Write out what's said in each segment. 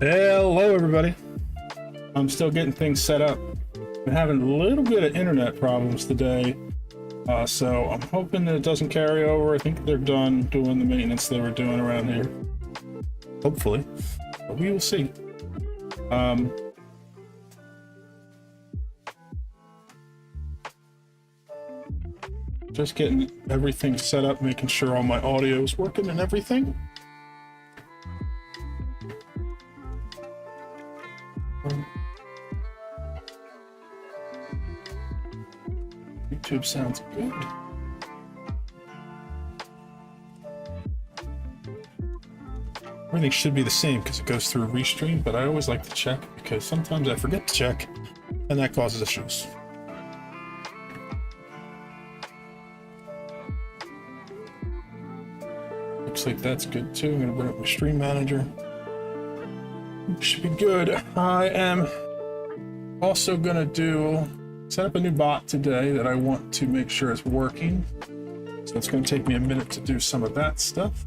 Hello, everybody. I'm still getting things set up. I'm having a little bit of internet problems today, so I'm hoping that it doesn't carry over. I think they're done doing the maintenance they were doing around here. Hopefully, but we will see. Just getting everything set up, making sure all my audio is working and everything. YouTube sounds good. Everything should be the same because it goes through Restream, but I always like to check because sometimes I forget to check and that causes issues. Looks like that's good too. I'm gonna bring up my Stream Manager. Should be good. I am also gonna set up a new bot today that I want to make sure it's working. So it's gonna take me a minute to do some of that stuff.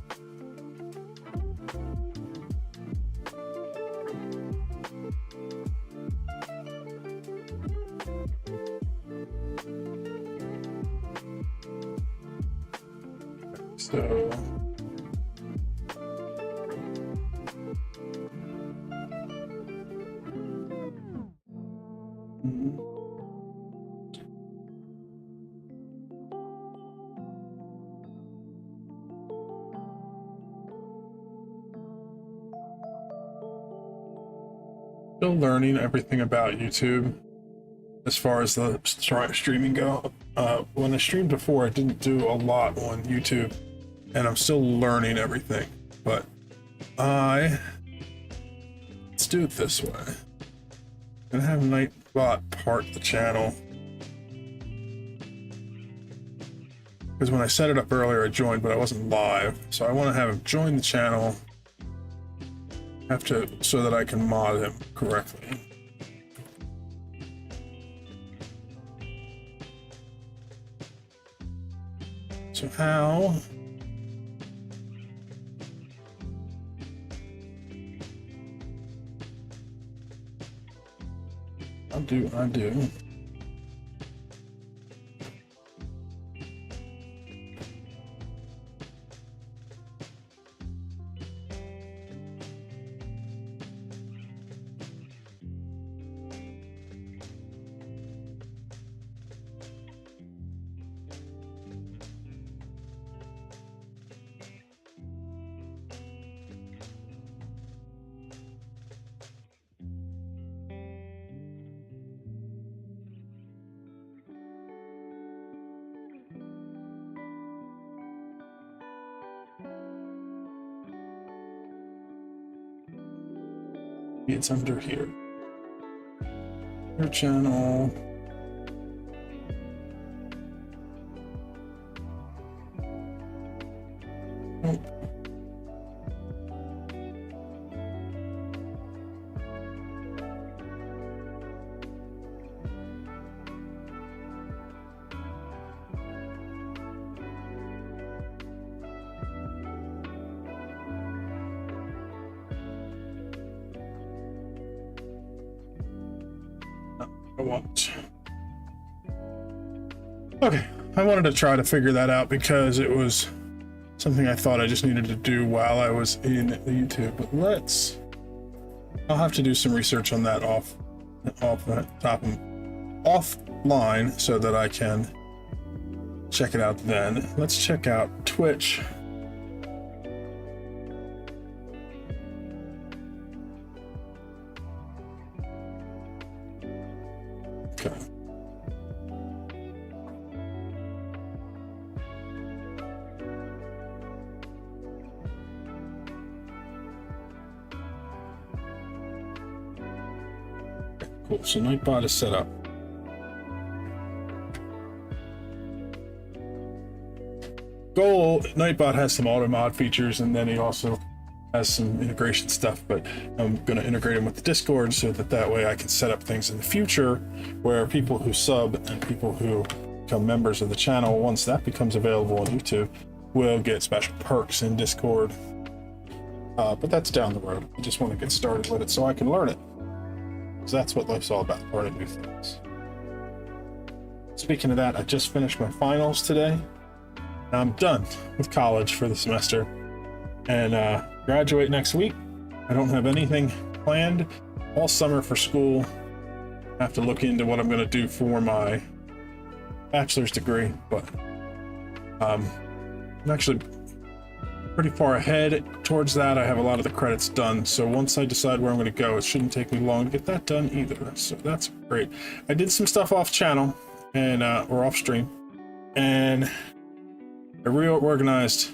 So still learning everything about YouTube as far as the streaming go. When I streamed before, I didn't do a lot on YouTube, and I'm still learning everything. But let's do it this way. I'm gonna have Nightbot part the channel because when I set it up earlier, I joined, but I wasn't live. So I want to have him join the channel. So that I can mod him correctly. So how? I do. It's under here. Your channel. Nope. I want. Okay, I wanted to try to figure that out because it was something I thought I just needed to do while I was in the YouTube. But I'll have to do some research on that offline so that I can check it out then. Let's check out Twitch. Okay. Cool, so Nightbot is set up. Nightbot has some auto mod features, and then he also has some integration stuff, but I'm going to integrate him with the Discord so that way I can set up things in the future where people who sub and people who become members of the channel, once that becomes available on YouTube, will get special perks in Discord. But that's down the road. I just want to get started with it so I can learn it. Because that's what life's all about, learning new things. Speaking of that, I just finished my finals today. I'm done with college for the semester and graduate next week. I don't have anything planned all summer for school. I have to look into what I'm going to do for my bachelor's degree, but I'm actually pretty far ahead towards that. I have a lot of the credits done, so once I decide where I'm going to go, it shouldn't take me long to get that done either, so that's great. I did some stuff off channel and or off stream, and I reorganized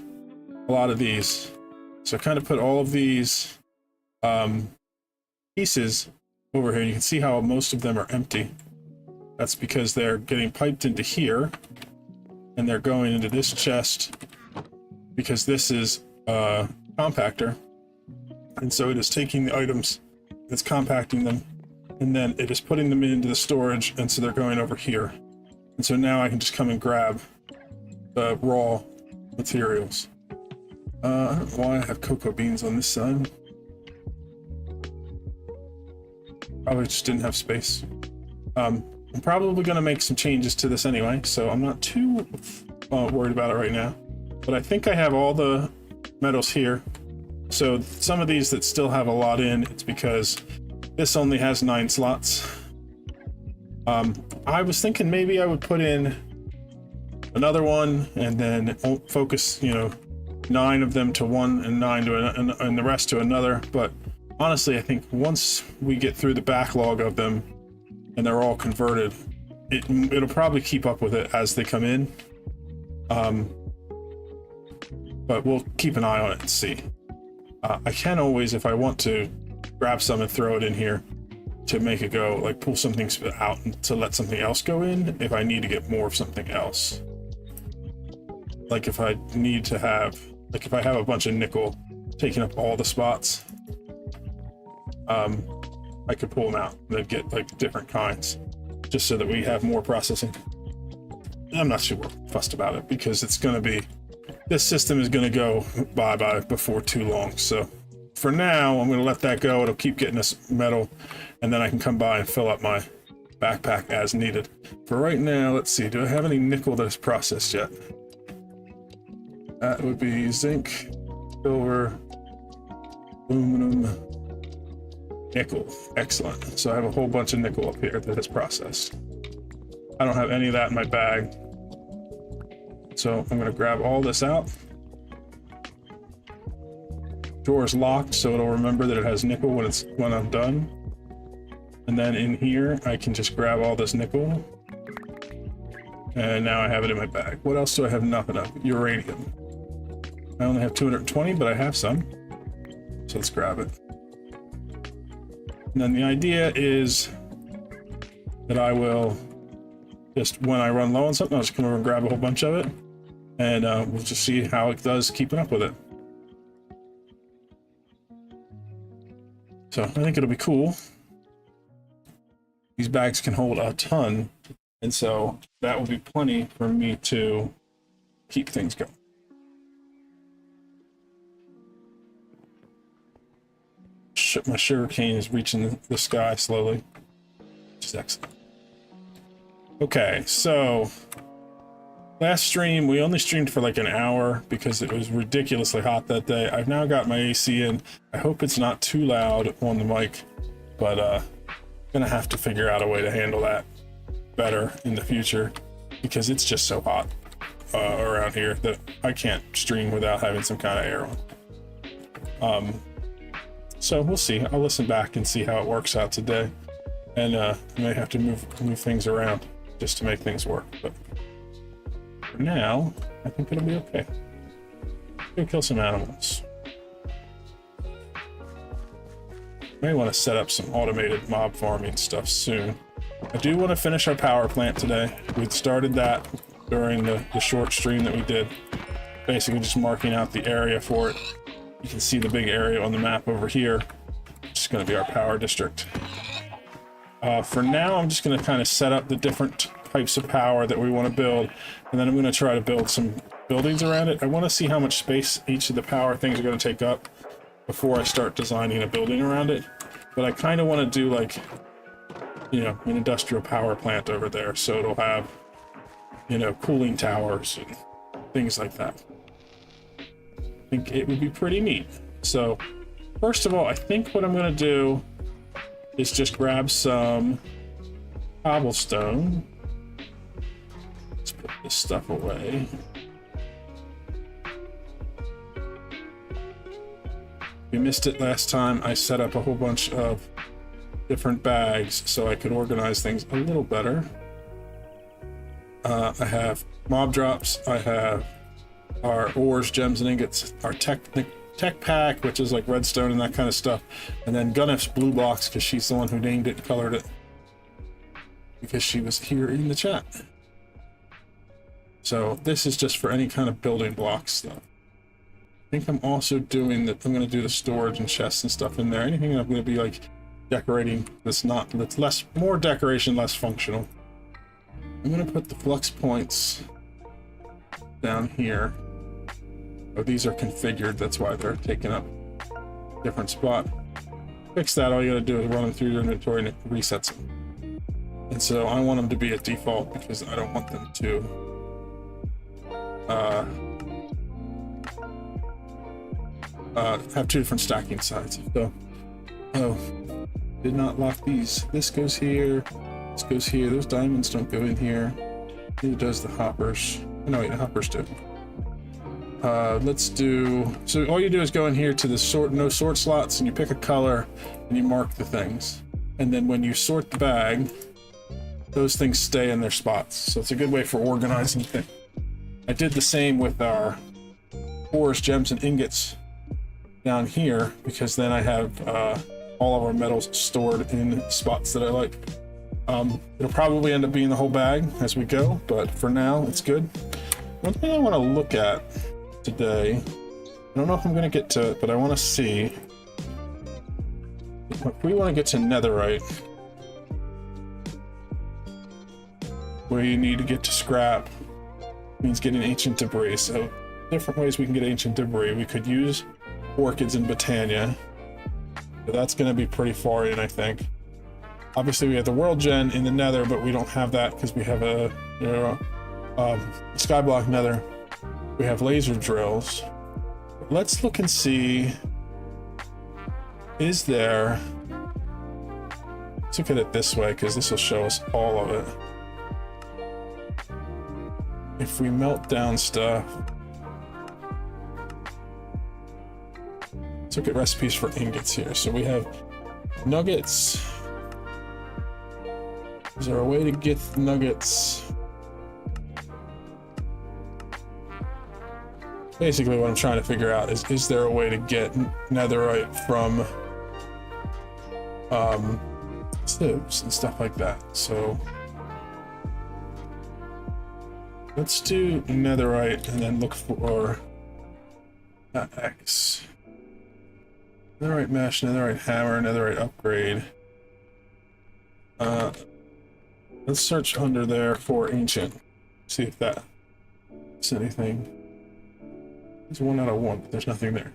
a lot of these. So I kind of put all of these pieces over here. You can see how most of them are empty. That's because they're getting piped into here and they're going into this chest because this is a compactor. And so it is taking the items, it's compacting them, and then it is putting them into the storage, and so they're going over here. And so now I can just come and grab the raw materials. I don't know why I have cocoa beans on this side. Probably just didn't have space. I'm probably going to make some changes to this anyway, so I'm not too worried about it right now. But I think I have all the metals here. So some of these that still have a lot in, it's because this only has 9 slots. I was thinking maybe I would put in another one and then focus, 9 of them to one and 9 to and the rest to another. But honestly, I think once we get through the backlog of them and they're all converted, it'll probably keep up with it as they come in. But we'll keep an eye on it and see. I can always, if I want to, grab some and throw it in here to make it go, like pull something out and to let something else go in if I need to get more of something else. Like if I need to have, like if I have a bunch of nickel taking up all the spots, I could pull them out and then get like different kinds just so that we have more processing. I'm not too fussed about it because it's going to be, this system is going to go bye-bye before too long. So for now, I'm going to let that go. It'll keep getting us metal, and then I can come by and fill up my backpack as needed. For right now, let's see. Do I have any nickel that is processed yet? That would be zinc, silver, aluminum, nickel. Excellent. So I have a whole bunch of nickel up here that is processed. I don't have any of that in my bag. So I'm going to grab all this out. Door is locked, so it'll remember that it has nickel when I'm done. And then in here, I can just grab all this nickel. And now I have it in my bag. What else do I have nothing of? Uranium. I only have 220, but I have some. So let's grab it. And then the idea is that I will just, when I run low on something, I'll just come over and grab a whole bunch of it, and we'll just see how it does keeping up with it. So I think it'll be cool. These bags can hold a ton, and so that will be plenty for me to keep things going. My sugar cane is reaching the sky slowly, which is excellent. Okay, so last stream, we only streamed for like an hour because it was ridiculously hot that day. I've now got my AC in. I hope it's not too loud on the mic, but gonna have to figure out a way to handle that better in the future because it's just so hot around here that I can't stream without having some kind of air on. So we'll see. I'll listen back and see how it works out today, and I may have to move things around just to make things work. But for now, I think it'll be okay. Go kill some animals. May want to set up some automated mob farming stuff soon. I do want to finish our power plant today. We started that during the short stream that we did, basically just marking out the area for it. You can see the big area on the map over here. It's going to be our power district. For now, I'm just going to kind of set up the different types of power that we want to build, and then I'm going to try to build some buildings around it. I want to see how much space each of the power things are going to take up before I start designing a building around it. But I kind of want to do like, you know, an industrial power plant over there, so it'll have, you know, cooling towers and things like that. I think it would be pretty neat. So first of all, I think what I'm going to do is just grab some cobblestone. Let's put this stuff away. We missed it last time. I set up a whole bunch of different bags so I could organize things a little better. I have mob drops. I have our ores, gems, and ingots, our tech pack, which is like redstone and that kind of stuff, and then Gunnif's blue blocks because she's the one who named it and colored it because she was here in the chat. So this is just for any kind of building block stuff. I think I'm also doing that. I'm going to do the storage and chests and stuff in there. Anything I'm going to be like decorating that's more decoration, less functional. I'm going to put the flux points down here. Oh, these are configured, that's why they're taking up a different spot. Fix that, all you gotta do is run them through your inventory and it resets them. And so I want them to be at default because I don't want them to have two different stacking sides. So, oh, did not lock these. This goes here, this goes here. Those diamonds don't go in here. Neither does the hoppers. No, wait, the hoppers do. Let's do, so all you do is go in here to the no sort slots and you pick a color and you mark the things. And then when you sort the bag, those things stay in their spots. So it's a good way for organizing things. I did the same with our ores, gems, and ingots down here because then I have all of our metals stored in spots that I like. It'll probably end up being the whole bag as we go, but for now it's good. One thing I want to look at today, I don't know if I'm going to get to it, but I want to see if we want to get to netherite, where you need to get to scrap means getting ancient debris. So different ways we can get ancient debris. We could use orchids in Botania, but that's going to be pretty far in, I think. Obviously we have the world gen in the nether, but we don't have that because we have a skyblock nether. We have laser drills. Let's look and see, is there, let's look at it this way because this will show us all of it. If we melt down stuff, let's look at recipes for ingots here. So we have nuggets. Is there a way to get nuggets? Basically what I'm trying to figure out is there a way to get netherite from sieves and stuff like that. So let's do netherite and then look for X. Netherite mesh, netherite hammer, netherite upgrade. Let's search under there for ancient. See if that's anything. There's 1 out of 1, but there's nothing there.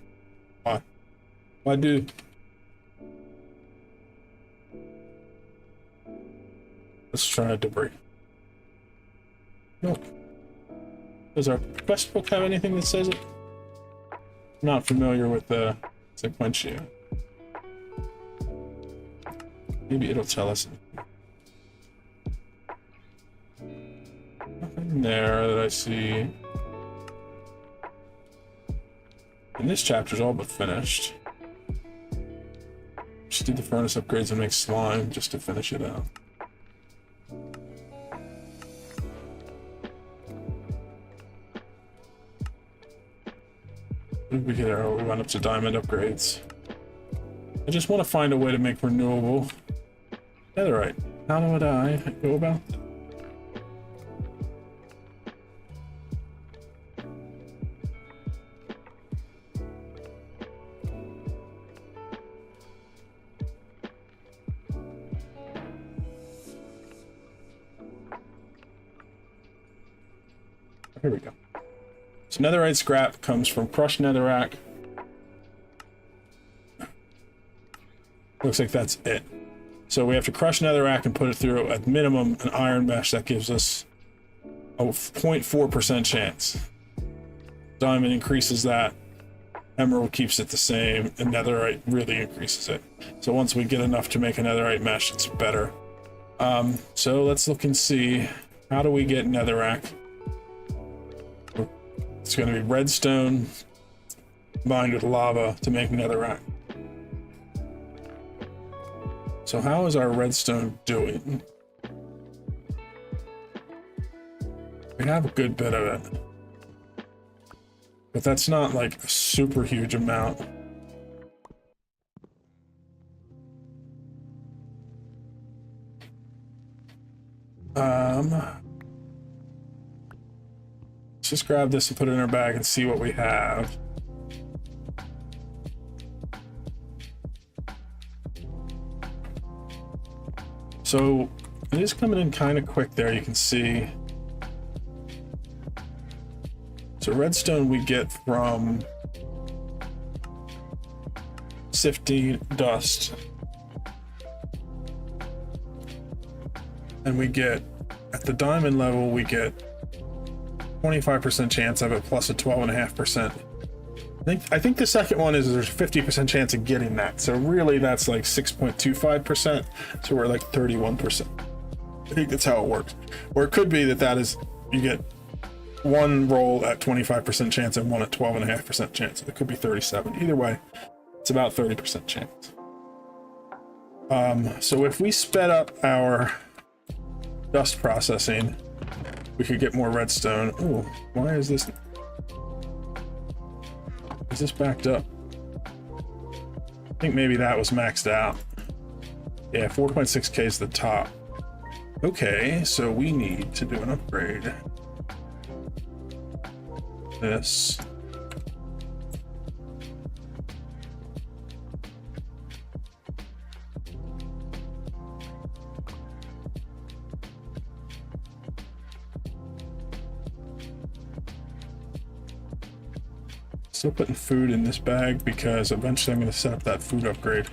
Why? Why do? Let's try debris. Nope. Does our quest book have anything that says it? I'm not familiar with the Sequentia. Maybe it'll tell us. Nothing there that I see. And this chapter's all but finished. Just did the furnace upgrades and make slime just to finish it out. We went up to diamond upgrades. I just want to find a way to make renewable netherite. How would I go about that? Here we go. So netherite scrap comes from crushed netherrack. Looks like that's it. So we have to crush netherrack and put it through at minimum an iron mesh that gives us a 0.4% chance. Diamond increases that. Emerald keeps it the same, and netherite really increases it. So once we get enough to make a netherite mesh, it's better. So let's look and see, how do we get netherrack? It's going to be redstone combined with lava to make netherrack. So how is our redstone doing? We have a good bit of it, but that's not like a super huge amount. Let's just grab this and put it in our bag and see what we have. So it is coming in kind of quick there, you can see. So redstone we get from sifting dust. And we get, at the diamond level, we get 25% chance of it plus a 12.5%. I think the second one is there's a 50% chance of getting that. So really that's like 6.25%. So we're like 31%. I think that's how it works. Or it could be that is, you get one roll at 25% chance and one at 12.5% chance. It could be 37. Either way, it's about 30% chance. So if we sped up our dust processing, we could get more redstone. Oh, why is this? Is this backed up? I think maybe that was maxed out. Yeah, 4.6K is the top. Okay, so we need to do an upgrade. This. Still putting food in this bag because eventually I'm going to set up that food upgrade.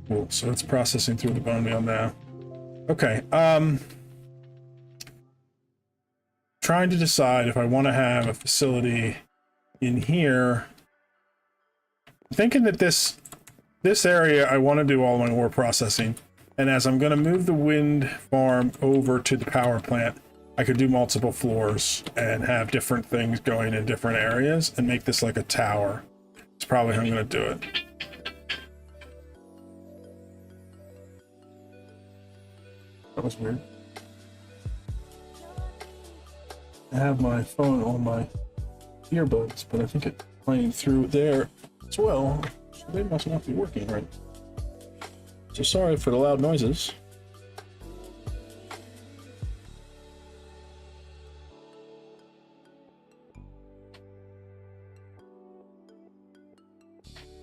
Cool, so it's processing through the bone meal now. Okay, trying to decide if I want to have a facility in here. I'm thinking that this area I want to do all my ore processing. And as I'm going to move the wind farm over to the power plant, I could do multiple floors and have different things going in different areas and make this like a tower. It's probably how I'm going to do it. That was weird. I have my phone on my earbuds, but I think it's playing through there as well. So they must not be working right. So sorry for the loud noises.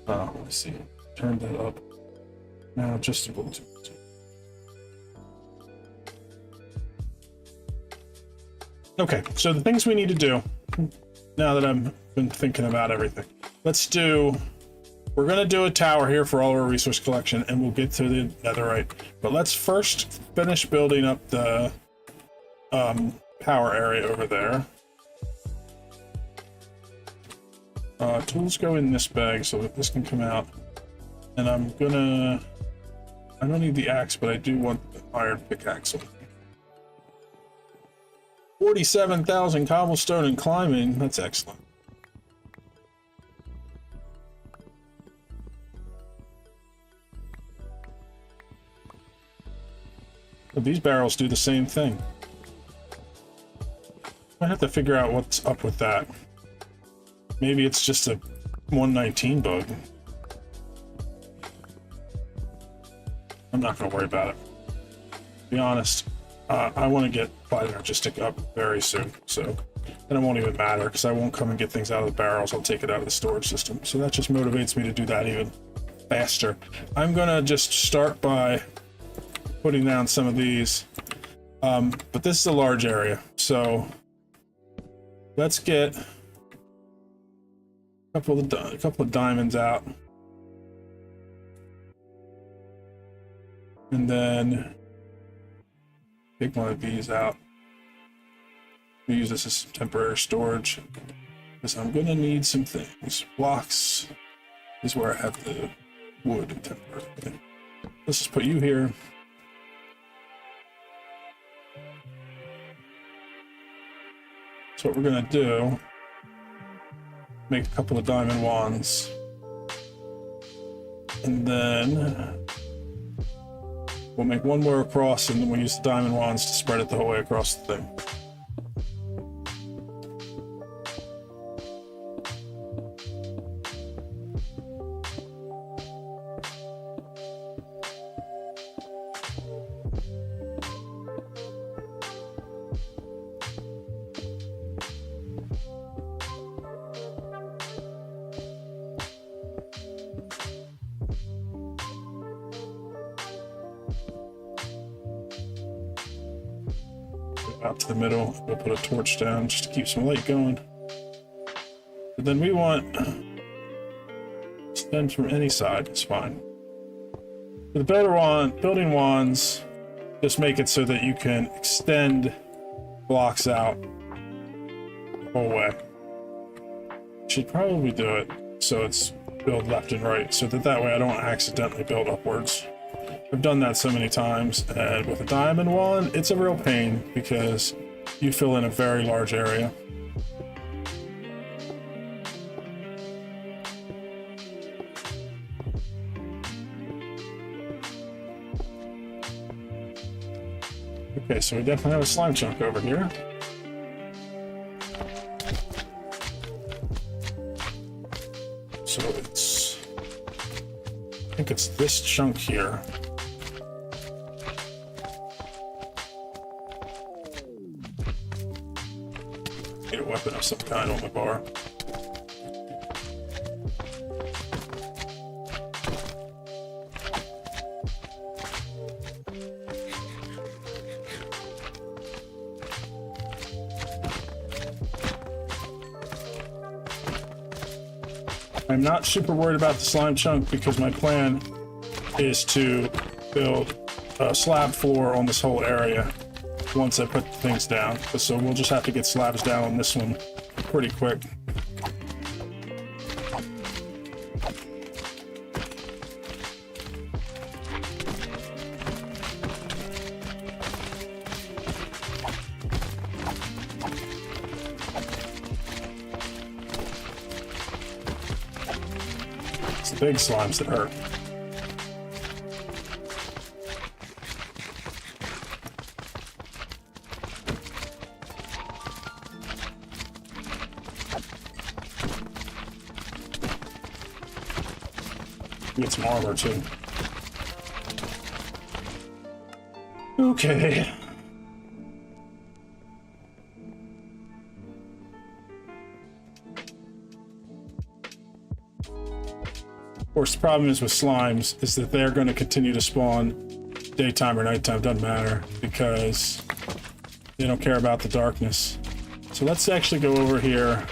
Oh, let's see. Turn that up. Now just a Bluetooth. Okay, so the things we need to do, now that I've been thinking about everything, we're gonna do a tower here for all our resource collection, and we'll get to the netherite. But let's first finish building up the power area over there. Tools go in this bag so that this can come out. And I don't need the axe, but I do want the iron pickaxe. 47,000 cobblestone and climbing. That's excellent. But these barrels do the same thing. I have to figure out what's up with that. Maybe it's just a 119 bug. I'm not going to worry about it. To be honest, I want to get Applied Energistic up very soon, so then it won't even matter because I won't come and get things out of the barrels. I'll take it out of the storage system. So that just motivates me to do that even faster. I'm going to just start by putting down some of these, but this is a large area, so let's get a couple of diamonds out, and then take one of these out. We use this as temporary storage because I'm gonna need some things. Blocks is where I have the wood temporarily. Let's just put you here. So what we're gonna do, make a couple of diamond wands, and then we'll make one more across, and then we'll use the diamond wands to spread it the whole way across the thing. Out to the middle, we'll put a torch down just to keep some light going. But then we want extend from any side, it's fine. For the building wands, just make it so that you can extend blocks out the whole way. Should probably do it so it's build left and right, so that way I don't accidentally build upwards. I've done that so many times, and with a diamond wand, it's a real pain because you fill in a very large area. Okay, so we definitely have a slime chunk over here. So I think it's this chunk here. Need a weapon of some kind on the bar. I'm not super worried about the slime chunk because my plan is to build a slab floor on this whole area once I put things down. So we'll just have to get slabs down on this one pretty quick. It's the big slimes that hurt. Get some armor too. Okay. Of course, the problem is with slimes is that they're going to continue to spawn daytime or nighttime, doesn't matter, because they don't care about the darkness. So let's actually go over here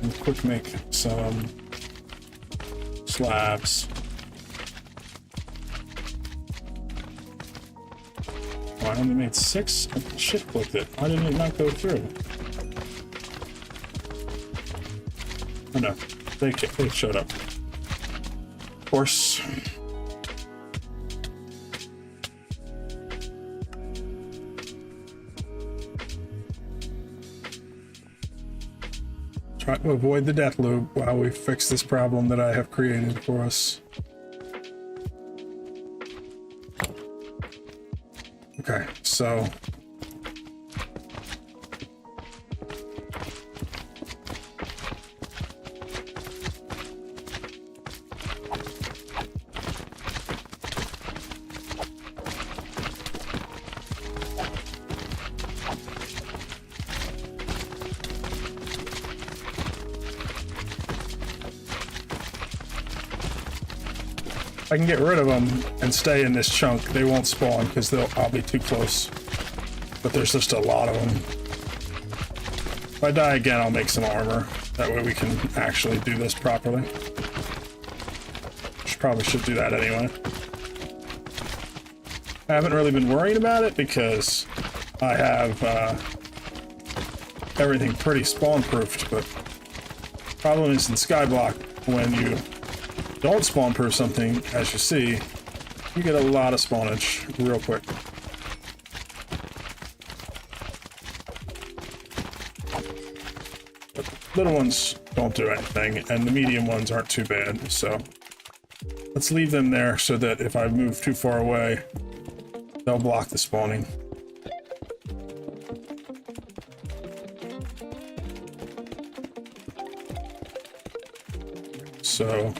and quick make some slabs. Oh, I only made 6? I shift clicked it. Why didn't it not go through? Oh no, they showed up. Of course. Try to avoid the death loop while we fix this problem that I have created for us. Okay, so I can get rid of them and stay in this chunk. They won't spawn because I'll be too close. But there's just a lot of them. If I die again, I'll make some armor. That way we can actually do this properly. Probably should do that anyway. I haven't really been worrying about it because I have everything pretty spawn-proofed, but the problem is in Skyblock, when you don't spawn-proof something, as you see, you get a lot of spawnage real quick. But the little ones don't do anything, and the medium ones aren't too bad, so let's leave them there so that if I move too far away, they'll block the spawning. So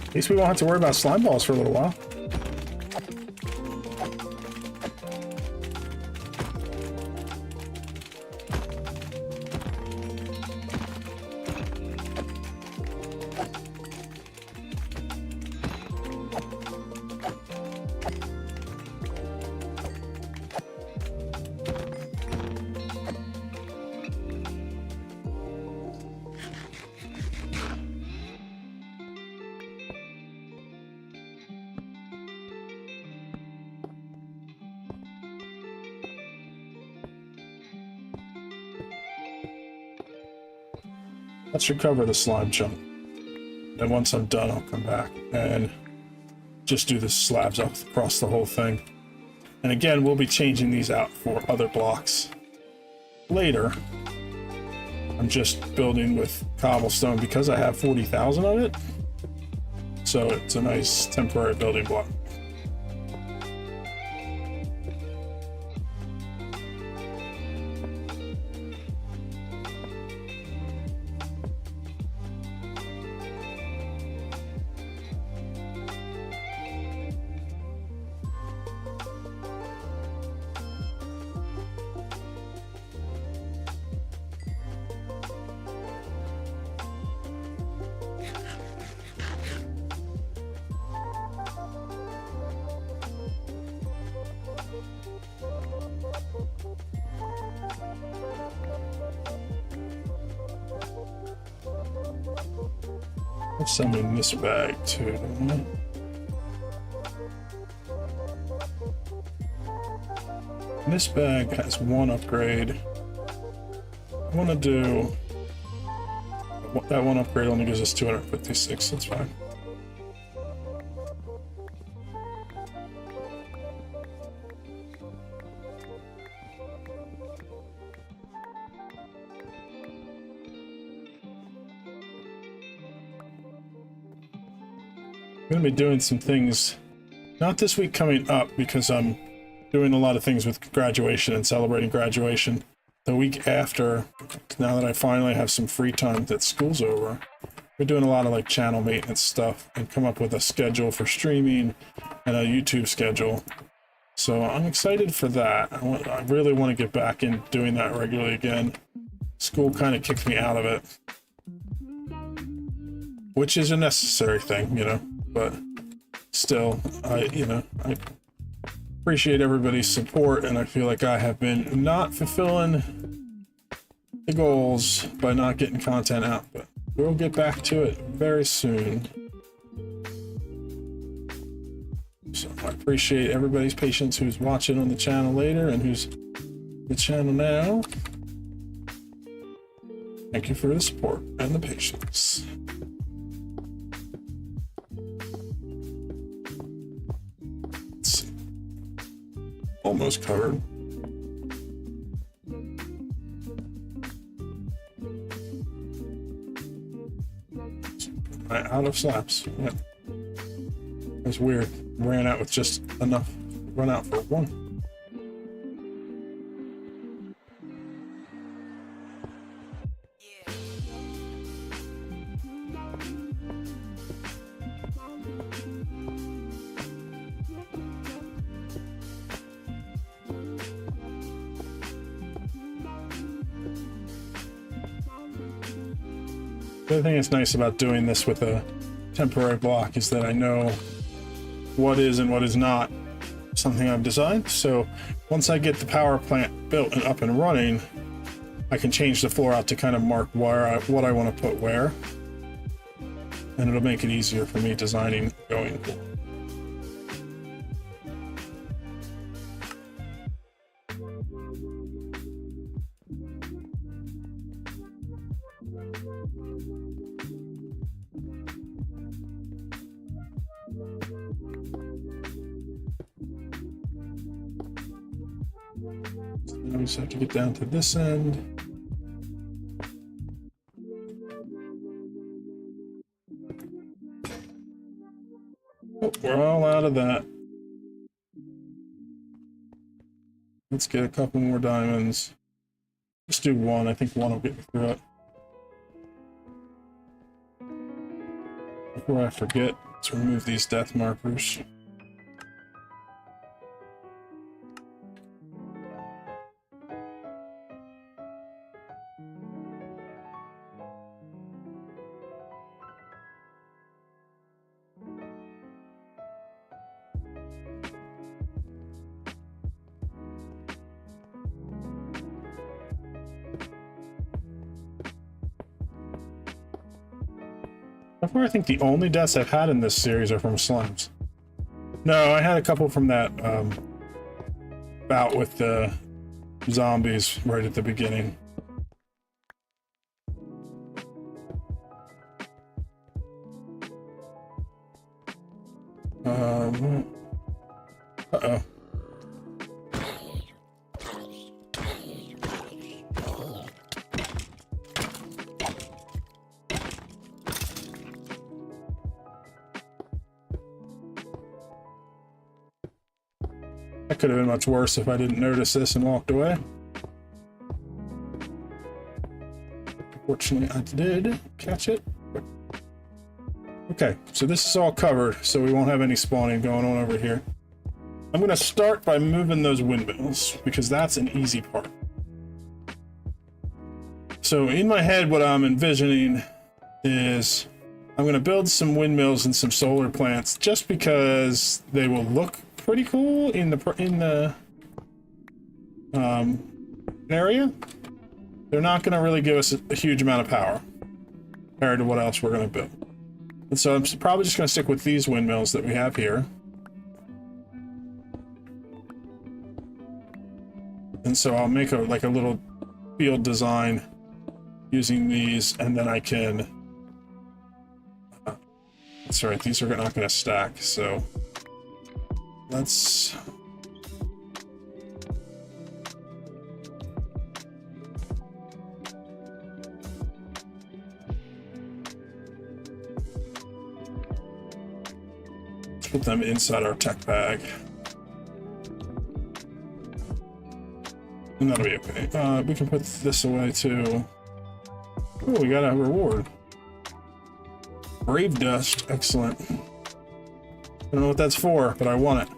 at least we won't have to worry about slime balls for a little while. That should cover the slime chunk. And once I'm done, I'll come back and just do the slabs up across the whole thing. And again, we'll be changing these out for other blocks later. I'm just building with cobblestone because I have 40,000 of it. So it's a nice temporary building block. Let's send in this bag too. This bag has one upgrade. I want to do that one upgrade only gives us 256. That's fine. I'm going to be doing some things Not this week coming up, because I'm doing a lot of things with graduation and celebrating graduation. The week after, now that I finally have some free time that school's over, we're doing a lot of like channel maintenance stuff and come up with a schedule for streaming and a YouTube schedule. So I'm excited for that. I really want to get back in doing that regularly again. School kind of kicked me out of it, which is a necessary thing, you know, but still, I appreciate everybody's support, and I feel like I have been not fulfilling the goals by not getting content out, but we'll get back to it very soon. So I appreciate everybody's patience who's watching on the channel later and who's the channel now. Thank you for the support and the patience. Let's see. Almost covered. Out of slabs. Yeah. It's weird. Ran out with just enough. Run out for one. The other thing that's nice about doing this with a temporary block is that I know what is and what is not something I've designed. So once I get the power plant built and up and running, I can change the floor out to kind of mark where what I want to put where. And it'll make it easier for me designing going forward. Now we just have to get down to this end. Oh, we're all out of that. Let's get a couple more diamonds. Let's do one. I think one will get me through it. Before I forget, let's remove these death markers. I think the only deaths I've had in this series are from slimes. No, I had a couple from that bout with the zombies right at the beginning. Uh-oh. That could have been much worse if I didn't notice this and walked away. Fortunately, I did catch it. Okay, so this is all covered, so we won't have any spawning going on over here. I'm going to start by moving those windmills, because that's an easy part. So in my head, what I'm envisioning is I'm going to build some windmills and some solar plants just because they will look pretty cool in the area. They're not going to really give us a huge amount of power compared to what else we're going to build. And so I'm probably just going to stick with these windmills that we have here. And so I'll make a little field design using these, and then I can that's right, these are not going to stack, so let's Let's put them inside our tech bag. And that'll be okay. We can put this away too. Oh, we got a reward. Brave dust, excellent. I don't know what that's for, but I want it.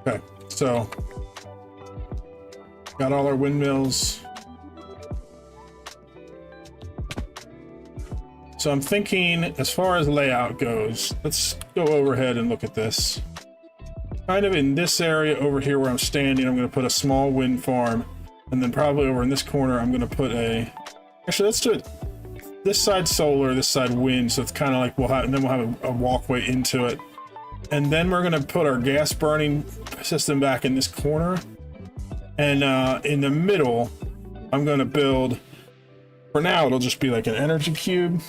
Okay, so got all our windmills. So I'm thinking, as far as layout goes, let's go overhead and look at this. Kind of in this area over here where I'm standing, I'm going to put a small wind farm, and then probably over in this corner, I'm going to put a. Actually, let's do it. This side solar, this side wind, so it's kind of like and then we'll have a walkway into it, and then we're going to put our gas burning system back in this corner, and in the middle, I'm going to build. For now, it'll just be like an energy cube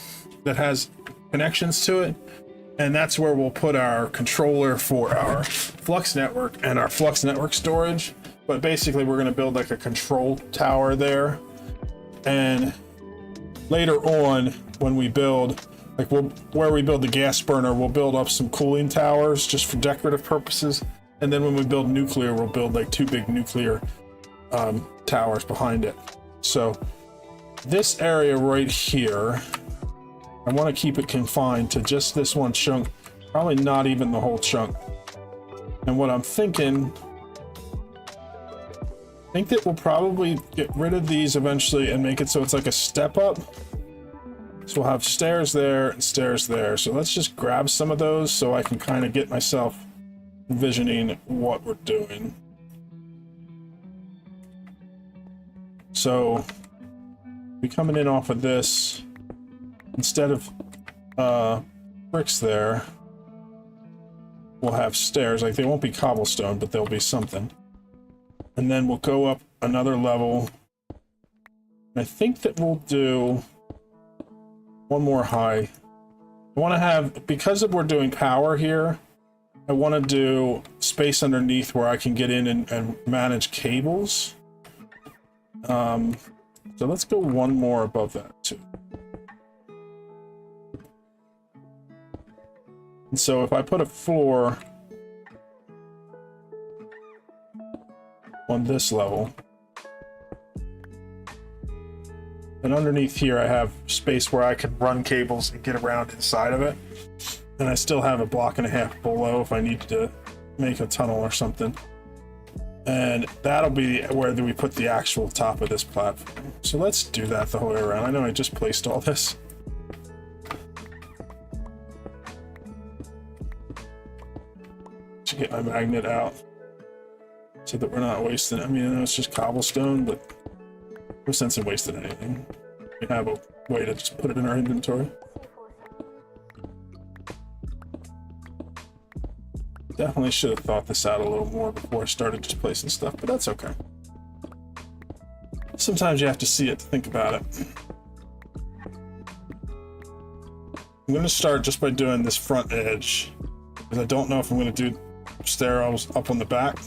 that has connections to it. And that's where we'll put our controller for our Flux network and our Flux network storage. But basically, we're going to build like a control tower there. And later on, when we build, like where we build the gas burner, we'll build up some cooling towers just for decorative purposes. And then when we build nuclear, we'll build like 2 big nuclear towers behind it. So this area right here, I want to keep it confined to just this one chunk, probably not even the whole chunk. And what I'm thinking, I think that we'll probably get rid of these eventually and make it so it's like a step up. So we'll have stairs there and stairs there. So let's just grab some of those so I can kind of get myself envisioning what we're doing. So we coming in off of this. Instead of bricks there, we'll have stairs. Like, they won't be cobblestone, but they'll be something. And then we'll go up another level. I think that we'll do one more high. I want to have, because we're doing power here, I want to do space underneath where I can get in and manage cables. So let's go one more above that too. And so if I put a floor on this level, and underneath here I have space where I can run cables and get around inside of it, and I still have a block and a half below if I need to make a tunnel or something. And that'll be where we put the actual top of this platform. So let's do that the whole way around. I know I just placed all this. Get my magnet out so that we're not wasting it. I mean, I know it's just cobblestone, but no sense in wasting anything. We have a way to just put it in our inventory. Definitely should have thought this out a little more before I started just placing stuff, but that's okay. Sometimes you have to see it to think about it. I'm going to start just by doing this front edge, because I don't know if I'm going to do stairwells up on the back.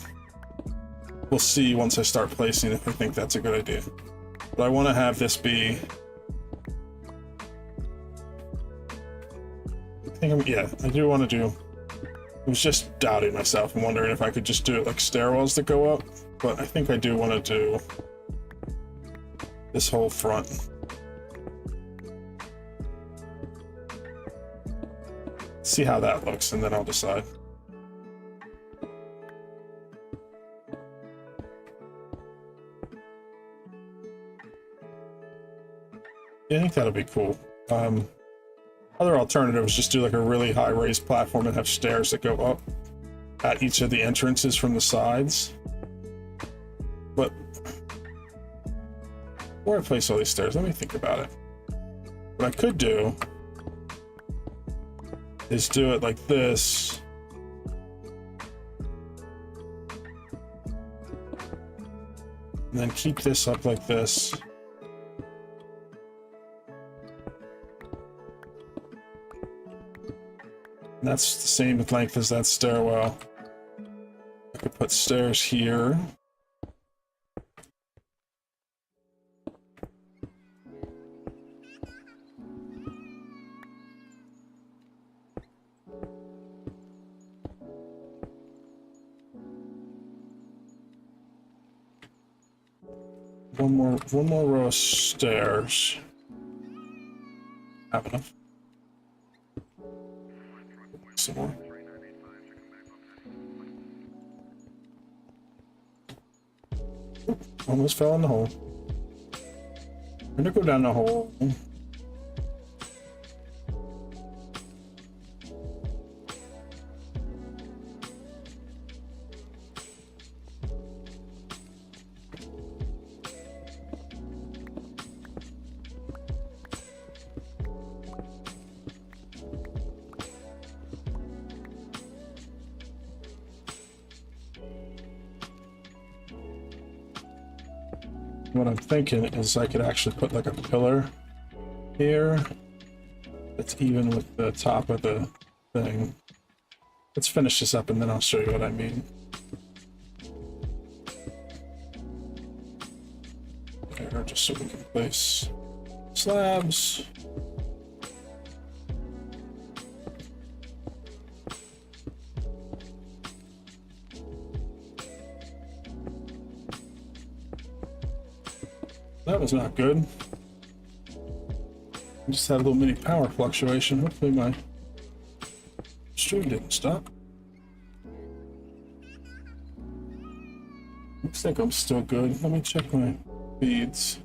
We'll see once I start placing if I think that's a good idea. But I want to have this be, I do want to do, I was just doubting myself and wondering if I could just do it like stairwells that go up, but I think I do want to do this whole front. See how that looks, and then I'll decide. Yeah, I think that'll be cool. Other alternative is just do like a really high raised platform and have stairs that go up at each of the entrances from the sides. But where I place all these stairs, let me think about it. What I could do is do it like this. And then keep this up like this. And that's the same length as that stairwell. I could put stairs here. One more row of stairs. Have enough. Some more. Oop, almost fell in the hole. I'm gonna go down the hole. What I'm thinking is I could actually put like a pillar here that's even with the top of the thing. Let's finish this up and then I'll show you what I mean. There, just so we can place slabs. That was not good. I just had a little mini power fluctuation. Hopefully my stream didn't stop. Looks like I'm still good. Let me check my feeds.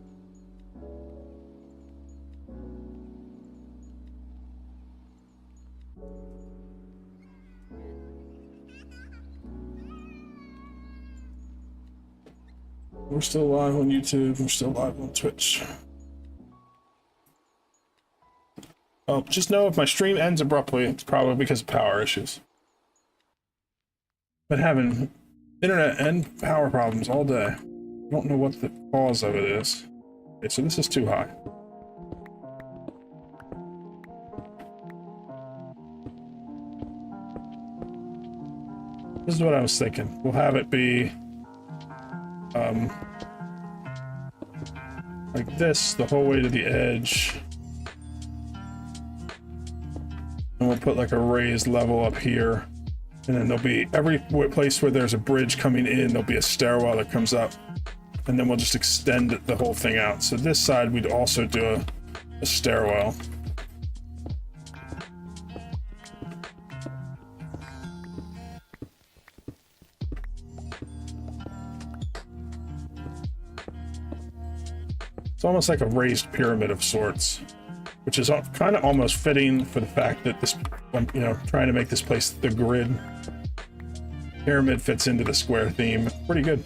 We're still live on YouTube. We're still live on Twitch. Oh, just know if my stream ends abruptly, it's probably because of power issues. Been having internet and power problems all day. I don't know what the cause of it is. Okay, so this is too high. This is what I was thinking. We'll have it be like this the whole way to the edge. And we'll put like a raised level up here. And then there'll be every place where there's a bridge coming in, there'll be a stairwell that comes up. And then we'll just extend the whole thing out. So this side we'd also do a stairwell. It's almost like a raised pyramid of sorts, which is kind of almost fitting for the fact that this, you know, trying to make this place the grid. Pyramid fits into the square theme pretty good.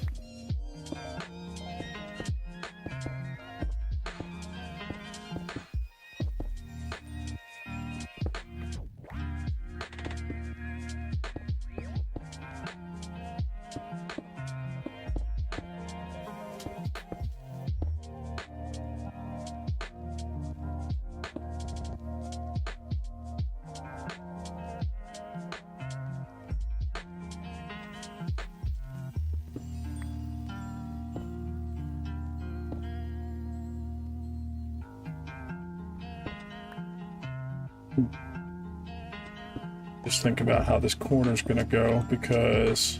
Just think about how this corner is going to go, because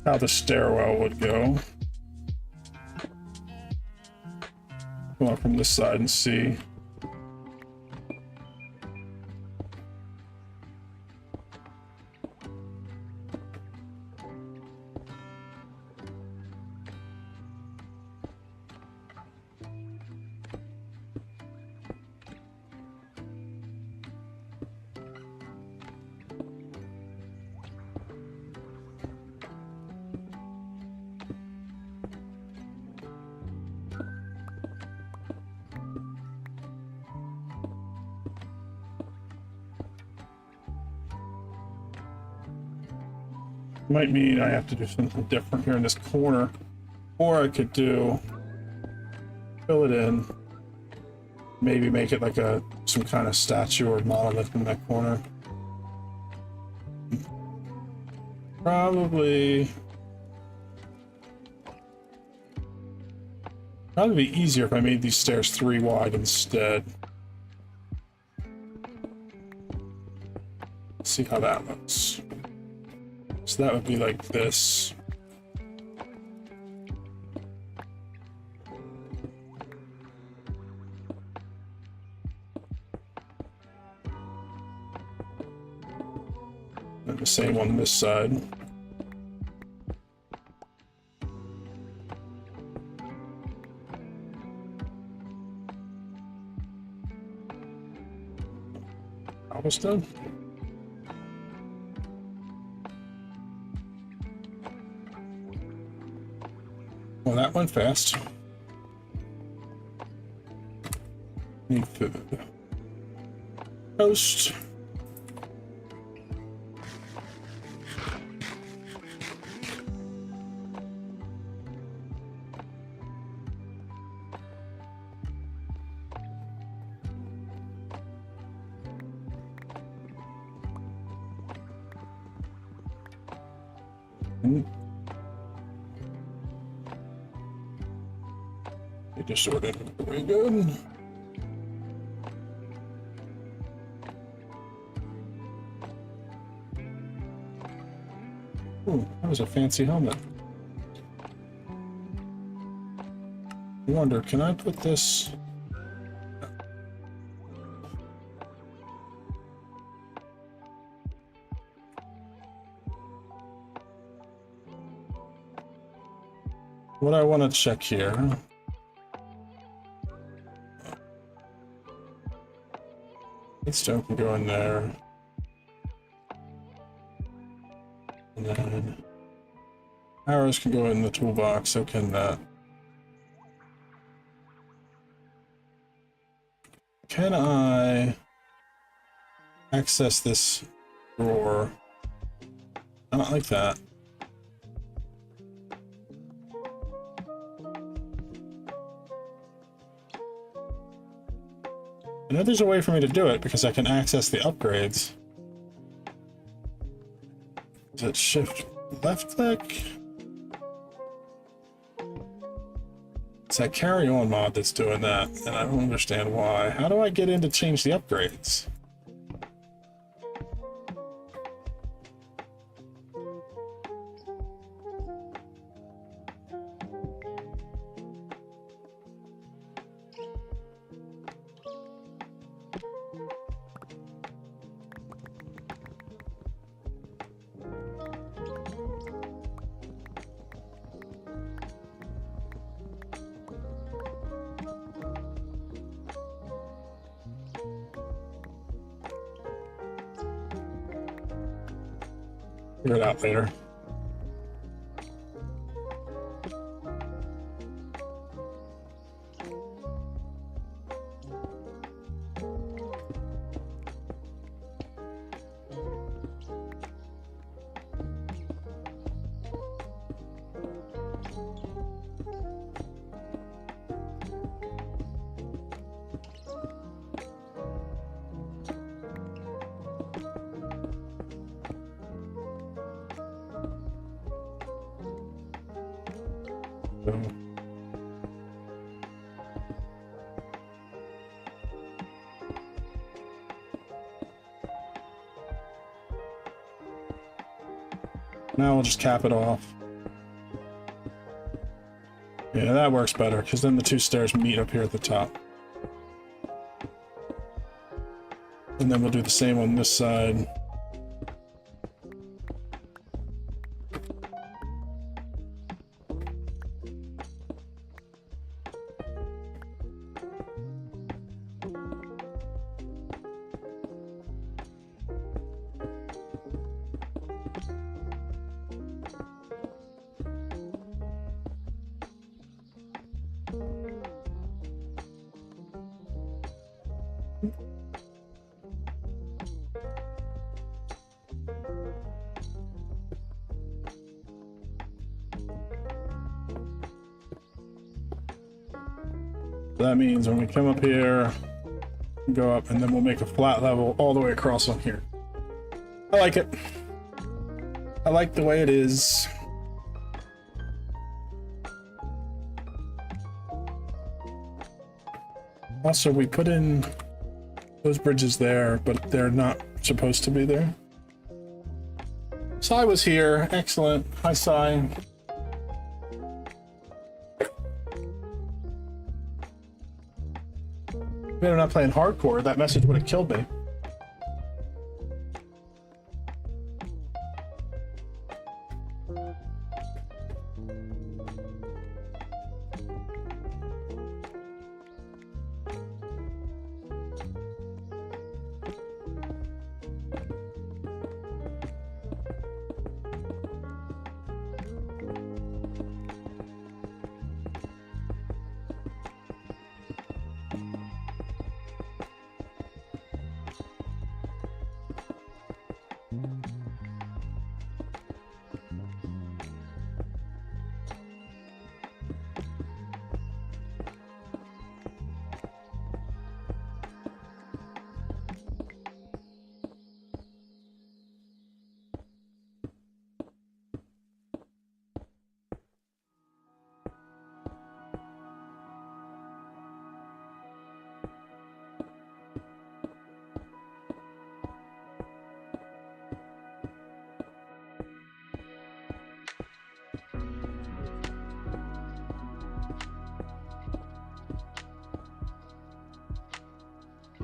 how the stairwell would go. Come up from this side and see. Might mean I have to do something different here in this corner, or I could do fill it in, maybe make it like some kind of statue or monolith in that corner. Probably be easier if I made these stairs 3 wide instead. Let's see how that looks. So that would be like this. The same on this side. Almost done. Well, that went fast. Need food. Toast. They just sorted very good. Ooh, that was a fancy helmet. I wonder, can I put this? What I want to check here. Stone can go in there. And then arrows can go in the toolbox, so can that. Can I access this drawer? Not like that. I know there's a way for me to do it because I can access the upgrades. Is it shift left click? It's that carry on mod that's doing that, and I don't understand why. How do I get in to change the upgrades? Figure it out later. Now we'll just cap it off. Yeah, that works better, because then the two stairs meet up here at the top. And then we'll do the same on this side. That means when we come up here, go up, and then we'll make a flat level all the way across on here. I like it. I like the way it is. Also, we put in those bridges there, but they're not supposed to be there. Sai was here. Excellent. Hi, Sai. If I'm not playing hardcore, that message would have killed me.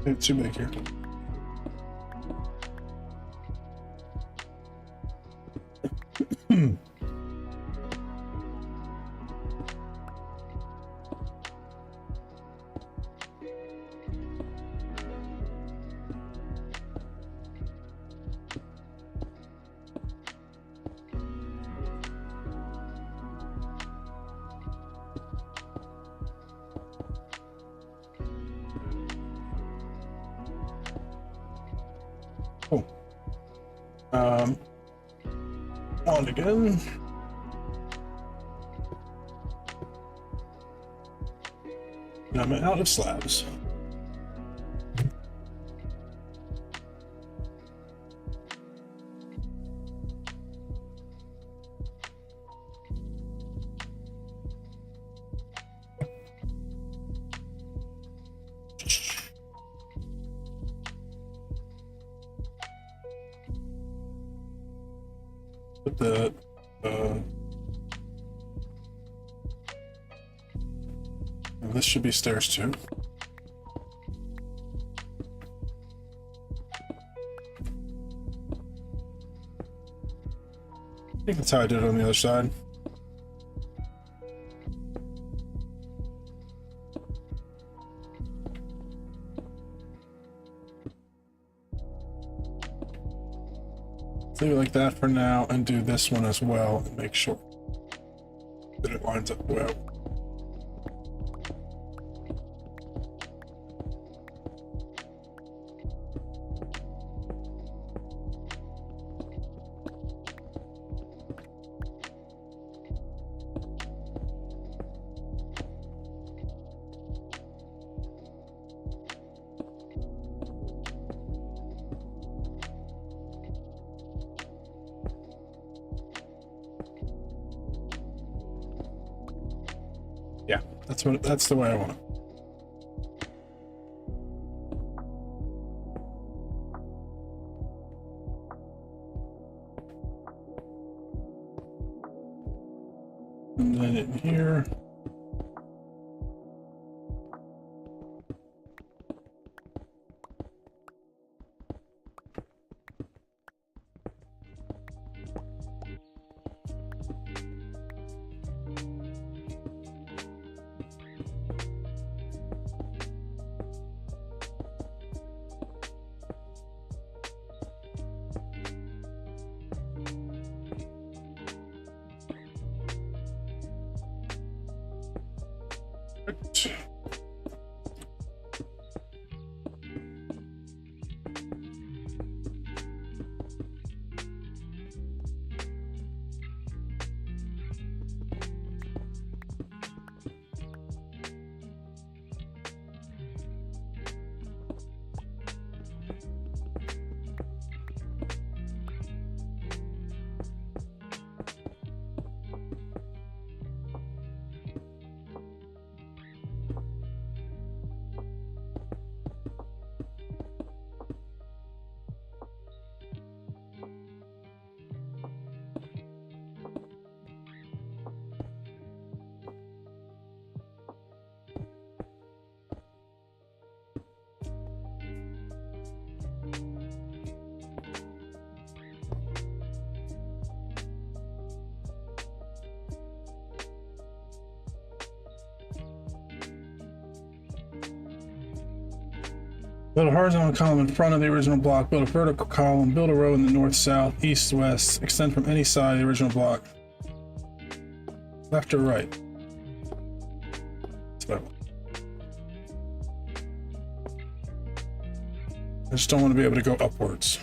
It's too big here. Cool. On again. And I'm out of slabs. Put the this should be stairs too. I think that's how I did it on the other side. Leave it like that for now and do this one as well and make sure that it lines up well. Yeah, that's the way I want it. And then in here. Build a horizontal column in front of the original block. Build a vertical column. Build a row in the north, south, east, west. Extend from any side of the original block. Left or right? That's what I want. I just don't want to be able to go upwards.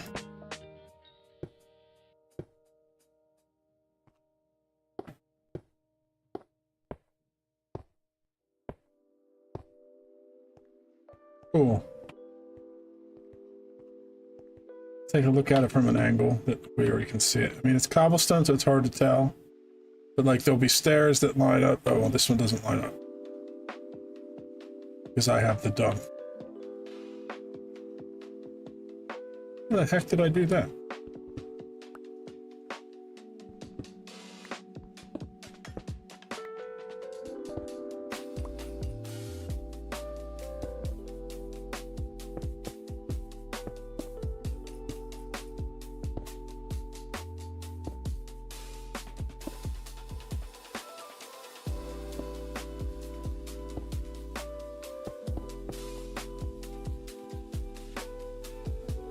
Cool. Take a look at it from an angle that we already can see it. I mean, it's cobblestone, so it's hard to tell. But like, there'll be stairs that line up. Oh, well, this one doesn't line up because I have the dung. How the heck did I do that?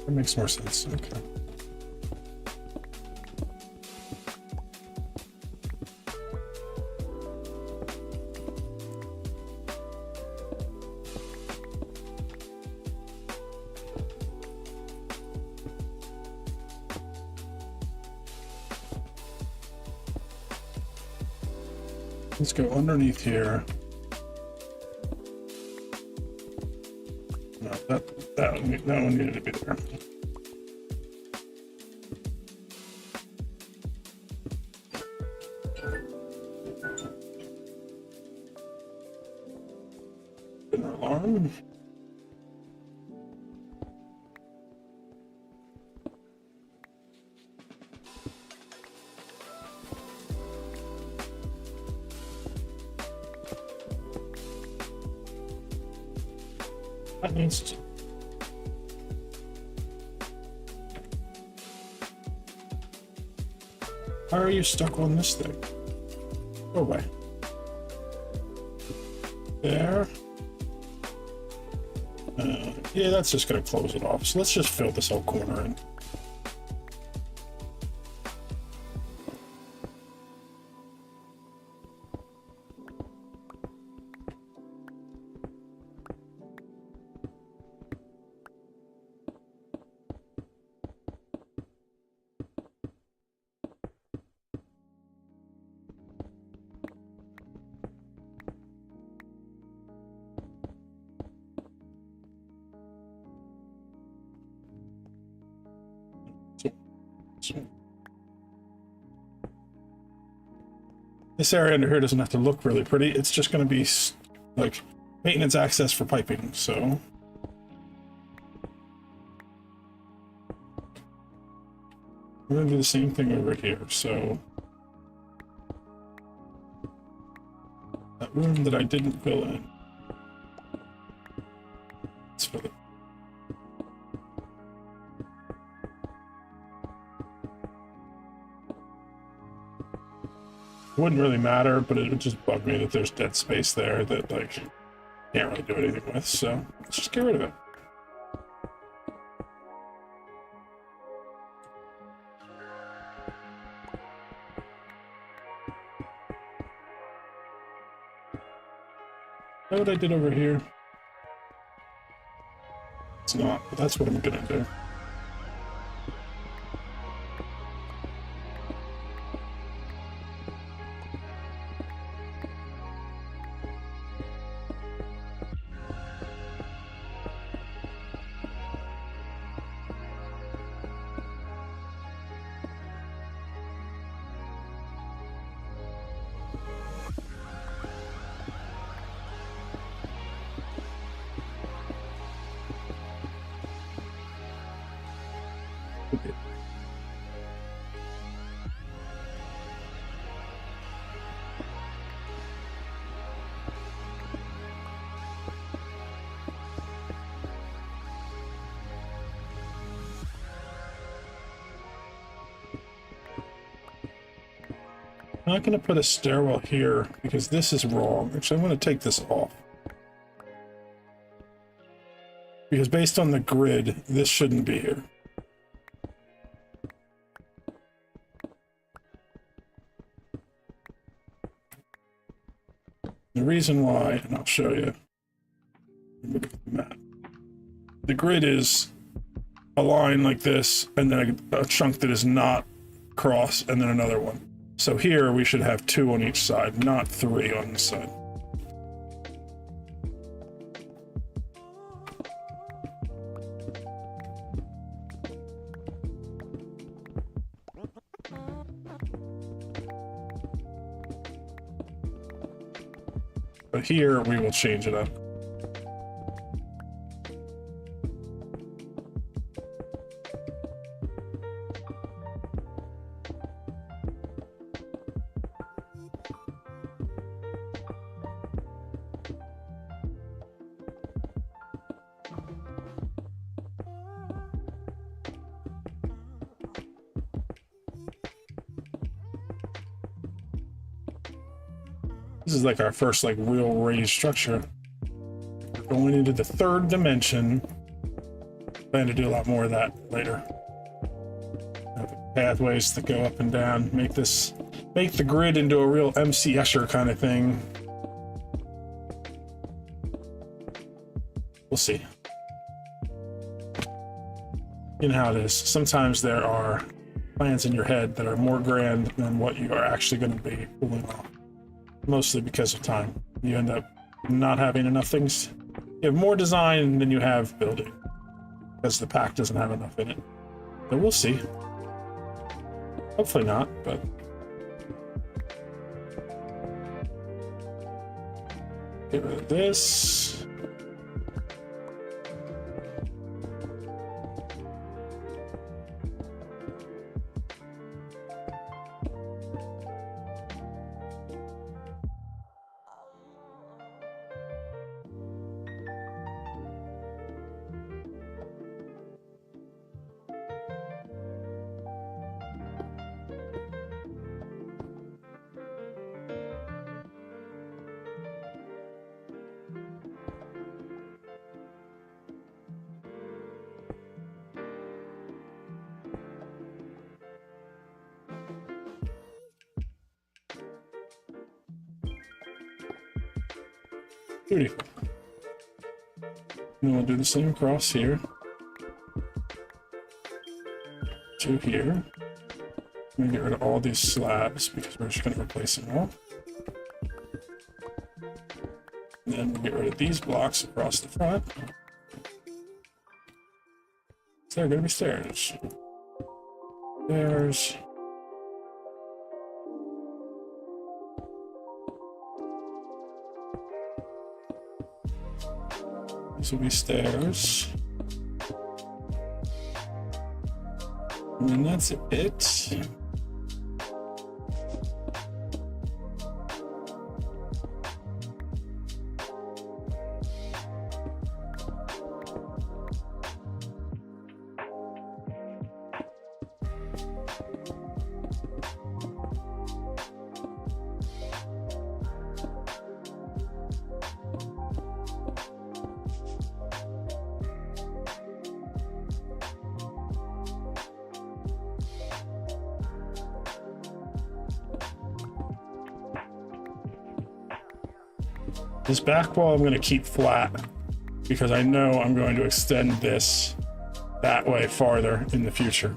That makes more sense. Okay. Let's go underneath here. No, that one needed to be there. Dinner alarm. That needs to... How are you stuck on this thing? Go away. There. Yeah, that's just going to close it off. So let's just fill this whole corner in. This area under here doesn't have to look really pretty. It's just going to be like maintenance access for piping. So we're going to do the same thing over here. So that room that I didn't fill in, let's fill it. It wouldn't really matter, but it would just bug me that there's dead space there that, like, can't really do anything with, so let's just get rid of it. Know what I did over here? It's not, but that's what I'm gonna do. I'm not going to put a stairwell here because this is wrong. Actually, I'm going to take this off. Because based on the grid, this shouldn't be here. The reason why, and I'll show you. Look at the map. The grid is a line like this, and then a chunk that is not cross, and then another one. So here we should have 2 on each side, not 3 on this side. But here we will change it up. This is like our first like real raised structure. We're going into the 3rd dimension plan to do a lot more of that later. Have pathways that go up and down, make the grid into a real MC Escher kind of thing. We'll see. You know how it is. Sometimes there are plans in your head that are more grand than what you are actually going to be pulling off. Mostly because of time. You end up not having enough things. You have more design than you have building. Because the pack doesn't have enough in it. So we'll see. Hopefully not, but... Get rid of this. Beautiful. And we'll do the same across here. To here. I'm gonna get rid of all these slabs because we're just gonna replace them all. And then we'll get rid of these blocks across the front. So there are gonna be stairs. Stairs. These will be stairs. And that's it. This back wall I'm going to keep flat because I know I'm going to extend this that way farther in the future.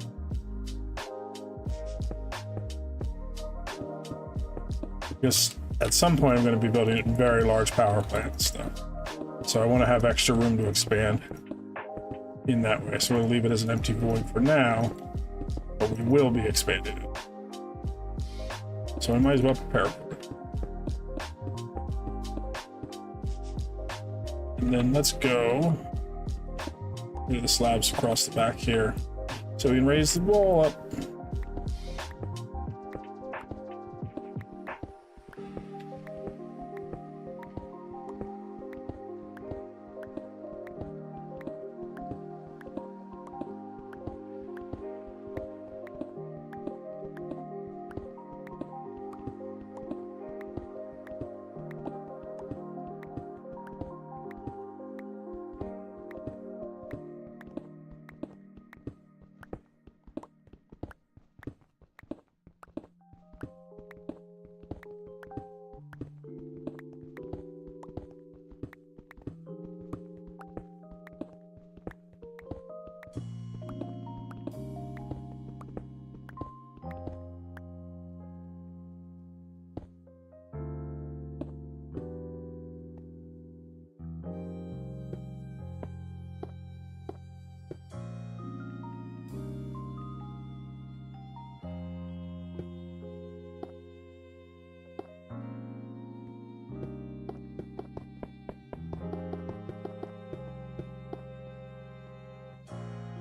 Because at some point I'm going to be building very large power plants though. So I want to have extra room to expand in that way. So we'll leave it as an empty void for now, but we will be expanding it. So I might as well prepare for it. And then let's go do the slabs across the back here so we can raise the wall up.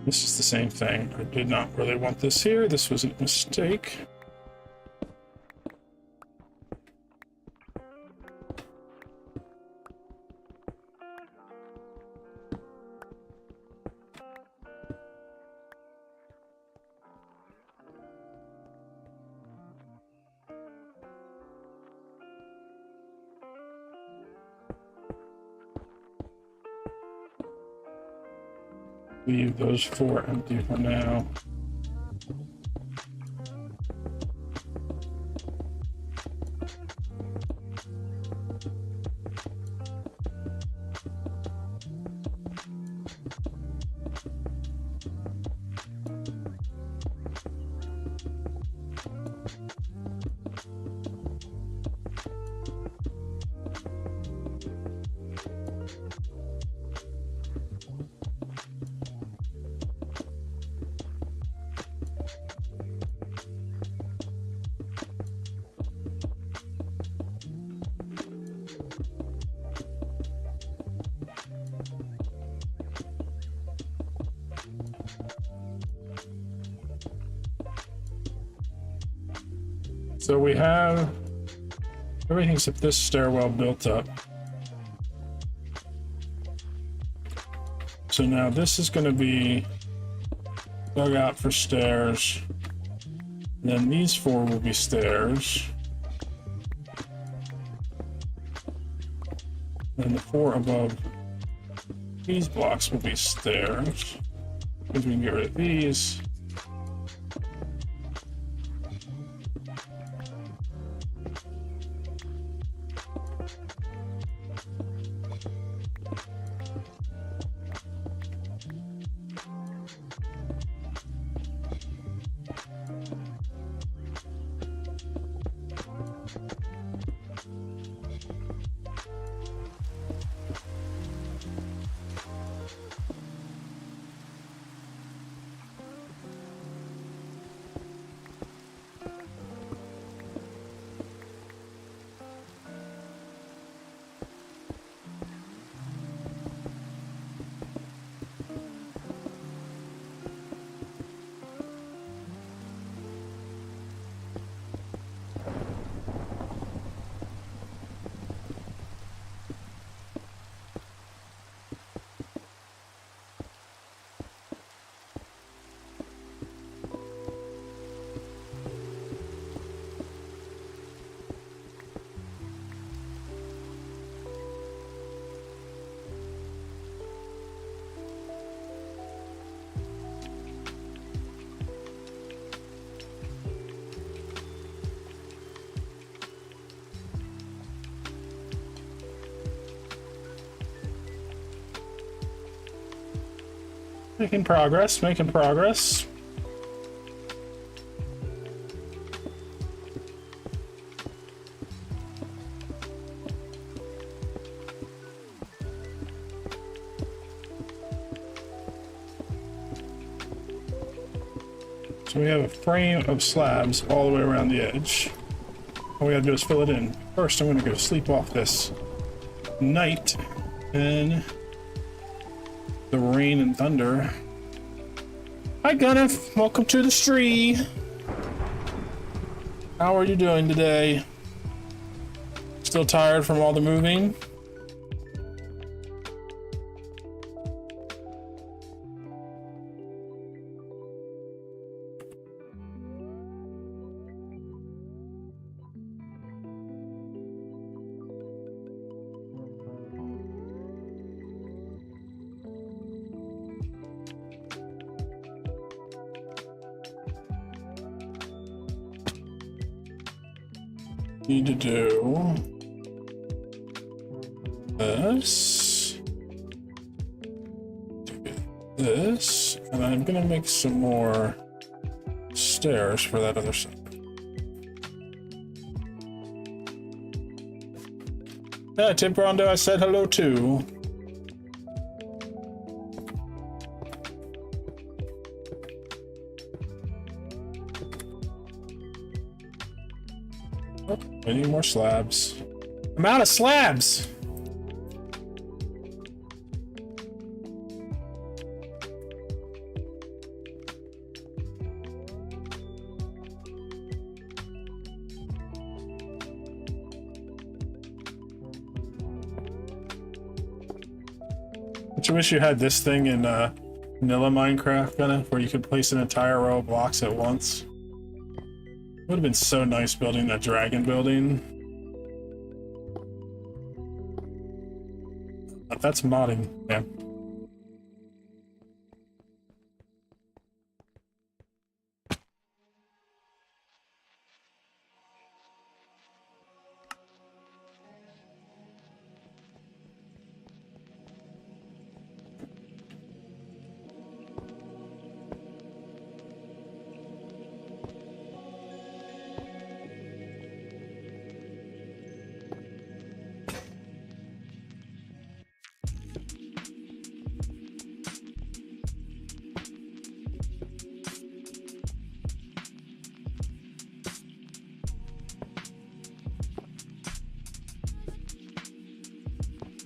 This is the same thing. I did not really want this here. This was a mistake. leave those 4 empty for now. So we have everything except this stairwell built up. So now this is going to be dug out for stairs. And then these 4 will be stairs. And the 4 above these blocks will be stairs. Because we can get rid of these. Making progress, making progress. So we have a frame of slabs all the way around the edge. All we gotta do is fill it in. First, I'm gonna go sleep off this night and the rain and thunder. Hi Gunneth, welcome to the stream. How are you doing today? Still tired from all the moving? Need to do this, this, and I'm gonna make some more stairs for that other side. Yeah, Tim Rondo, I said hello too. I need more slabs. I'm out of slabs! I wish you had this thing in vanilla Minecraft, kind of, where you could place an entire row of blocks at once. Would have been so nice building that dragon building. But that's modding, yeah.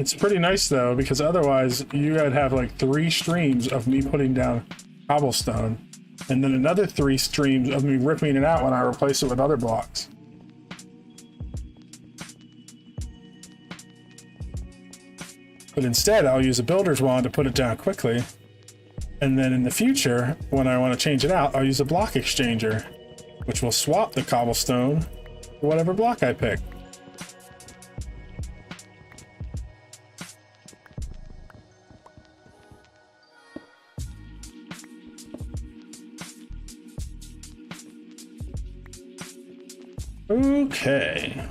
It's pretty nice though, because otherwise you gotta have like 3 streams of me putting down cobblestone, and then another 3 streams of me ripping it out when I replace it with other blocks. But instead, I'll use a builder's wand to put it down quickly. And then in the future, when I want to change it out, I'll use a block exchanger, which will swap the cobblestone for whatever block I pick. Okay.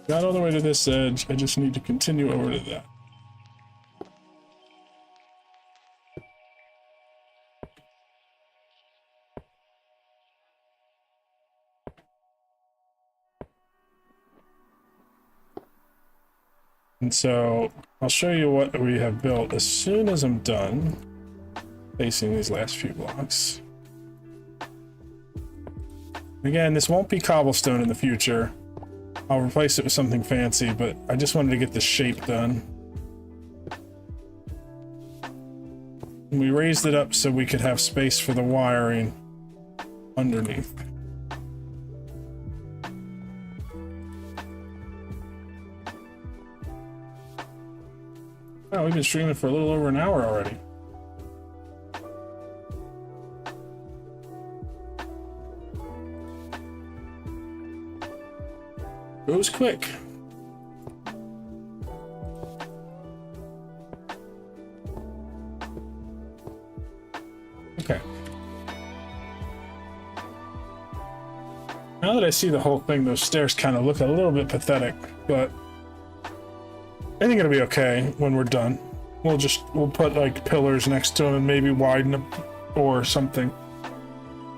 Got all the way to this edge. I just need to continue over to that. And so I'll show you what we have built as soon as I'm done facing these last few blocks. Again, this won't be cobblestone in the future. I'll replace it with something fancy, but I just wanted to get the shape done. And we raised it up so we could have space for the wiring underneath. Oh, we've been streaming for a little over an hour already. It was quick. Okay. Now that I see the whole thing, those stairs kind of look a little bit pathetic, but I think it'll be okay when we're done. We'll put like pillars next to them and maybe widen them or something.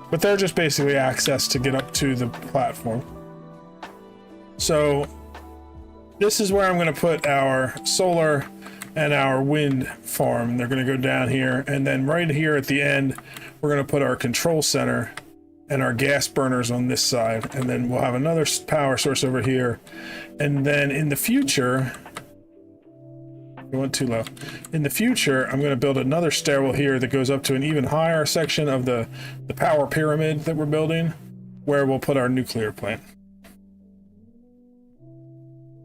But they're just basically access to get up to the platform. So this is where I'm going to put our solar and our wind farm. They're going to go down here, and then right here at the end we're going to put our control center and our gas burners on this side, and then we'll have another power source over here. And then in the future, we went too low. In the future, I'm going to build another stairwell here that goes up to an even higher section of the power pyramid that we're building, where we'll put our nuclear plant.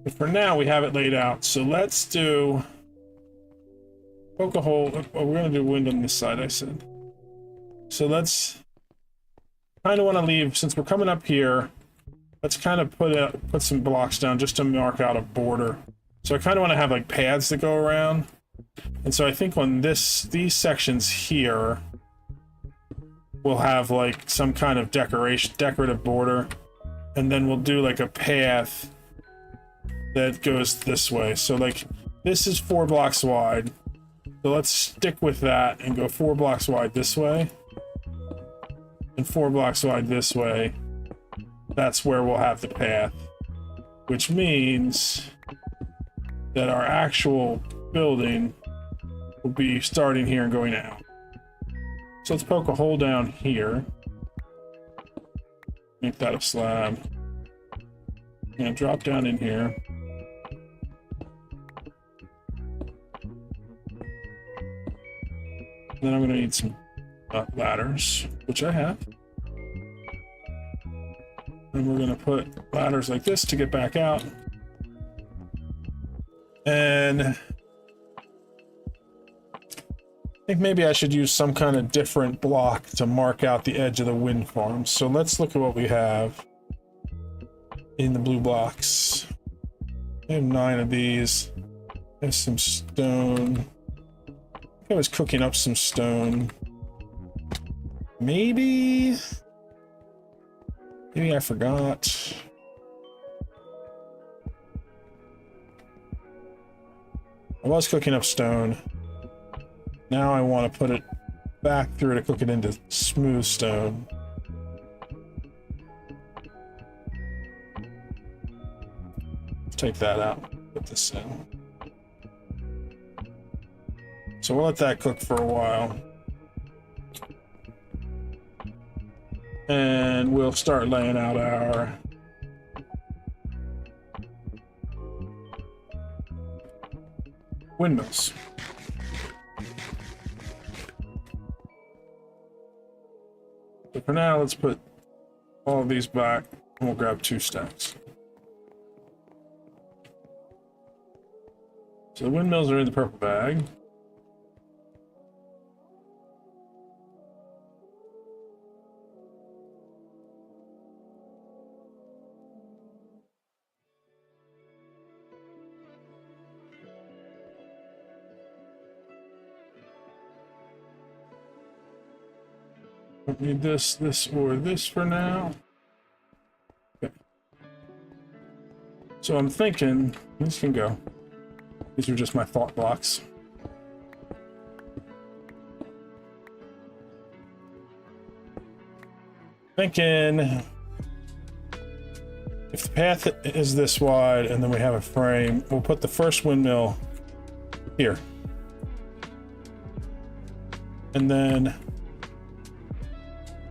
But for now, we have it laid out. So let's do poke a hole. Oh, we're going to do wind on this side, I said. So let's kind of want to leave, since we're coming up here, let's kind of put some blocks down just to mark out a border. So I kind of want to have like paths that go around. And so I think on these sections here, we'll have like some kind of decorative border. And then we'll do like a path that goes this way. So like this is 4 blocks wide. So let's stick with that and go 4 blocks wide this way and 4 blocks wide this way. That's where we'll have the path, which means that our actual building will be starting here and going out. So let's poke a hole down here. Make that a slab. And drop down in here. Then I'm going to need some ladders, which I have. And we're going to put ladders like this to get back out. And I think maybe I should use some kind of different block to mark out the edge of the wind farm. So let's look at what we have in the blue blocks. I have 9 of these. There's some stone. I was cooking up some stone. Maybe I forgot. I was cooking up stone. Now I want to put it back through to cook it into smooth stone. Take that out, put this in. So we'll let that cook for a while. And we'll start laying out our windmills. So for now, let's put all of these back and we'll grab 2 stacks. So the windmills are in the purple bag. Don't need this, this, or this for now. Okay. So I'm thinking, these can go. These are just my thought blocks. Thinking if the path is this wide and then we have a frame, we'll put the first windmill here. And then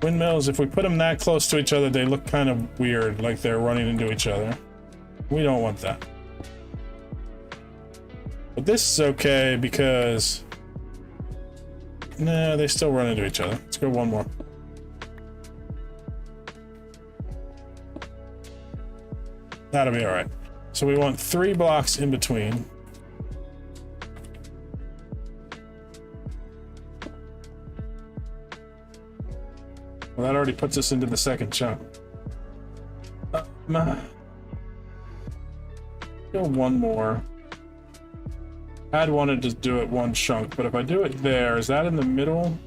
windmills, if we put them that close to each other, they look kind of weird, like they're running into each other. We don't want that. But this is okay because... nah, they still run into each other. Let's go one more. That'll be alright. So we want 3 blocks in between. Well, that already puts us into the second chunk. Go one more. I'd wanted to do it one chunk, but if I do it there, is that in the middle?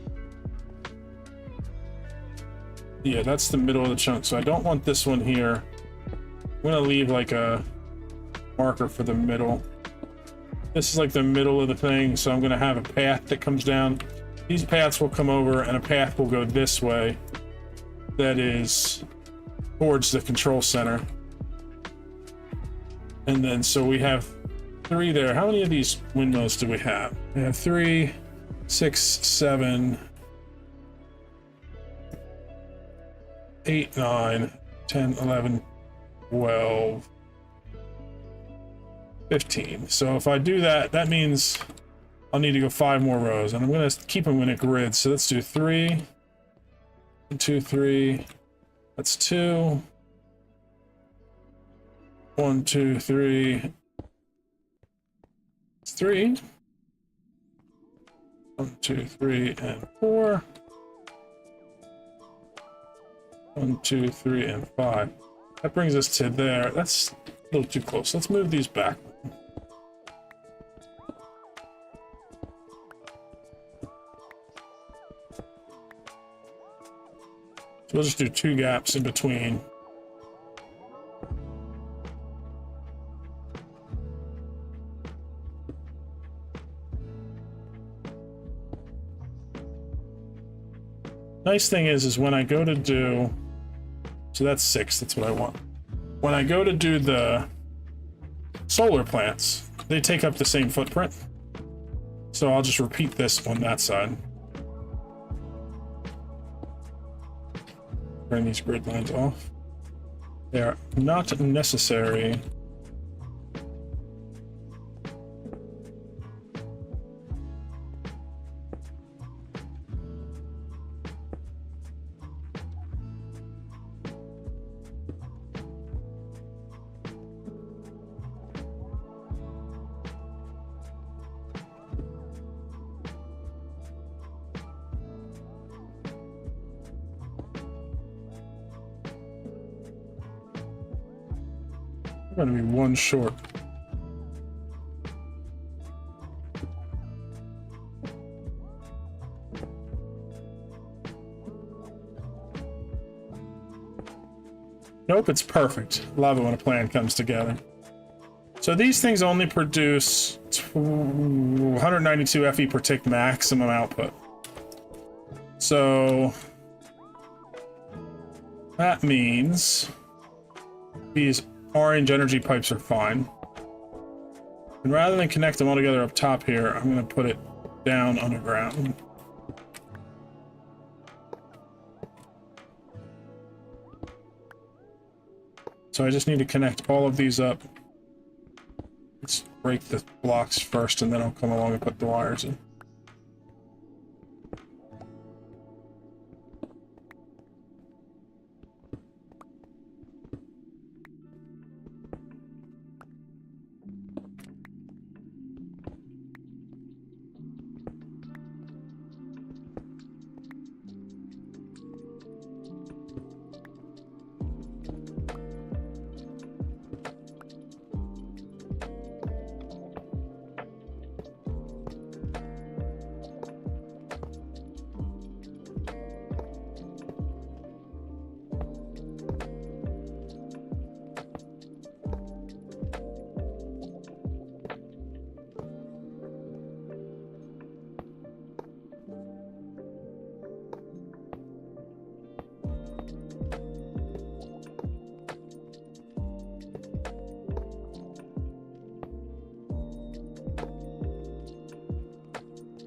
Yeah, that's the middle of the chunk, so I don't want this one here. I'm gonna leave like a marker for the middle. This is like the middle of the thing, so I'm gonna have a path that comes down. These paths will come over and a path will go this way. That is towards the control center. And then, so we have 3 there. How many of these windmills do we have? We have 3, 6, 7, 8, 9, 10, 11, 12, 15. So if I do that, that means I'll need to go 5 more rows, and I'm going to keep them in a grid. So let's do 3, 2, 3. That's 2. 1, 2, 3. 3. 1, 2, 3, and 4. 1, 2, 3, and 5. That brings us to there. That's a little too close. Let's move these back. So we'll just do 2 gaps in between. Nice thing is when I go to do, so that's 6, that's what I want. When I go to do the solar plants, they take up the same footprint. So I'll just repeat this on that side. Turn these grid lines off. They are not necessary. We're going to be 1 short. Nope, it's perfect. Love it when a plan comes together. So these things only produce 192 FE per tick maximum output. So that means these orange energy pipes are fine. And rather than connect them all together up top here, I'm going to put it down underground. So I just need to connect all of these up. Let's break the blocks first, and then I'll come along and put the wires in.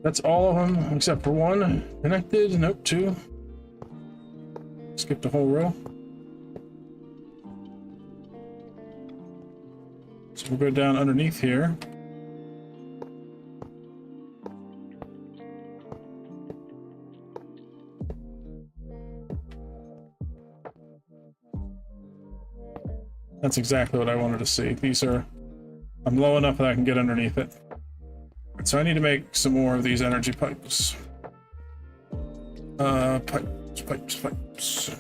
That's all of them except for one connected. Nope, two. Skip the whole row. So we'll go down underneath here. That's exactly what I wanted to see. These are, I'm low enough that I can get underneath it. So I need to make some more of these energy pipes. Pipes.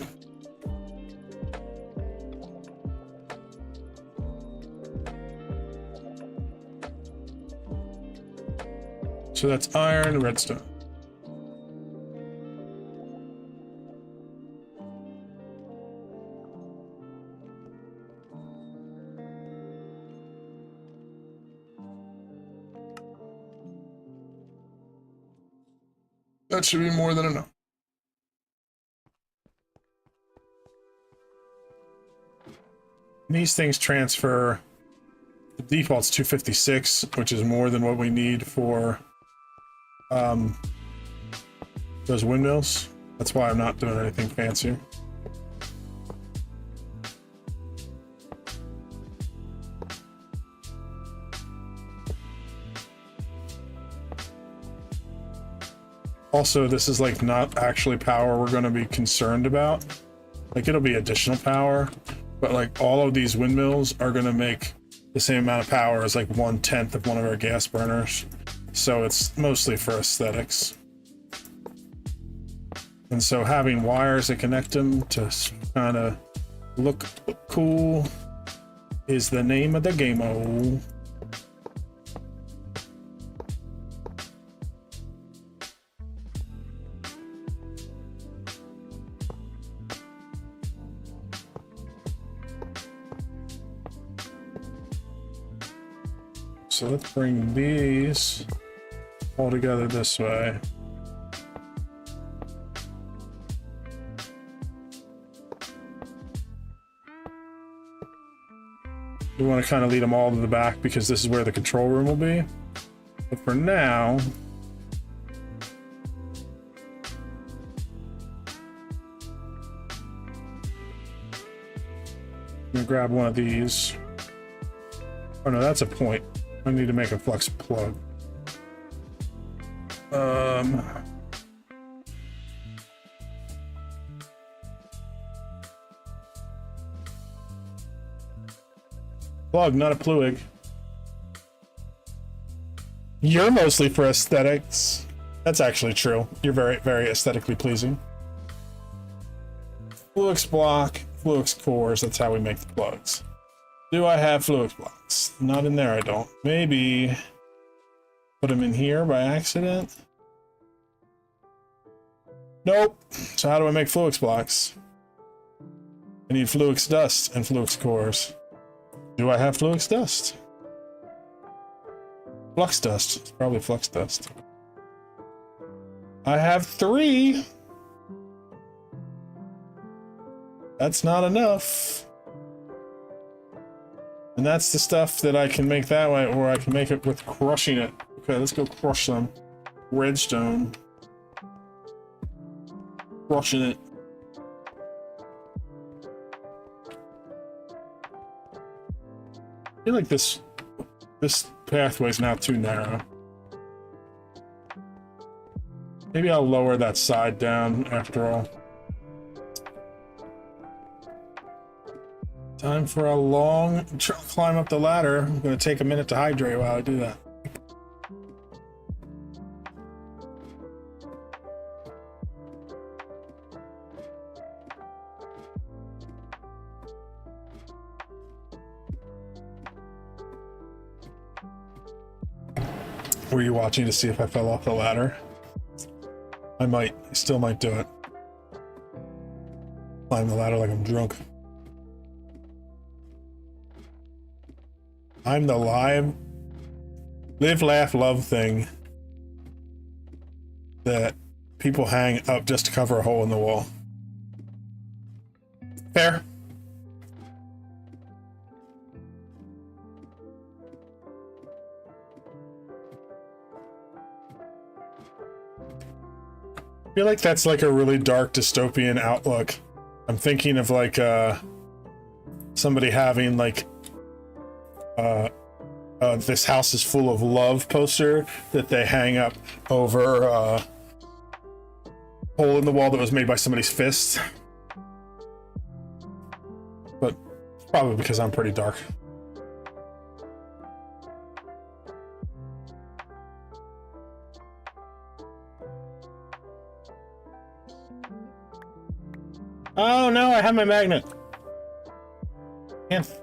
So that's iron, redstone. That should be more than enough. These things transfer. The default's 256, which is more than what we need for those windmills. That's why I'm not doing anything fancier. Also, this is like not actually power we're going to be concerned about. Like, it'll be additional power, but like all of these windmills are going to make the same amount of power as like 1/10 of one of our gas burners. So it's mostly for aesthetics. And so having wires that connect them to kind of look cool is the name of the game-o. So let's bring these all together this way. We want to kind of lead them all to the back because this is where the control room will be. But for now, I'm gonna grab one of these. Oh no, that's a point. I need to make a flux plug. Plug, not a Plewig. You're mostly for aesthetics. That's actually true. You're very, very aesthetically pleasing. Fluix block, Fluix cores, that's how we make the plugs. Do I have Fluix blocks? Not in there, I don't. Maybe put them in here by accident? Nope. So how do I make Fluix blocks? I need Fluix dust and Fluix cores. Do I have Fluix dust? Flux dust. It's probably flux dust. I have 3. That's not enough. And that's the stuff that I can make that way, or I can make it with crushing it. Okay, let's go crush some redstone. Crushing it. I feel like this pathway is now too narrow. Maybe I'll lower that side down after all. Time for a long climb up the ladder. I'm going to take a minute to hydrate while I do that. Were you watching to see if I fell off the ladder? I might. I still might do it. Climb the ladder like I'm drunk. I'm the live, laugh, love thing that people hang up just to cover a hole in the wall. Fair. I feel like that's like a really dark dystopian outlook. I'm thinking of like somebody having like this house is full of love poster that they hang up over a hole in the wall that was made by somebody's fist. But probably because I'm pretty dark. Oh no, I have my magnet.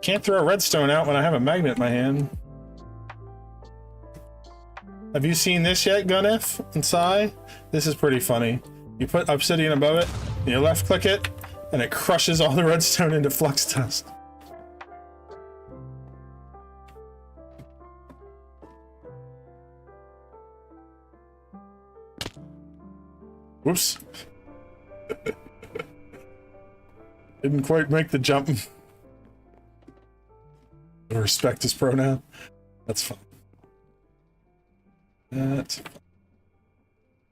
Can't throw a redstone out when I have a magnet in my hand. Have you seen this yet, Gunif and Sai? This is pretty funny. You put obsidian above it, and you left click it, and it crushes all the redstone into flux dust. Whoops. Didn't quite make the jump. Respect his pronoun. That's fine. That's fine.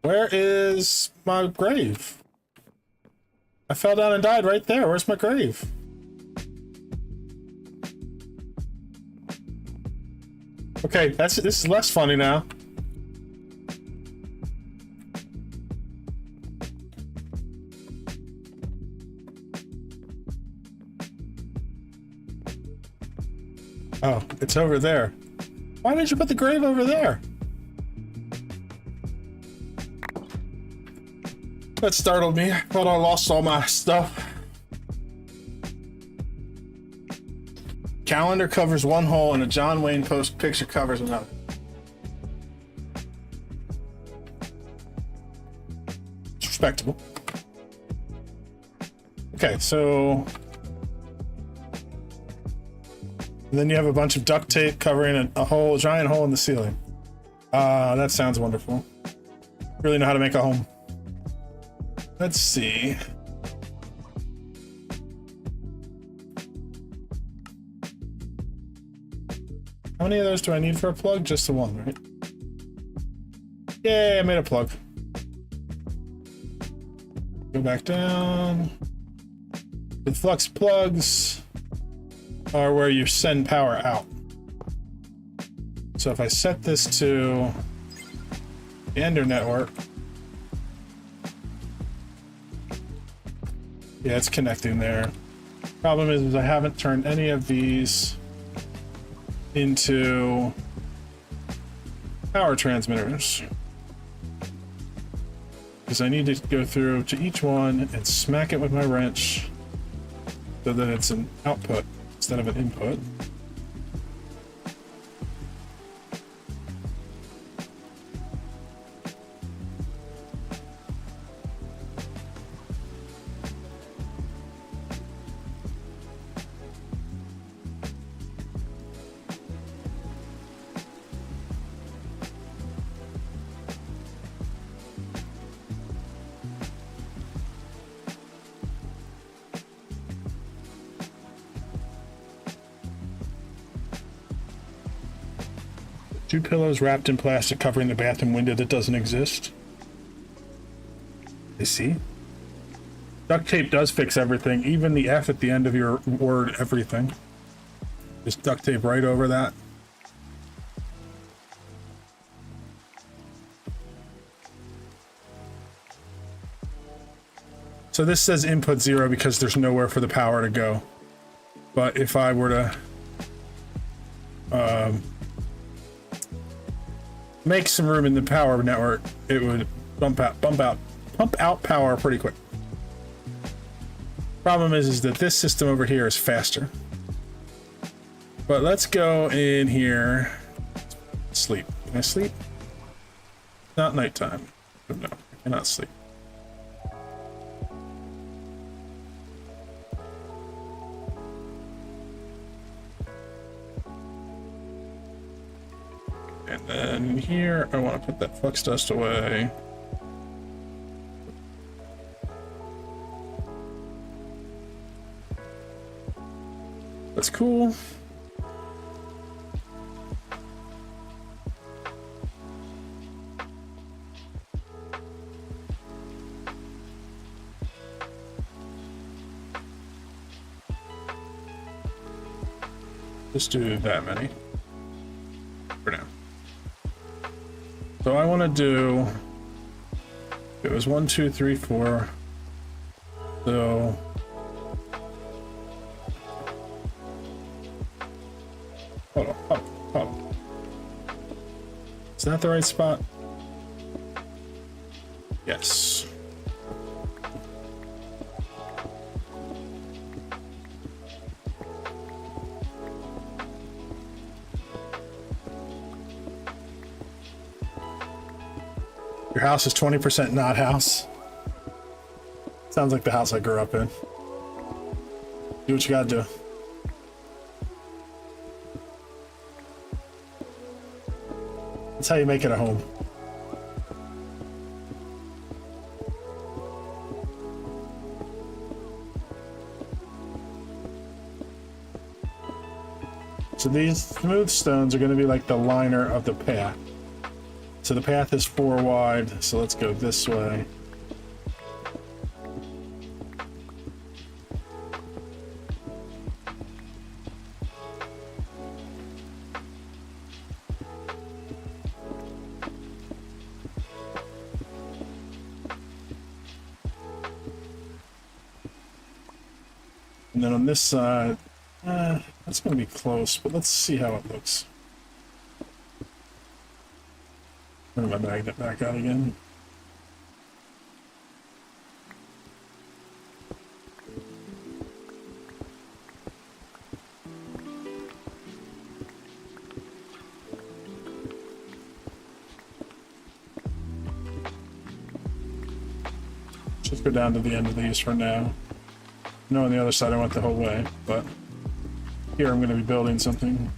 Where is my grave? I fell down and died right there. Where's my grave? Okay, this is less funny now. Oh, it's over there. Why did you put the grave over there? That startled me. I thought I lost all my stuff. Calendar covers one hole and a John Wayne post picture covers another. It's respectable. Okay, so... And then you have a bunch of duct tape covering a giant hole in the ceiling. That sounds wonderful. Really know how to make a home. Let's see. How many of those do I need for a plug? Just the one, right? Yay, I made a plug. Go back down. The flux plugs are where you send power out. So if I set this to the Ender network, yeah, it's connecting there. Problem is I haven't turned any of these into power transmitters, because I need to go through to each one and smack it with my wrench so that it's an output instead of an input. 2 pillows wrapped in plastic covering the bathroom window that doesn't exist. I see. Duct tape does fix everything, even the F at the end of your word, everything. Just duct tape right over that. So this says input 0 because there's nowhere for the power to go. But if I were to make some room in the power network, it would pump out power pretty quick. Problem is that this system over here is faster. But let's go in here. Sleep. Can I sleep? Not nighttime. But no, I cannot sleep. And then here, I want to put that flux dust away. That's cool. Just do that many for now. So I want to do, it was 1, 2, 3, 4. So hold on. Is that the right spot? Yes. Your house is 20% not house. Sounds like the house I grew up in. Do what you gotta do. That's how you make it a home. So these smooth stones are going to be like the liner of the path. So the path is 4 wide, so let's go this way. And then on this side, that's going to be close, but let's see how it looks. Bring my magnet back out again. Just go down to the end of these for now. No, on the other side I went the whole way, but here I'm going to be building something.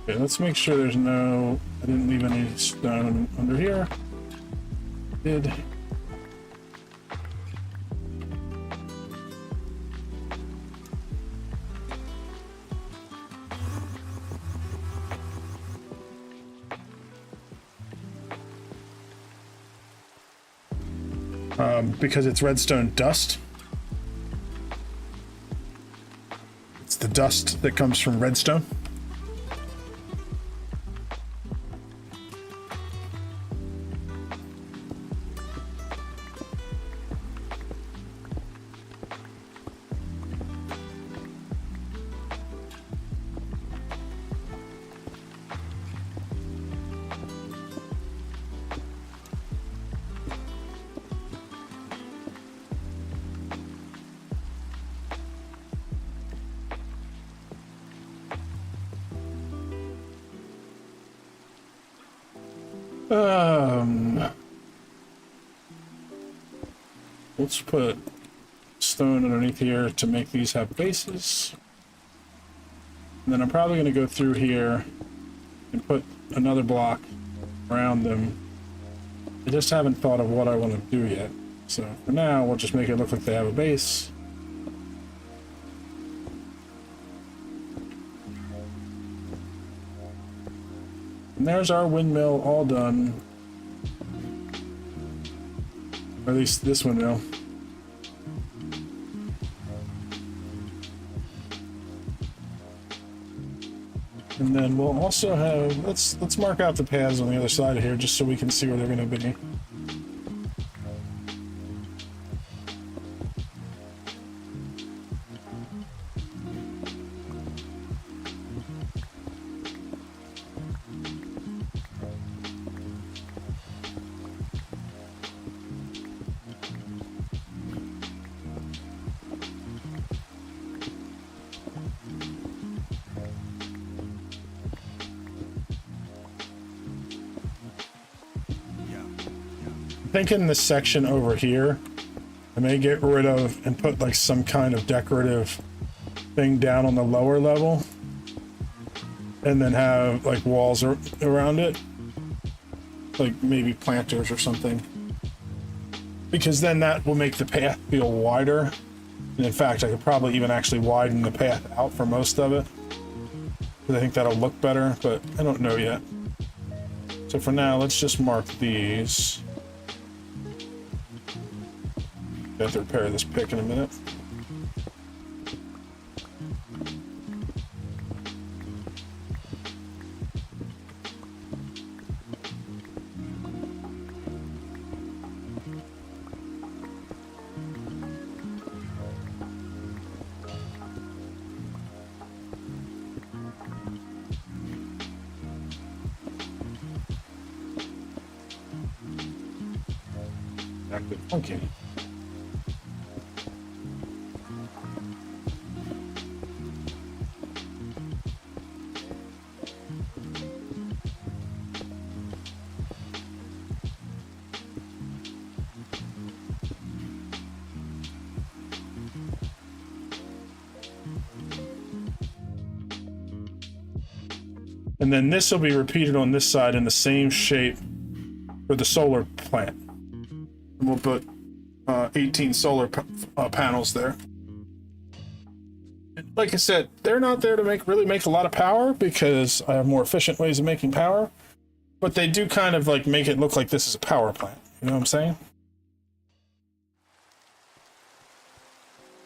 Okay, let's make sure there's no, I didn't leave any stone under here. Did. Because it's redstone dust. It's the dust that comes from redstone. Let's put stone underneath here to make these have bases. And then I'm probably going to go through here and put another block around them. I just haven't thought of what I want to do yet. So for now, we'll just make it look like they have a base. And there's our windmill all done. Or at least this windmill. And then we'll also have, let's mark out the paths on the other side of here just so we can see where they're going to be. Thinking this section over here, I may get rid of and put like some kind of decorative thing down on the lower level, and then have like walls around it, like maybe planters or something, because then that will make the path feel wider. And in fact, I could probably even actually widen the path out for most of it, because I think that'll look better, but I don't know yet. So for now, let's just mark these. I have to repair this pick in a minute. Okay. And then this will be repeated on this side in the same shape for the solar plant. And we'll put 18 solar panels there. Like I said, they're not there to really make a lot of power, because I have more efficient ways of making power, but they do kind of like make it look like this is a power plant. You know what I'm saying?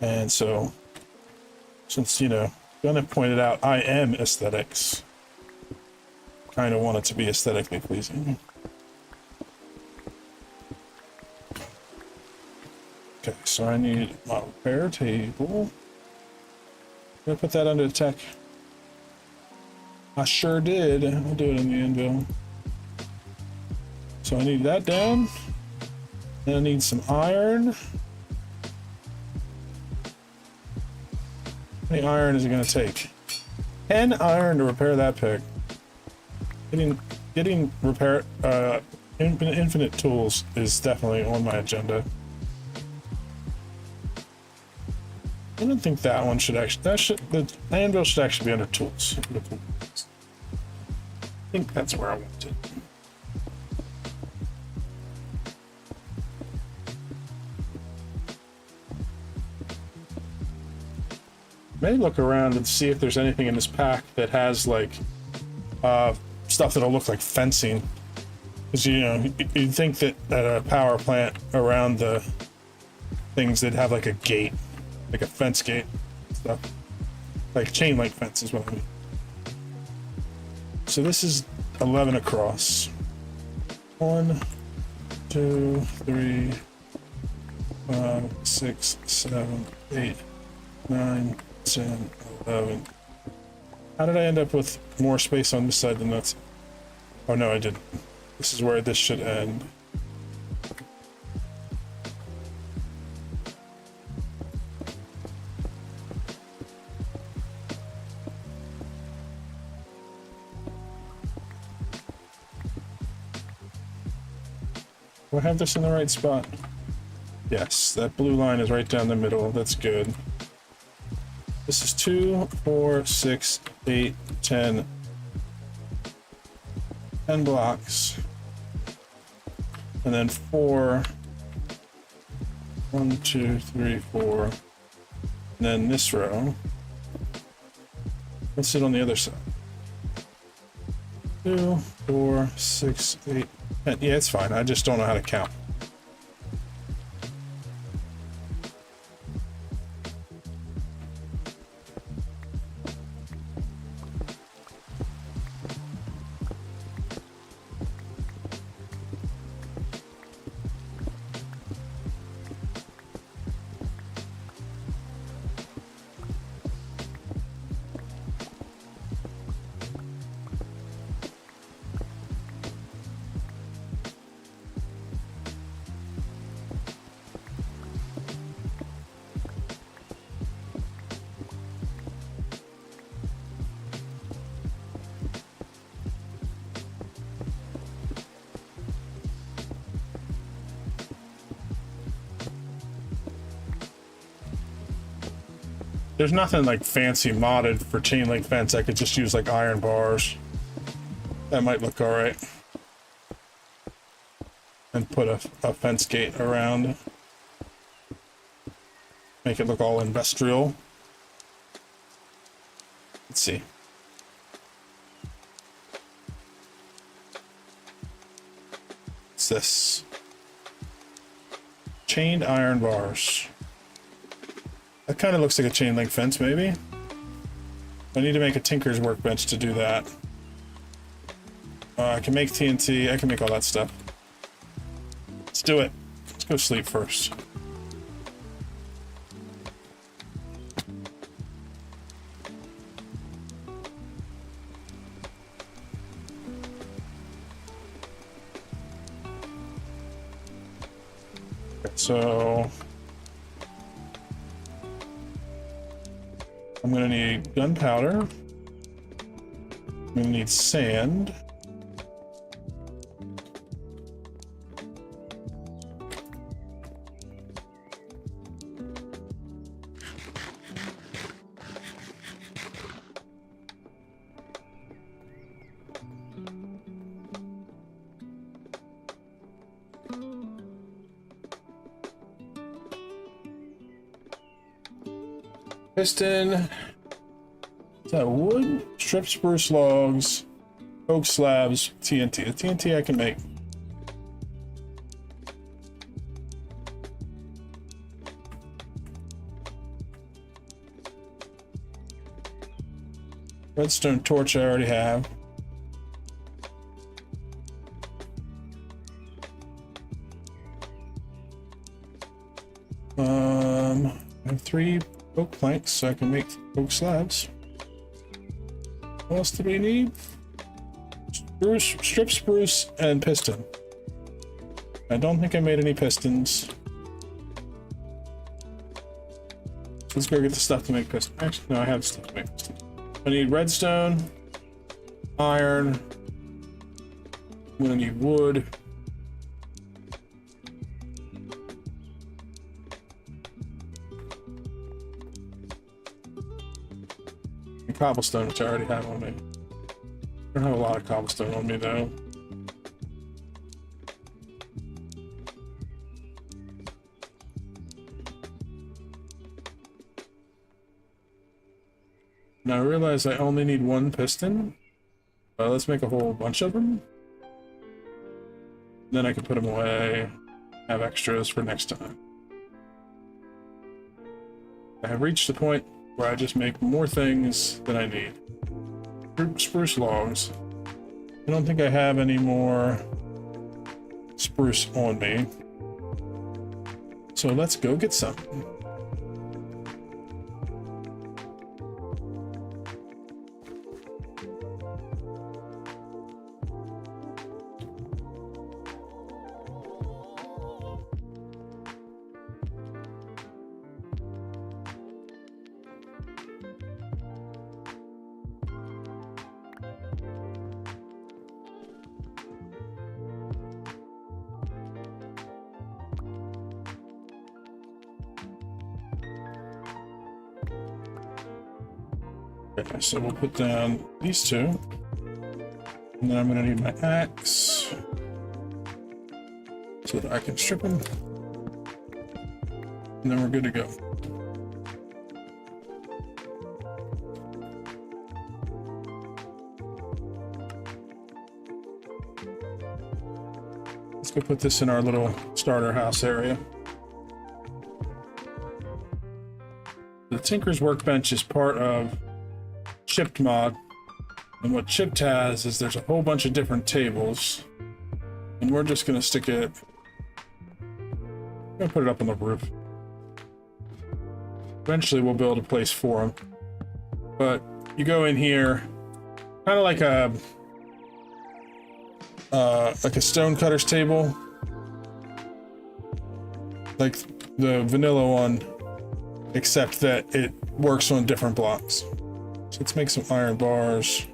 And so, since, you know, Gunnar pointed out I am aesthetics, kind of want it to be aesthetically pleasing. Okay, so I need my repair table. I'm gonna put that under tech. I sure did. I'll do it in the anvil. So I need that down. Then I need some iron. How many iron is it gonna take? 10 iron to repair that pick. Getting repair infinite tools is definitely on my agenda. I don't think that one should actually, the anvil should actually be under tools. I think that's where I want it. May look around and see if there's anything in this pack that has like stuff that'll look like fencing, because you know you'd think that at a power plant around the things that have like a gate, like a fence gate stuff, like chain link fence is what I mean. So this is 11 across. 1, 2, 3, 5, 6, 7, 8, 9, 10, 11. How did I end up with more space on this side than that? Oh no, I didn't. This is where this should end. Do I have this in the right spot? Yes, that blue line is right down the middle. That's good. This is 2, 4, 6, 8, 10. 10 blocks. And then 4. 1, 2, 3, 4. And then this row. Let's sit on the other side. 2, 4, 6, 8, 10. Yeah, it's fine. I just don't know how to count. There's nothing like fancy modded for chain link fence. I could just use like iron bars. That might look all right. And put a fence gate around. Make it look all industrial. Let's see. What's this? Chained iron bars. That kind of looks like a chain link fence, maybe. I need to make a tinker's workbench to do that. I can make TNT. I can make all that stuff. Let's do it. Let's go sleep first. Okay, so I'm gonna need gunpowder. I'm gonna need sand. Piston. Is that wood? Strip spruce logs, oak slabs, TNT. The TNT I can make. Redstone torch I already have. I have 3 oak planks, so I can make oak slabs. What else do we need? Spruce, strip spruce, and piston. I don't think I made any pistons. Let's go get the stuff to make pistons. Actually, no, I have stuff to make pistons. I need redstone, iron. I'm gonna need wood. Cobblestone, which I already have on me. I don't have a lot of cobblestone on me though. Now I realize I only need 1 piston. Let's make a whole bunch of them. Then I can put them away, have extras for next time. I have reached the point where I just make more things than I need. Spruce logs. I don't think I have any more spruce on me. So let's go get some. Okay, so we'll put down these 2. And then I'm gonna need my axe so that I can strip them. And then we're good to go. Let's go put this in our little starter house area. The Tinker's Workbench is part of Chipped mod. And what Chipped has is there's a whole bunch of different tables. And we're just gonna stick it... I'm gonna put it up on the roof. Eventually we'll build a place for them. But you go in here, kind of like a stonecutter's table. Like the vanilla one, except that it works on different blocks. So let's make some iron bars.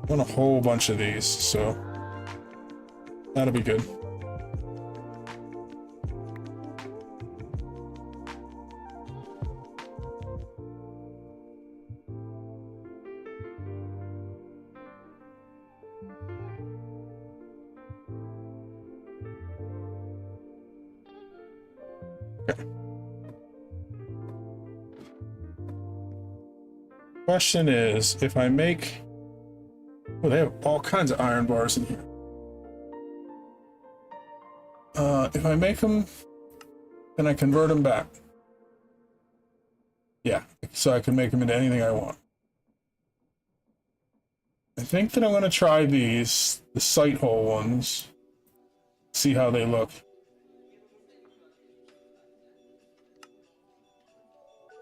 I want a whole bunch of these, so that'll be good. Okay. Question is, if I make... Oh, they have all kinds of iron bars in here. If I make them, can I convert them back? Yeah, so I can make them into anything I want. I think that I'm going to try these, the sight hole ones, see how they look.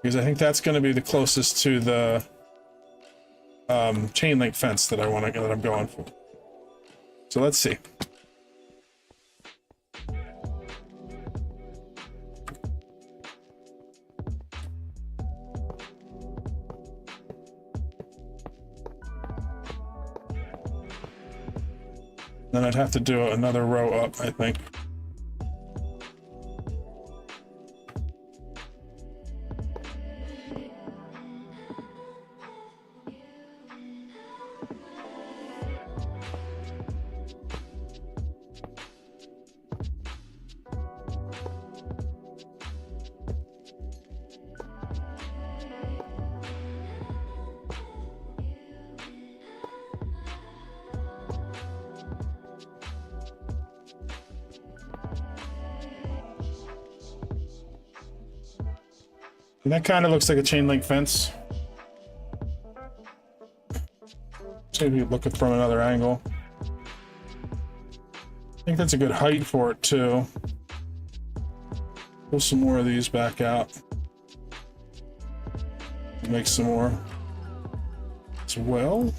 Because I think that's going to be the closest to the chain link fence that I'm going for. So let's see. Then I'd have to do another row up, I think. And that kind of looks like a chain link fence. See if you look at it from another angle. I think that's a good height for it too. Pull some more of these back out. Make some more as well.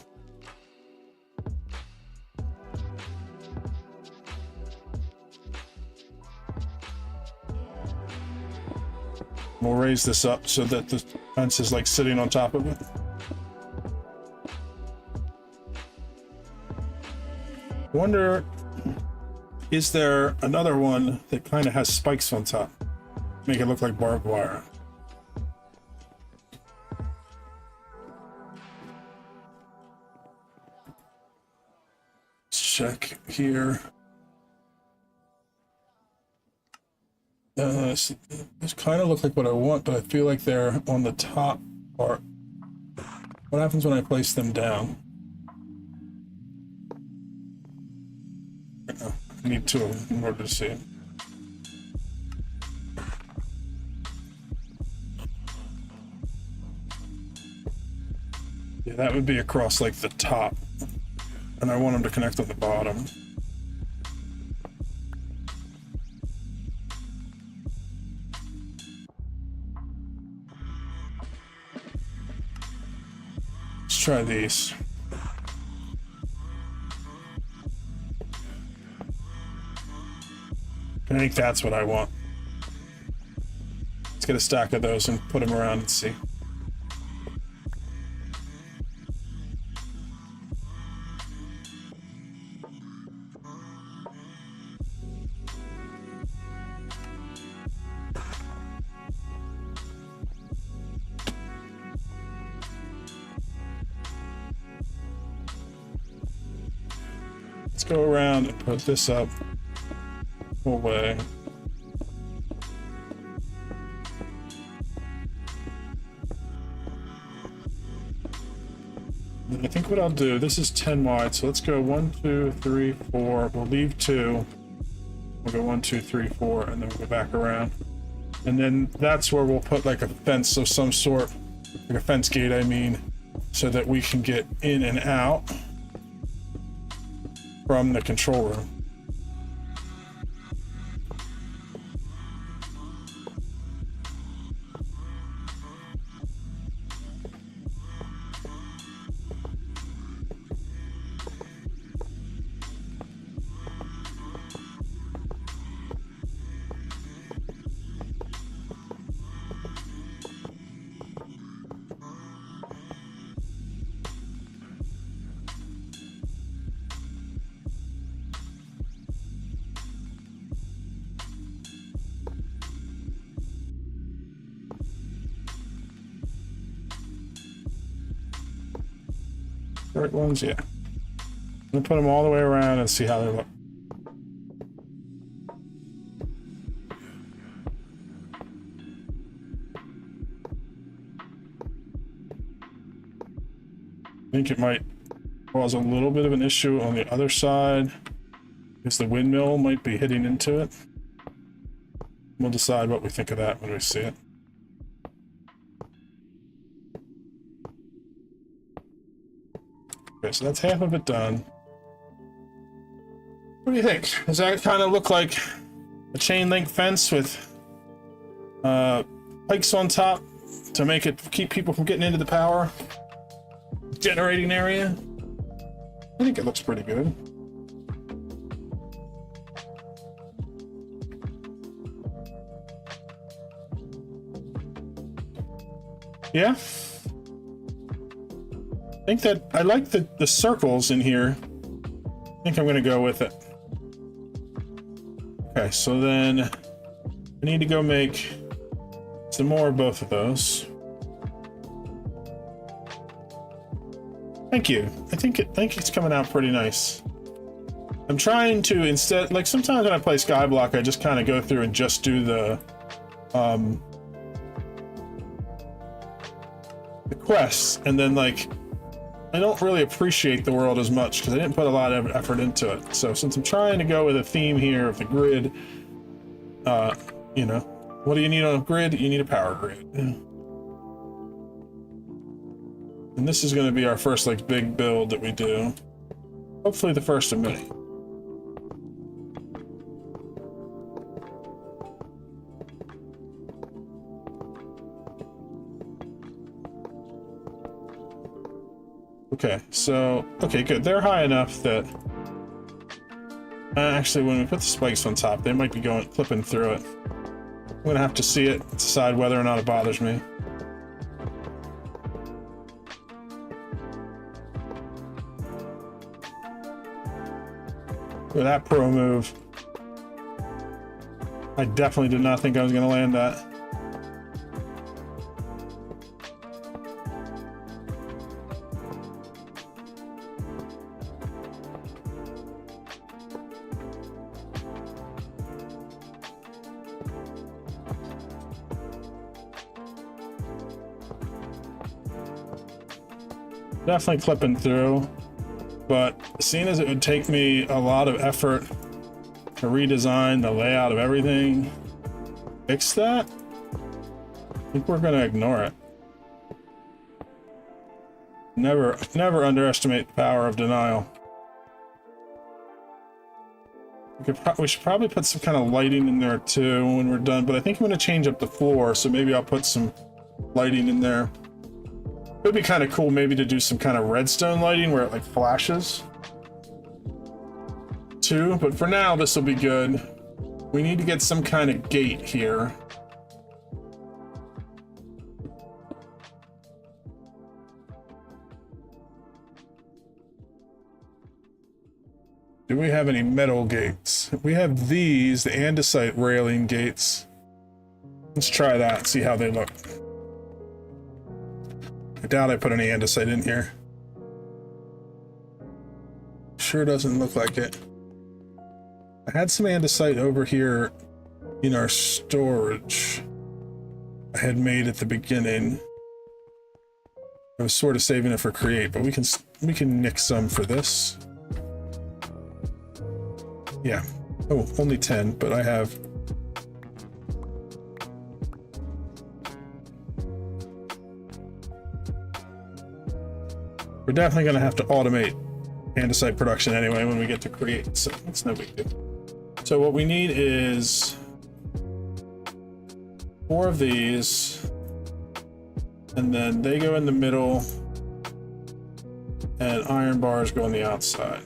We'll raise this up so that the fence is like sitting on top of it. Wonder, is there another one that kind of has spikes on top? Make it look like barbed wire. Let's check here. This kind of look like what I want, but I feel like they're on the top part. What happens when I place them down? I need two of them in order to see it. Yeah, that would be across like the top, and I want them to connect on the bottom. Try these. I think that's what I want. Let's get a stack of those and put them around and see. Go around and put this up full way. Then I think what I'll do, this is 10 wide, so let's go 1, 2, 3, 4. We'll leave 2. We'll go 1, 2, 3, 4, and then we'll go back around. And then that's where we'll put like a fence of some sort, like a fence gate, I mean, so that we can get in and out from the control room. Right ones, yeah. I'm gonna put them all the way around and see how they look. I think it might cause a little bit of an issue on the other side, because the windmill might be hitting into it. We'll decide what we think of that when we see it. Okay, so that's half of it done. What do you think? Does that kind of look like a chain link fence with pikes on top to make it keep people from getting into the power generating area? I think it looks pretty good. Yeah. I think that I like the circles in here. I think I'm gonna go with it. Okay, so then I need to go make some more of both of those. Thank you. I think it's coming out pretty nice. I'm trying to, instead, like sometimes when I play Skyblock, I just kind of go through and just do the quests, and then like I don't really appreciate the world as much because I didn't put a lot of effort into it. So since I'm trying to go with a theme here of the grid, you know, what do you need on a grid? You need a power grid. And this is going to be our first like big build that we do. Hopefully the first of many. Okay, so, okay, good. They're high enough that actually when we put the spikes on top, they might be clipping through it. I'm gonna have to see it, decide whether or not it bothers me. With that pro move, I definitely did not think I was gonna land that. Definitely clipping through, but seeing as it would take me a lot of effort to redesign the layout of everything, fix that, I think we're going to ignore it. Never underestimate the power of denial. We should probably put some kind of lighting in there too when we're done, but I think I'm going to change up the floor, so maybe I'll put some lighting in there. It would be kind of cool maybe to do some kind of redstone lighting where it like flashes too, but for now this will be good. We need to get some kind of gate here. Do we have any metal gates? We have these, the andesite railing gates. Let's try that, see how they look. I doubt I put any andesite in here. Sure doesn't look like it. I had some andesite over here in our storage I had made at the beginning. I was sort of saving it for create, but we can we can nick some for this. Yeah. Oh, only 10, but I have... We're definitely going to have to automate andesite production anyway when we get to create, so it's no big deal. So what we need is 4 of these, and then they go in the middle, and iron bars go on the outside.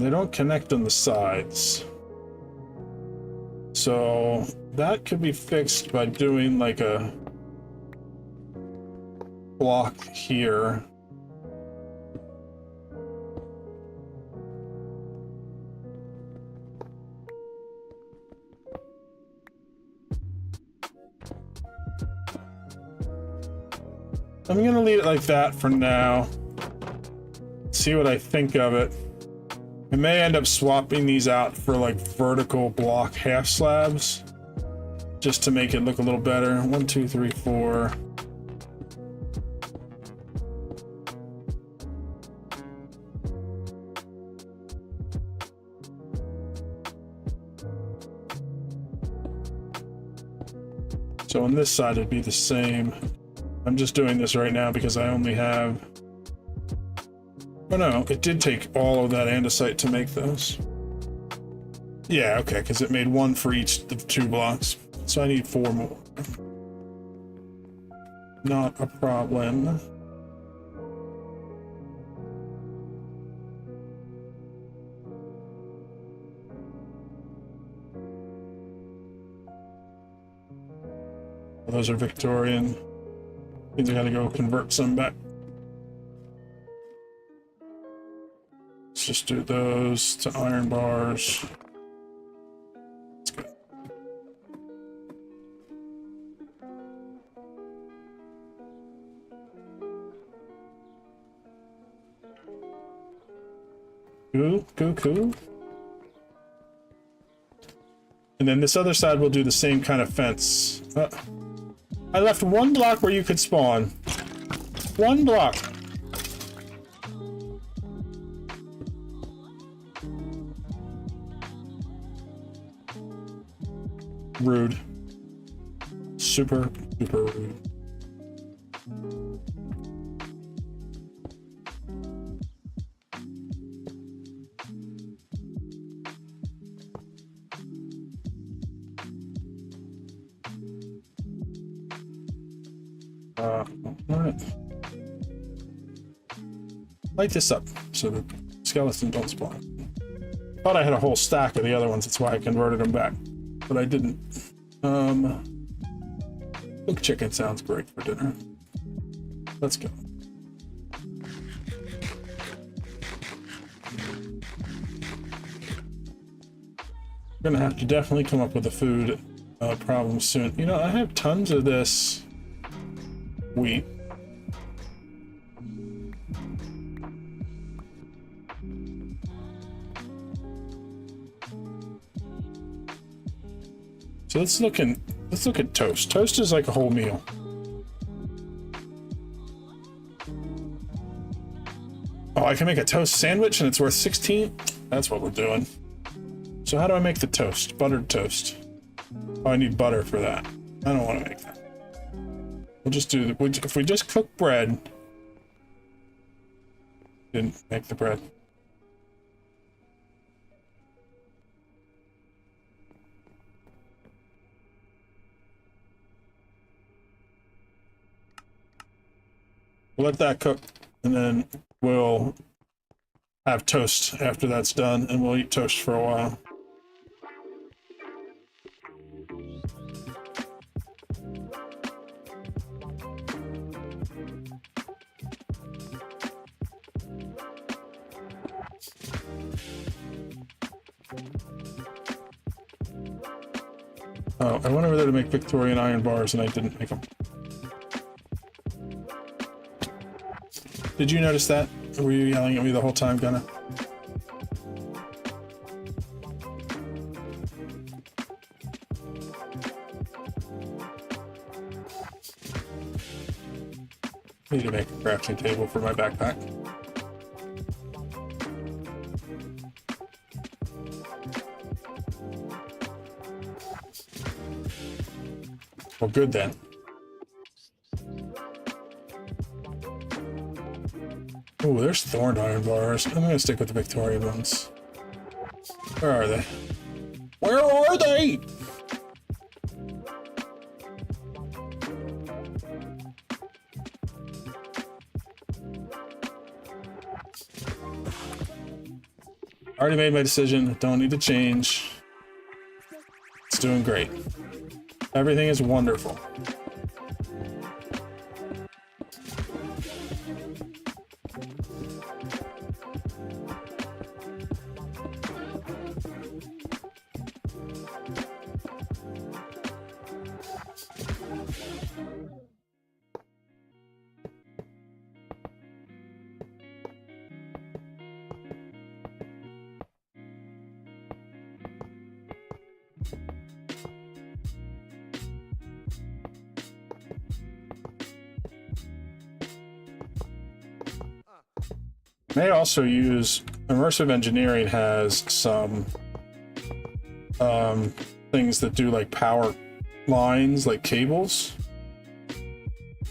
They don't connect on the sides. So that could be fixed by doing like a block here. I'm gonna leave it like that for now. See what I think of it. I may end up swapping these out for like vertical block half slabs, just to make it look a little better. 1, 2, 3, 4. So on this side it'd be the same. I'm just doing this right now because I only have... Oh no, it did take all of that andesite to make those. Yeah, okay, because it made 1 for each of the 2 blocks. So I need 4 more. Not a problem. Those are Victorian. Means I gotta go convert some back. Let's just do those to iron bars. That's good. Cool. And then this other side will do the same kind of fence. I left 1 block where you could spawn. 1 block. Rude. Super rude. Alright. Light this up so the skeletons don't spawn. Thought I had a whole stack of the other ones, that's why I converted them back. But I didn't. Cooked chicken sounds great for dinner. Let's go. We're gonna have to definitely come up with a food problem soon. You know, I have tons of this wheat. So let's look at toast. Toast is like a whole meal. Oh, I can make a toast sandwich and it's worth 16? That's what we're doing. So how do I make the toast? Buttered toast. Oh, I need butter for that. I don't want to make that. We'll just do if we just cook bread. Didn't make the bread. We'll let that cook, and then we'll have toast after that's done, and we'll eat toast for a while. Oh, I went over there to make Victorian iron bars, and I didn't make them. Did you notice that? Or were you yelling at me the whole time, Gunna? Need to make a crafting table for my backpack. Well, good then. Oh, there's thorned iron bars. I'm gonna stick with the Victorian ones. Where are they? Where are they? Already made my decision. Don't need to change. It's doing great. Everything is wonderful. May also use immersive engineering has some things that do like power lines, like cables.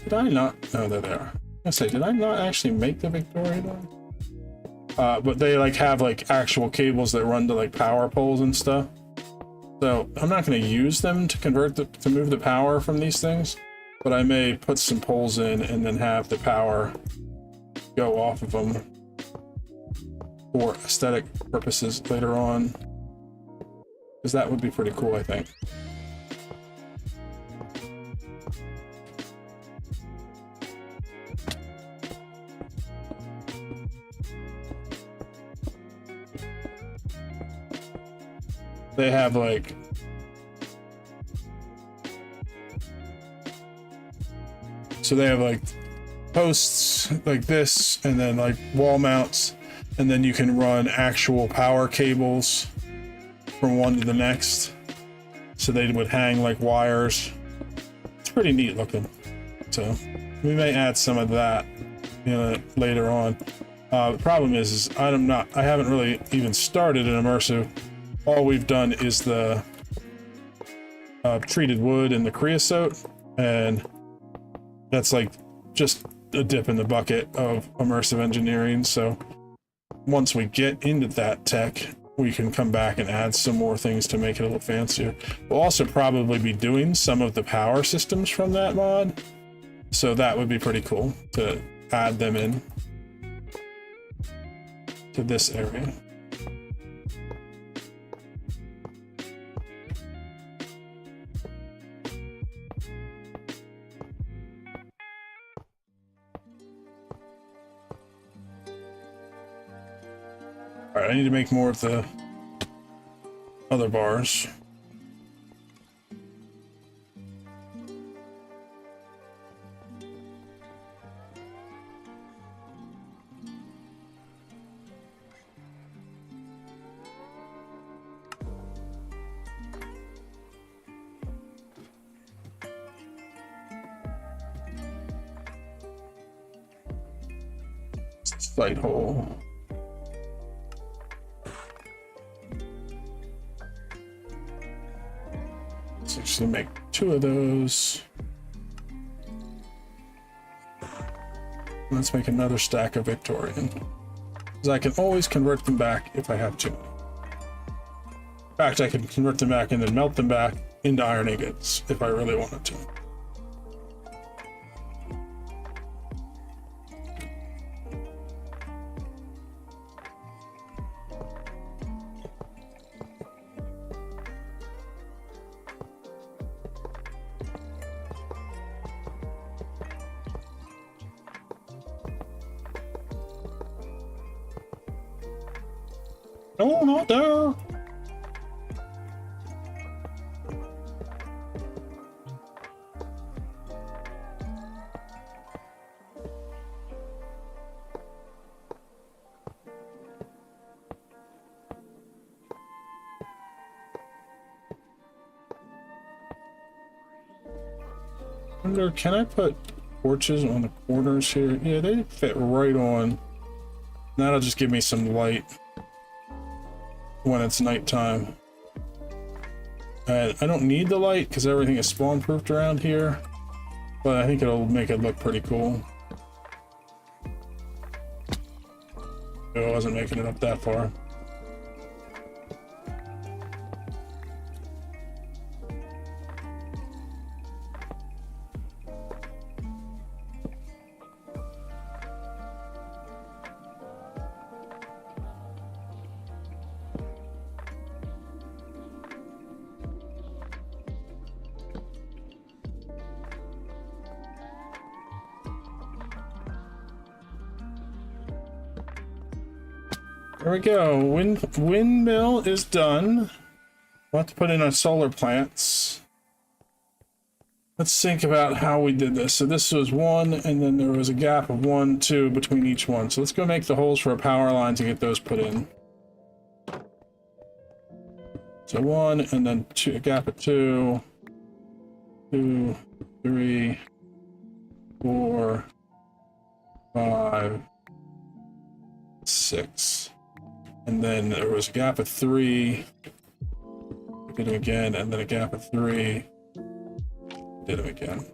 Did I not? No, they're there. I say, did I not actually make the Victorian one? But they like have like actual cables that run to like power poles and stuff. So I'm not going to use them to convert to move the power from these things, but I may put some poles in and then have the power go off of them for aesthetic purposes later on, because that would be pretty cool, I think. They have like posts like this, and then like wall mounts, and then you can run actual power cables from one to the next, so they would hang like wires. It's pretty neat looking, so we may add some of that, you know, later on. The problem is I haven't really even started an immersive. All we've done is the treated wood and the creosote, and that's like just a dip in the bucket of immersive engineering. So once we get into that tech, we can come back and add some more things to make it a little fancier. We'll also probably be doing some of the power systems from that mod, so that would be pretty cool to add them in to this area. All right, I need to make more of the other bars. Sight hole. Let's actually make 2 of those. Let's make another stack of Victorian, because I can always convert them back if I have to. In fact, I can convert them back and then melt them back into iron ingots if I really wanted to. No, not there. Wonder, can I put torches on the corners here? Yeah, they fit right on. That'll just give me some light when it's nighttime. And I don't need the light because everything is spawn proofed around here, but I think it'll make it look pretty cool. Oh, I wasn't making it up that far. There we go. Windmill is done. We'll have to put in our solar plants. Let's think about how we did this. So this was 1, and then there was a gap of 1, 2 between each one. So let's go make the holes for our power lines and get those put in. So 1, and then 2, a gap of 2, 2, 3, 4, 5, 6. And then there was a gap of 3. Did them again, and then a gap of 3. Did them again.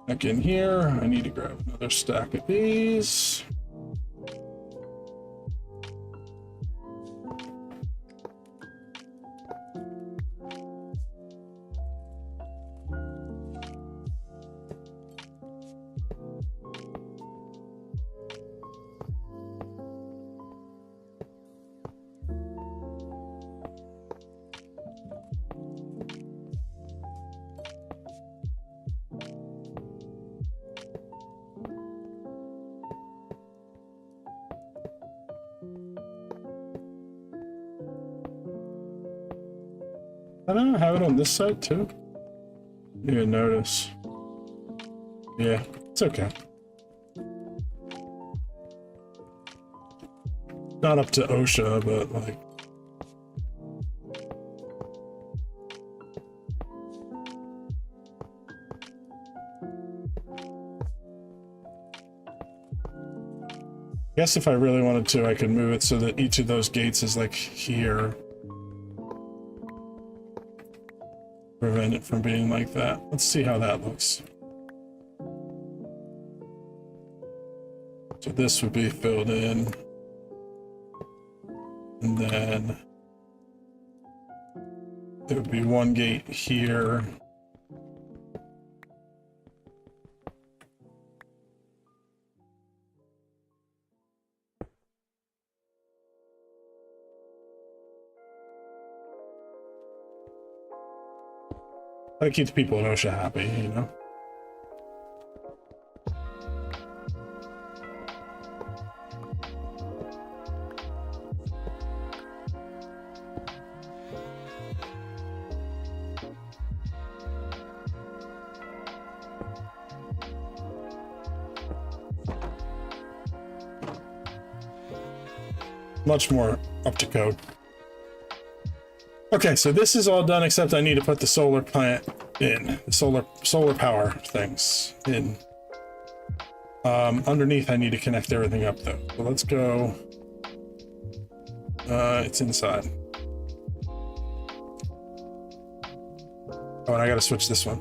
Back in here, I need to grab another stack of these. I don't have it on this side too. Didn't even notice. Yeah, it's okay. Not up to OSHA, but like. I guess if I really wanted to, I could move it so that each of those gates is like here. Prevent it from being like that. Let's see how that looks. So this would be filled in. And then there would be one gate here. Gotta keep the people in OSHA happy, you know? Much more up to code. Okay, so this is all done except I need to put the solar plant in, the solar power things in. Underneath I need to connect everything up though. So let's go. It's inside. Oh, and I gotta switch this one.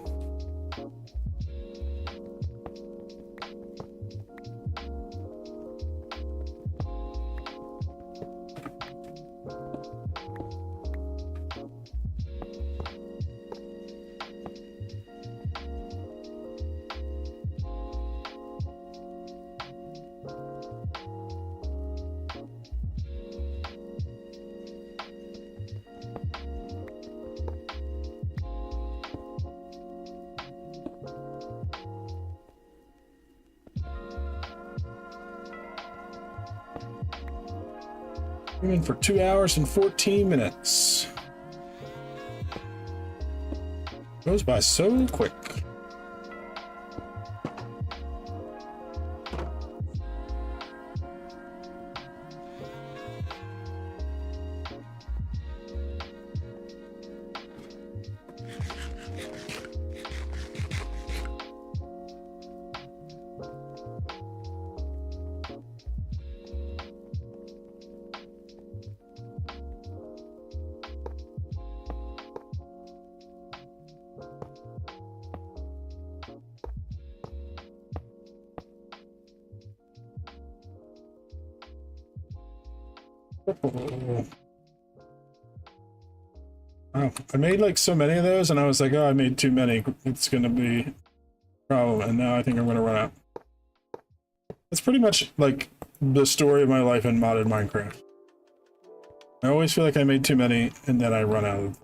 Streaming for 2 hours and 14 minutes. Goes by so quick. Oh, I made like so many of those and I was like, oh, I made too many. It's gonna be a problem. And now I think I'm gonna run out. That's pretty much like the story of my life in modded Minecraft. I always feel like I made too many and then I run out of.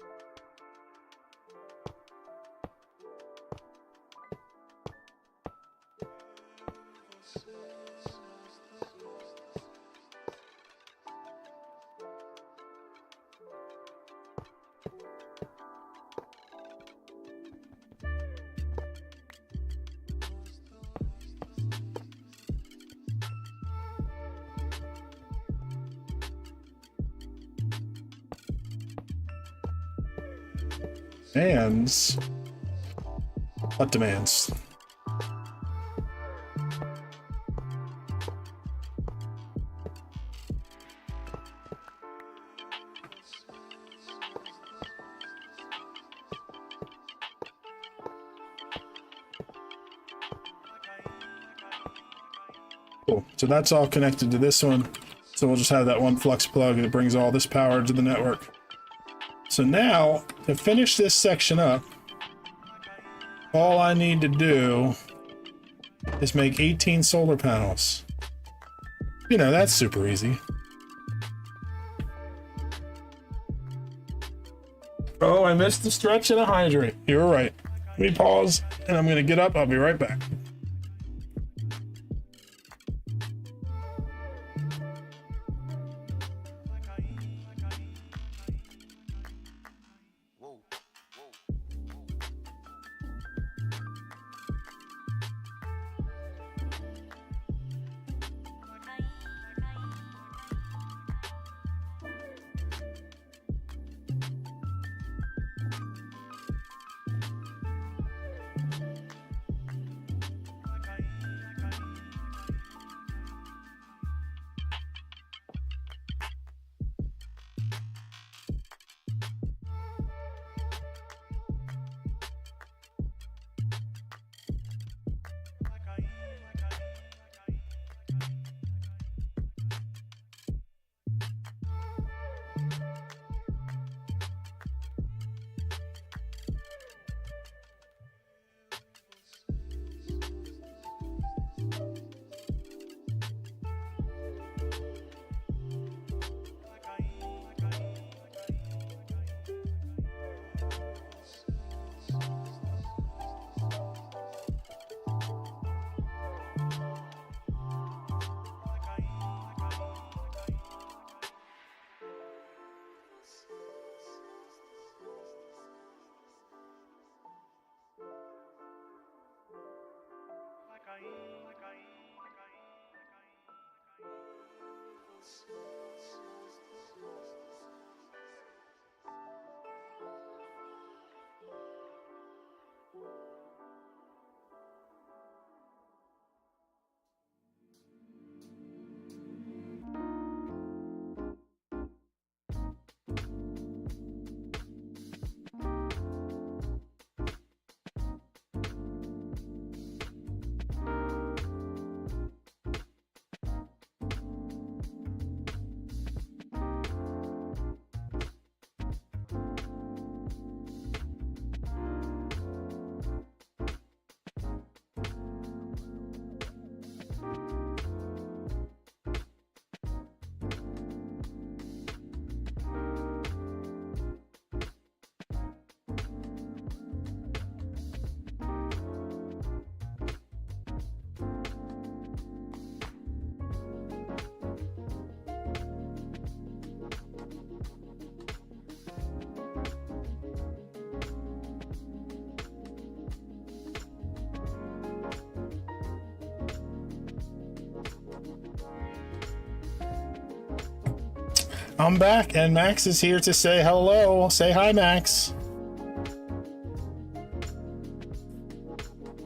Demands. What demands? Cool. So that's all connected to this one. So we'll just have that one flux plug that brings all this power to the network. So now, to finish this section up, all I need to do is make 18 solar panels. You know, that's super easy. Oh, I missed the stretch and a hydrate. You were right. Let me pause, and I'm going to get up. I'll be right back. I'm back, and Max is here to say hello. Say hi, Max.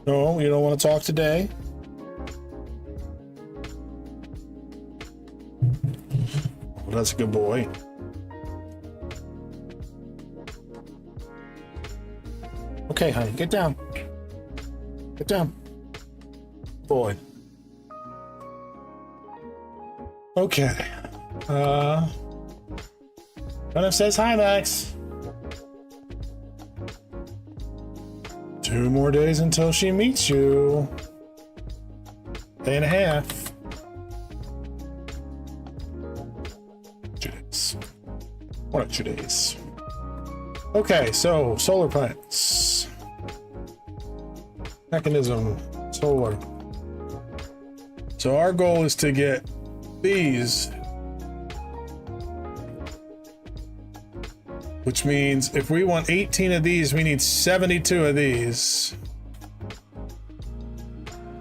No, you don't want to talk today? Well, that's a good boy. Okay, honey, get down. Get down. Boy. Okay. Pranav says hi, Max. 2 more days until she meets you. Day and a half. 2 days. 1 or 2 days. Okay, so solar plants. Mechanism. Solar. So our goal is to get these, which means if we want 18 of these, we need 72 of these,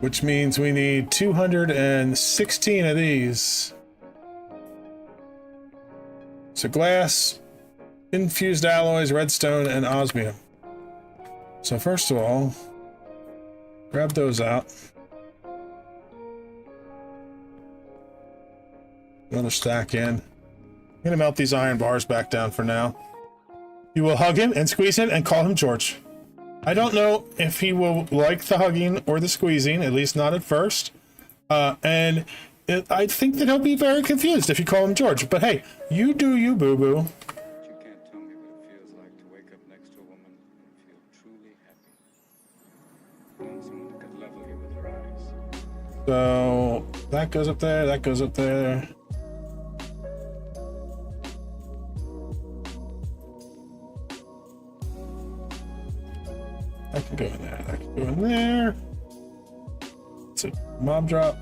which means we need 216 of these. So glass, infused alloys, redstone, and osmium. So first of all, grab those out. Another stack in. I'm gonna melt these iron bars back down for now. You will hug him and squeeze him and call him George. I don't know if he will like the hugging or the squeezing, at least not at first. I think that he'll be very confused if you call him George. But hey, you do you, boo-boo. You can't tell me what it feels like to wake up next to a woman and feel truly happy. Knowing someone that could level you with her eyes. So that goes up there, that goes up there. That can go in there, that can go in there. It's a mob drop.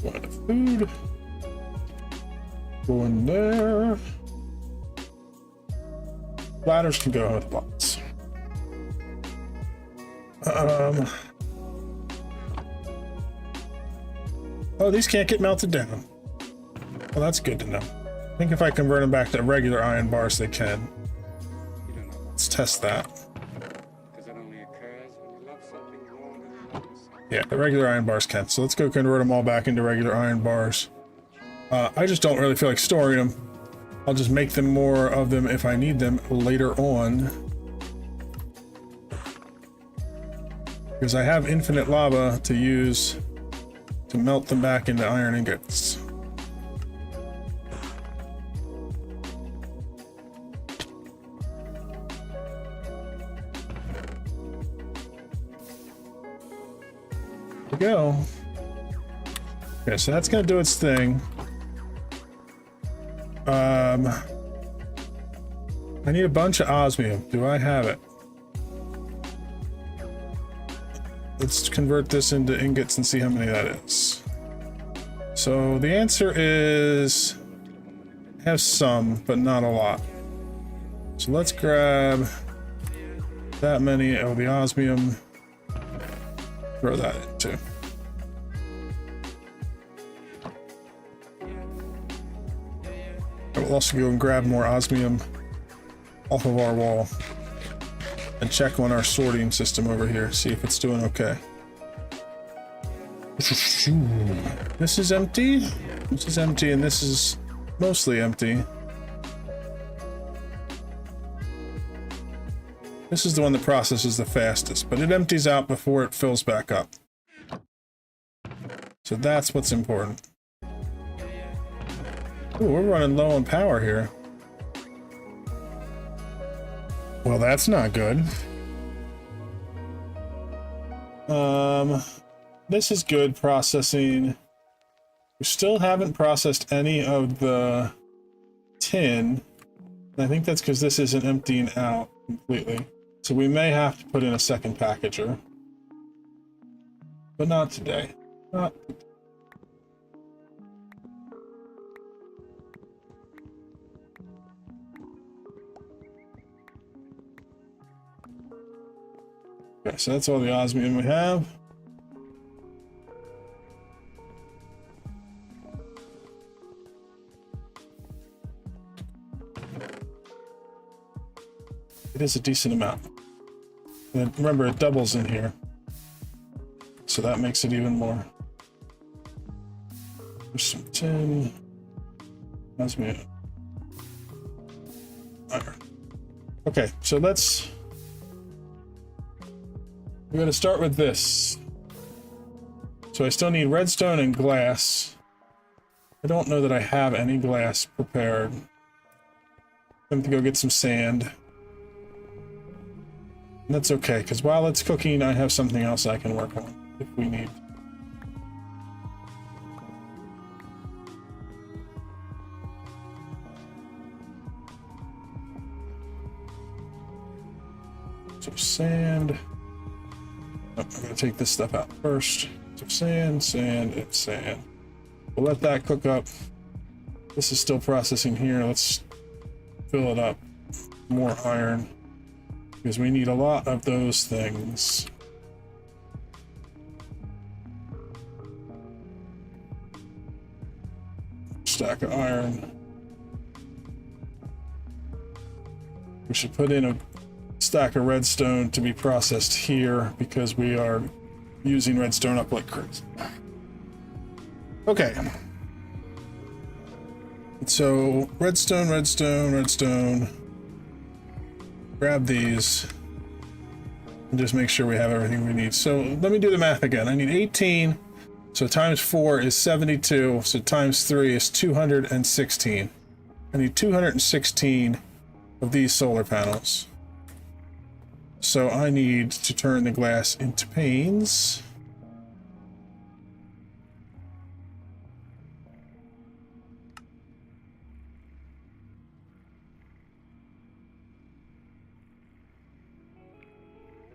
Go into food. Go in there. Ladders can go with blocks. Oh, these can't get melted down. Well, that's good to know. I think if I convert them back to regular iron bars, they can. Let's test that. Yeah, the regular iron bars can. So let's go convert them all back into regular iron bars. I just don't really feel like storing them. I'll just make them more of them if I need them later on. Because I have infinite lava to use to melt them back into iron ingots. Go. Okay, so that's gonna do its thing. I need a bunch of osmium. Do I have it? Let's convert this into ingots and see how many that is. So the answer is I have some, but not a lot. So let's grab that many of the osmium. Throw that in too. I will also go and grab more osmium off of our wall and check on our sorting system over here, see if it's doing okay. This is empty, this is empty, and this is mostly empty. This is the one that processes the fastest, but it empties out before it fills back up. So that's what's important. Ooh, we're running low on power here. Well, that's not good. This is good processing. We still haven't processed any of the tin. I think that's because this isn't emptying out completely. So we may have to put in a second packager. But not today. Not today. Okay, so that's all the osmium we have. It is a decent amount. And remember, it doubles in here. So that makes it even more. There's some tin. Reminds me of iron. Okay, so we're going to start with this. So I still need redstone and glass. I don't know that I have any glass prepared. I have to go get some sand. And that's okay, because while it's cooking, I have something else I can work on if we need. So sand. Oh, I'm going to take this stuff out first. So sand, sand, and sand. We'll let that cook up. This is still processing here. Let's fill it up. More iron. Because we need a lot of those things. Stack of iron. We should put in a stack of redstone to be processed here because we are using redstone up like crazy. Okay. So redstone, redstone, redstone. Grab these and just make sure we have everything we need. So let me do the math again. I need 18. So times 4 is 72. So times 3 is 216. I need 216 of these solar panels. So I need to turn the glass into panes.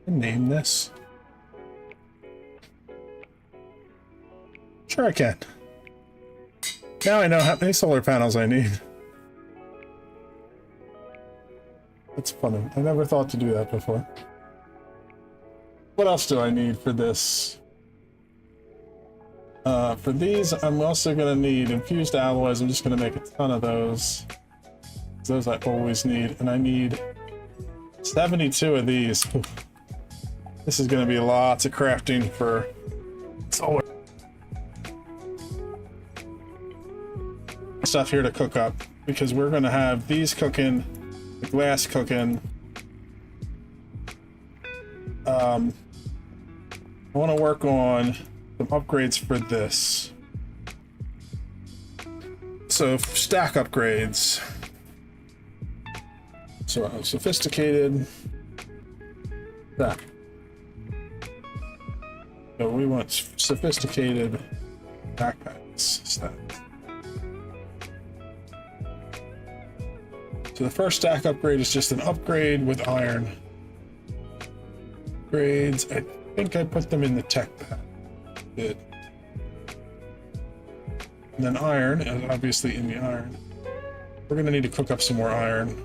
And name this. Sure I can. Now I know how many solar panels I need. That's funny. I never thought to do that before. What else do I need for this? For these, I'm also going to need infused alloys. I'm just going to make a ton of those. Those I always need. And I need 72 of these. This is going to be lots of crafting for solar stuff here to cook up. Because we're going to have these cooking, the glass cooking. I want to work on some upgrades for this. So stack upgrades. So sophisticated stack. So we want sophisticated backpacks stack. So the first stack upgrade is just an upgrade with iron. Upgrades, I think I put them in the tech pack. Did. And then iron is obviously in the iron. We're gonna need to cook up some more iron.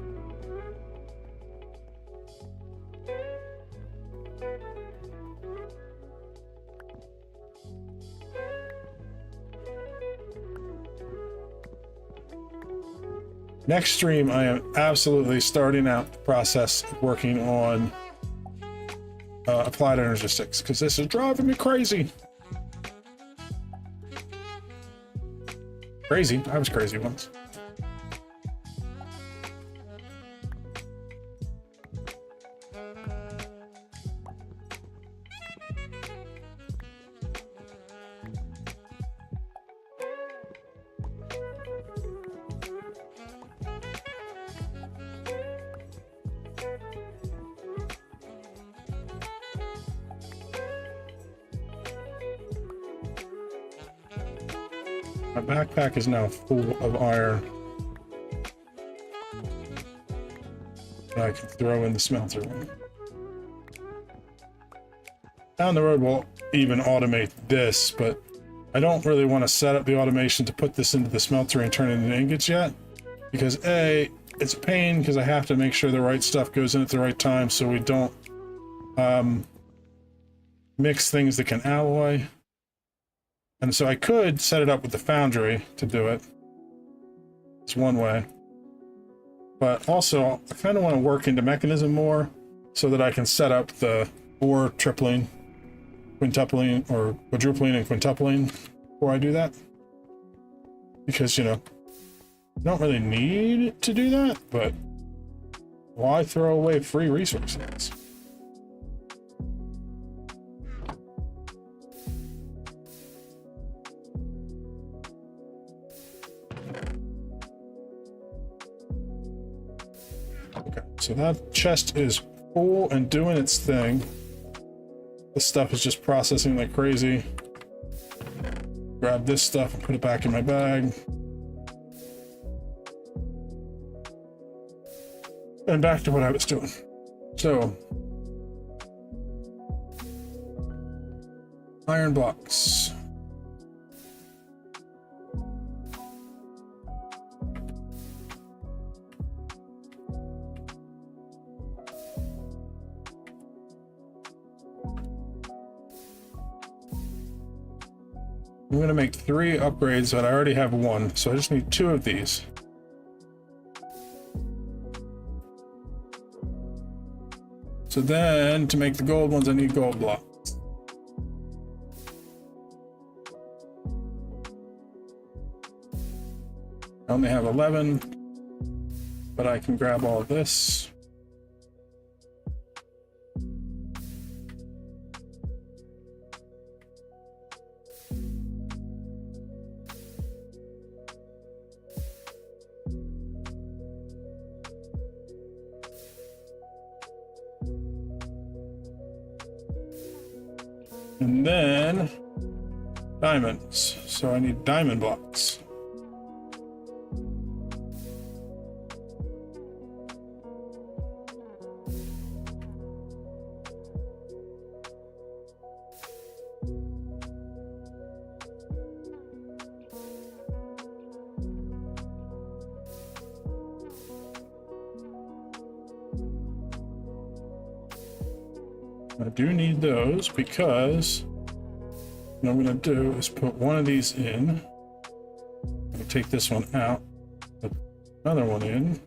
Next stream, I am absolutely starting out the process of working on applied energistics because this is driving me crazy. Crazy? I was crazy once. My backpack is now full of iron. I can throw in the smelter. Down the road, we'll even automate this, but I don't really want to set up the automation to put this into the smelter and turn it into ingots yet. Because A, it's a pain because I have to make sure the right stuff goes in at the right time so we don't mix things that can alloy. And so I could set it up with the foundry to do it. It's one way. but also I kind of want to work into Mechanism more so that I can set up the ore tripling, quintupling, or quadrupling and quintupling before I do that. Because, you know, I don't really need to do that, but why throw away free resources? Okay, so that chest is full and doing its thing. This stuff is just processing like crazy. Grab this stuff and put it back in my bag. And back to what I was doing. So, iron blocks. I'm going to make 3 upgrades, but I already have 1, so I just need 2 of these. So then, to make the gold ones, I need gold blocks. I only have 11, but I can grab all of this. And then diamonds. So I need diamond blocks. I do need those because what I'm going to do is put one of these in. I'm going to take this one out, put another one in,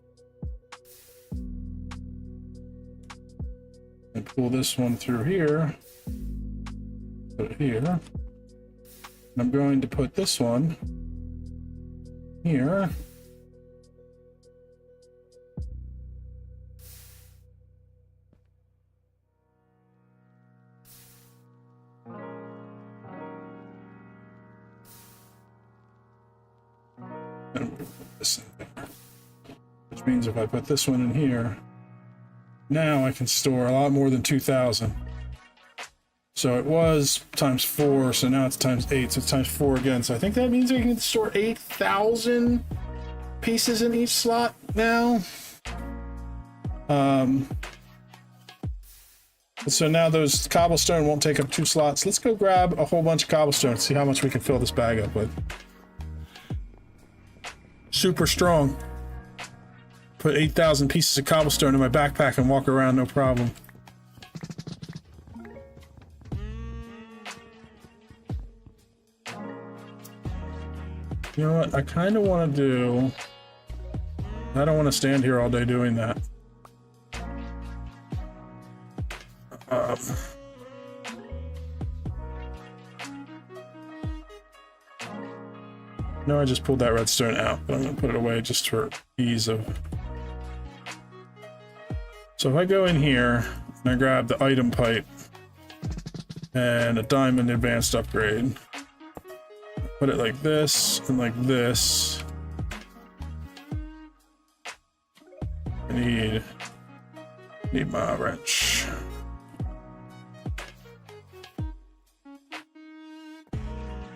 and pull this one through here, put it here. And I'm going to put this one here. Which means if I put this one in here, now I can store a lot more than 2,000. So it was times 4, so now it's times 8, so it's times 4 again. So I think that means I can store 8,000 pieces in each slot now. So now those cobblestone won't take up 2 slots. Let's go grab a whole bunch of cobblestone and see how much we can fill this bag up with. Super strong. Put 8,000 pieces of cobblestone in my backpack and walk around no problem. You know what? I kind of want to do... I don't want to stand here all day doing that. No, I just pulled that redstone out, but I'm going to put it away just for ease of... So if I go in here and I grab the item pipe and a diamond advanced upgrade, put it like this and like this. I need my wrench.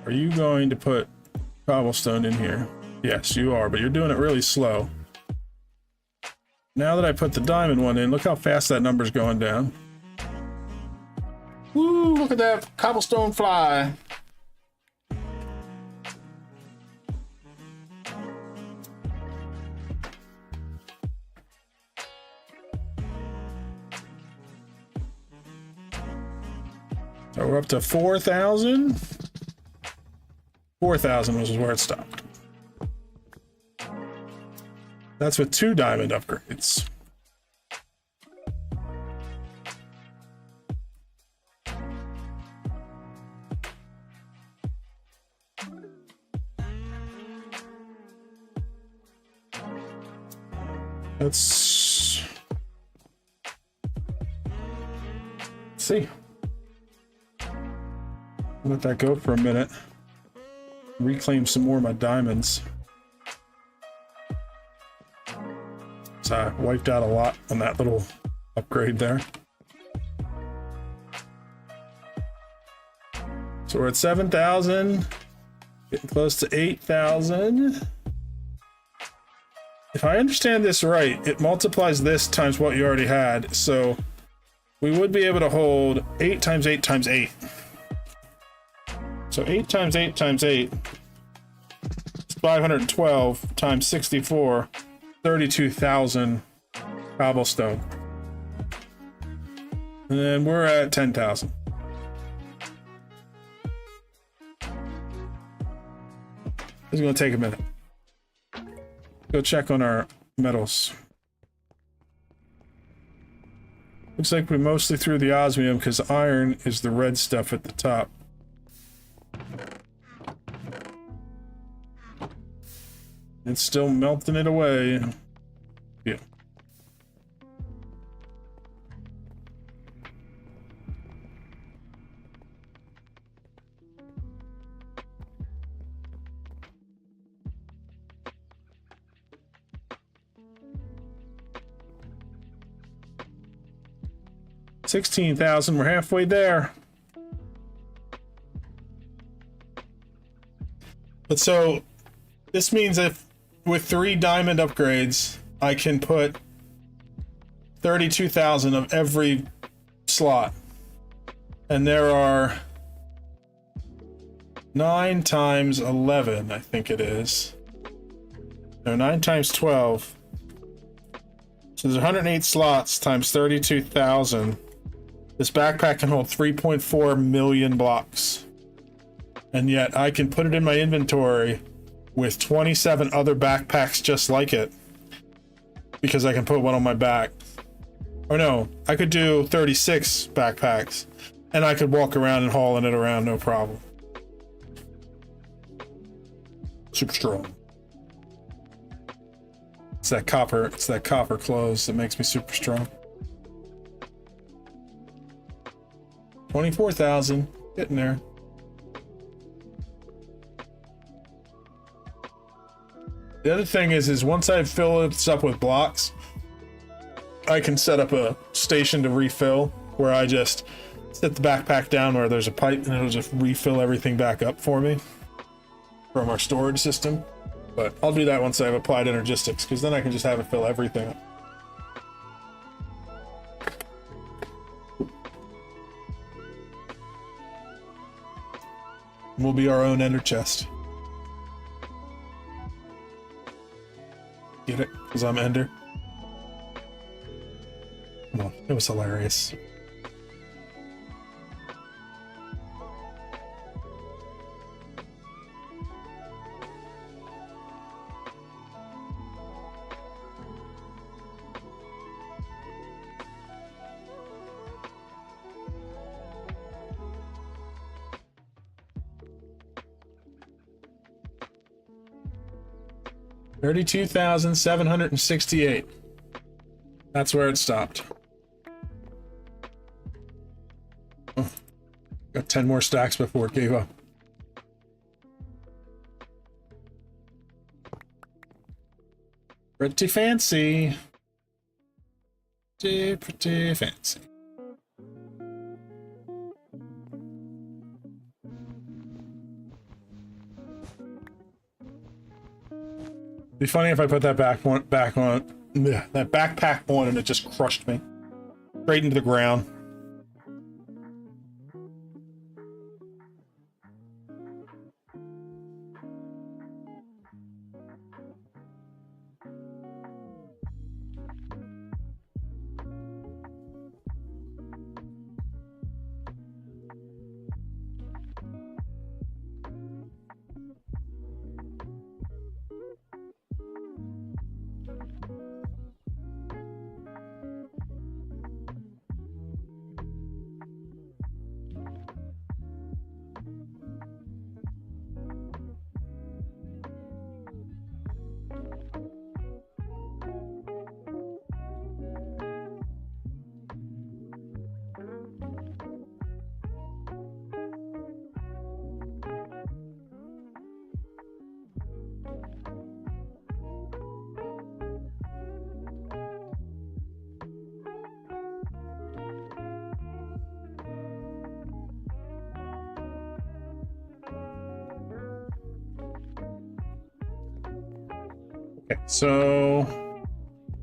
Are you going to put cobblestone in here? Yes, you are, but you're doing it really slow. Now that I put the diamond one in, look how fast that number's going down. Woo, look at that cobblestone fly. So we're up to 4,000. 4,000 was where it stopped. That's with 2 diamond upgrades. Let's see. Let that go for a minute. Reclaim some more of my diamonds. So I wiped out a lot on that little upgrade there. So we're at 7,000, getting close to 8,000. If I understand this right, it multiplies this times what you already had. So we would be able to hold 8 times 8 times 8. So 8 times 8 times 8 is 512 times 64, 32,000 cobblestone. And then we're at 10,000. It's going to take a minute. Go check on our metals. Looks like we mostly threw the osmium because iron is the red stuff at the top. It's still melting it away. Yeah. $16,000, we're halfway there. But so this means if with 3 diamond upgrades, I can put 32,000 of every slot. And there are 9 times 11, I think it is. No, 9 times 12. So there's 108 slots times 32,000. This backpack can hold 3.4 million blocks. And yet I can put it in my inventory with 27 other backpacks just like it. Because I can put one on my back. Or no, I could do 36 backpacks. And I could walk around and hauling it around, no problem. Super strong. It's that copper clothes that makes me super strong. 24,000, getting there. The other thing is once I fill this up with blocks, I can set up a station to refill where I just set the backpack down where there's a pipe and it'll just refill everything back up for me from our storage system. But I'll do that once I've applied Energistics, because then I can just have it fill everything up. We'll be our own ender chest. Get it? Because I'm Ender. Come on, it was hilarious. $32,768. That's where it stopped. Oh, got 10 more stacks before it gave up. Pretty fancy. Pretty fancy. Be funny if I put that back on that backpack on and it just crushed me straight into the ground. Okay, so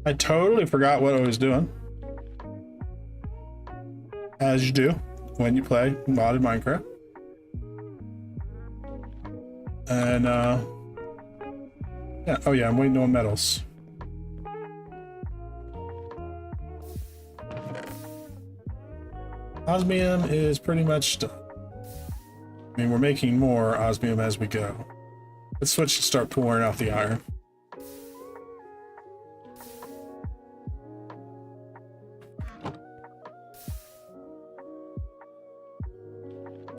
I totally forgot what I was doing. As you do when you play modded Minecraft. And yeah, oh yeah, I'm waiting on metals. Osmium is pretty much done. I mean, we're making more osmium as we go. Let's switch to start pouring out the iron.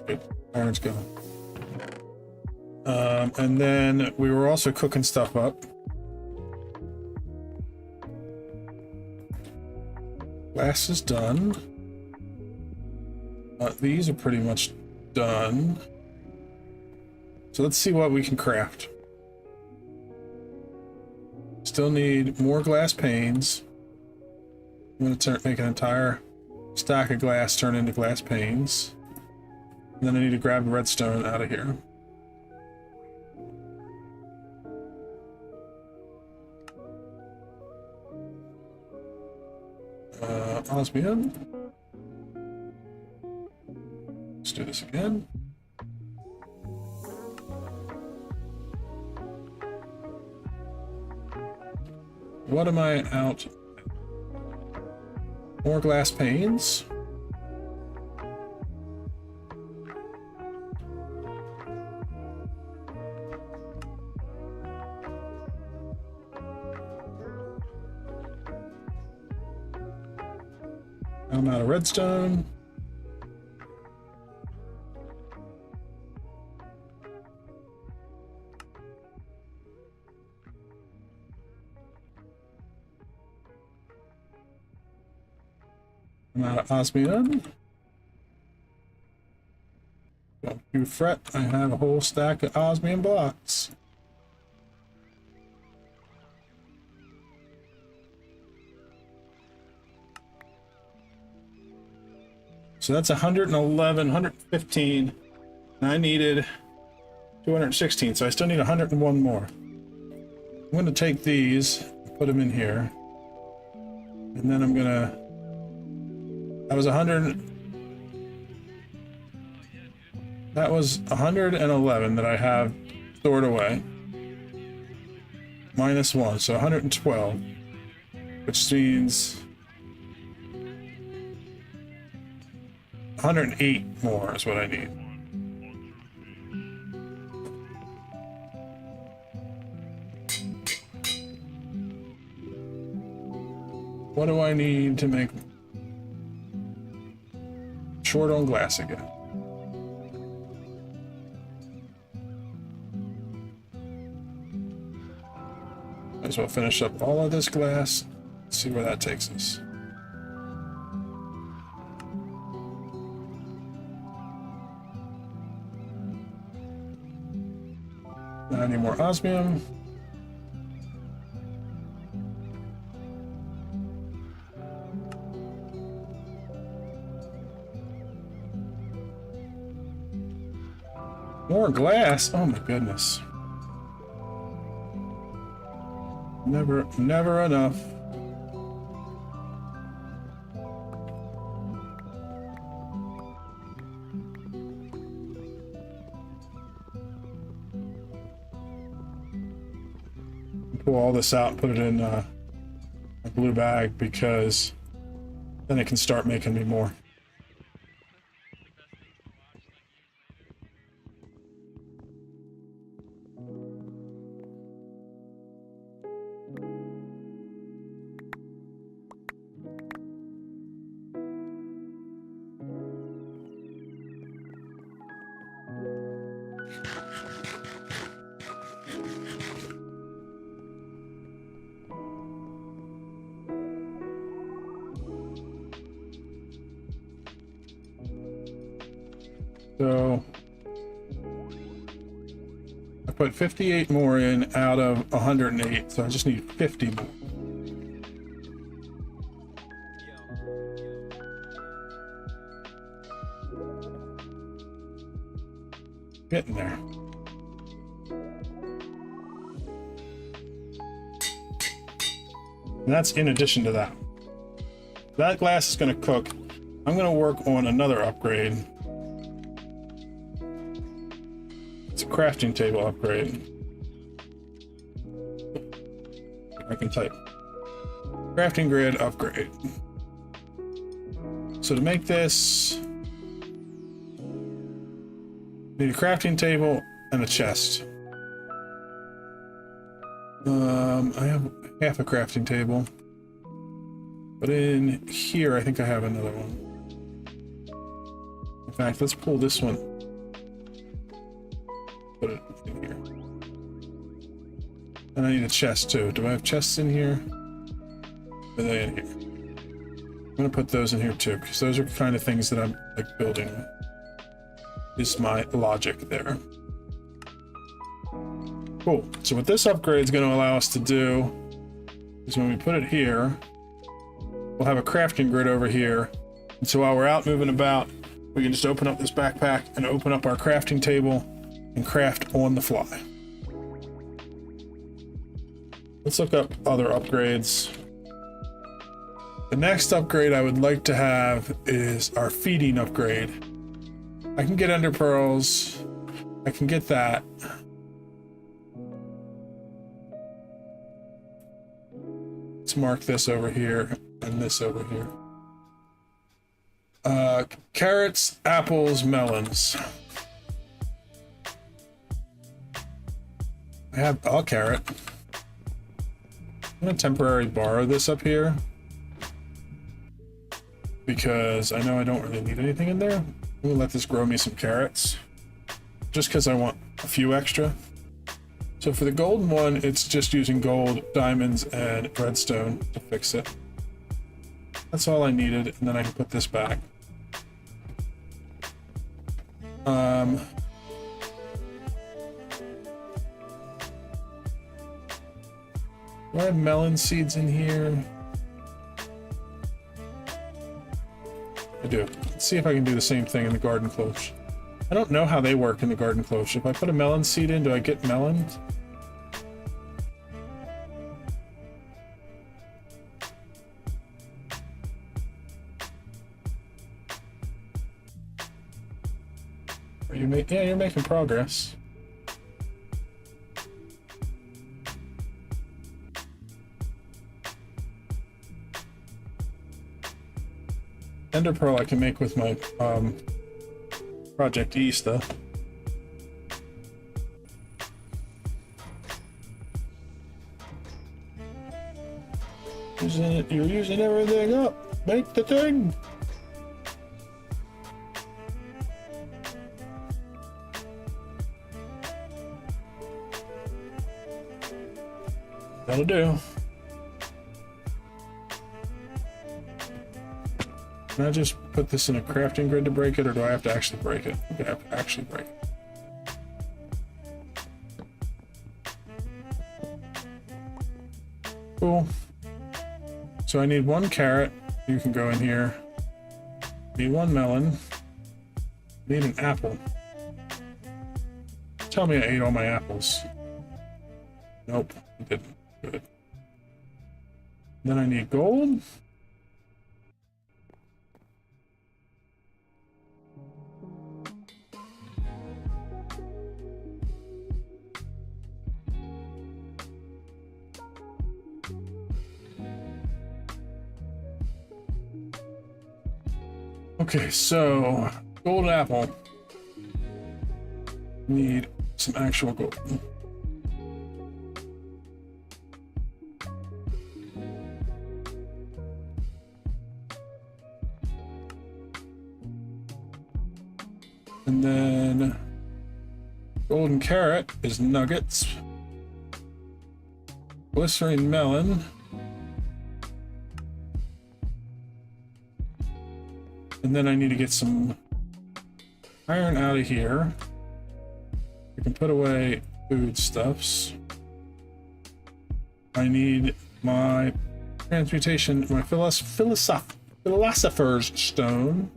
Good. Iron's going. And then we were also cooking stuff up. Glass is done. These are pretty much done. So let's see what we can craft. Still need more glass panes. I'm going to make an entire stack of glass turn into glass panes. And then I need to grab the redstone out of here. Osmium. Let's do this again. What am I out? More glass panes. I'm out of redstone. I'm out of osmium. Don't you fret, I have a whole stack of osmium blocks. So that's 111, 115. And I needed 216, so I still need 101 more. I'm going to take these, put them in here. And then I'm going to... That was 100... That was 111 that I have stored away. Minus 1, so 112. Which means... 108 more is what I need. What do I need to make short on glass again? Might as well finish up all of this glass. See where that takes us. I need more osmium. More glass. Oh my goodness. Never enough. Pull all this out and put it in a blue bag because then it can start making me more. So I put 58 more in out of 108, so I just need 50 more. Getting there. And that's in addition to that. That glass is going to cook. I'm going to work on another upgrade. It's a crafting table upgrade. I can type. Crafting grid upgrade. So to make this, need a crafting table and a chest. I have half a crafting table, but in here I think I have another one. In fact, let's pull this one, put it in here. And I need a chest too. Do I have chests in here? Are they in here? I'm gonna put those in here too, because those are kind of things that I'm like building. Is my logic there. Cool. So what this upgrade is going to allow us to do is when we put it here, we'll have a crafting grid over here. And so while we're out moving about, we can just open up this backpack and open up our crafting table and craft on the fly. Let's look up other upgrades. The next upgrade I would like to have is our feeding upgrade. I can get ender pearls. I can get that. Let's mark this over here and this over here. Carrots, apples, melons. I have a carrot. I'm gonna temporarily borrow this up here because I know I don't really need anything in there. I'm gonna let this grow me some carrots just because I want a few extra. So for the golden one, it's just using gold, diamonds, and redstone to fix it. That's all I needed, and then I can put this back. Do I have melon seeds in here? I do. Let's see if I can do the same thing in the garden cloche. I don't know how they work in the garden cloche. If I put a melon seed in, do I get melons? Are you yeah, you're making progress. Ender pearl I can make with my Project E stuff. You're using everything up. Make the thing. That'll do. Can I just put this in a crafting grid to break it, or do I have to actually break it? I have to actually break it. Cool. So I need one carrot. You can go in here. Need one melon. Need an apple. Tell me I ate all my apples. Nope, I didn't. Good. Then I need gold. Okay, so gold apple. Need some actual gold. And then golden carrot is nuggets. Glycerine melon. And then I need to get some iron out of here. I can put away foodstuffs. I need my transmutation, my philosopher's stone.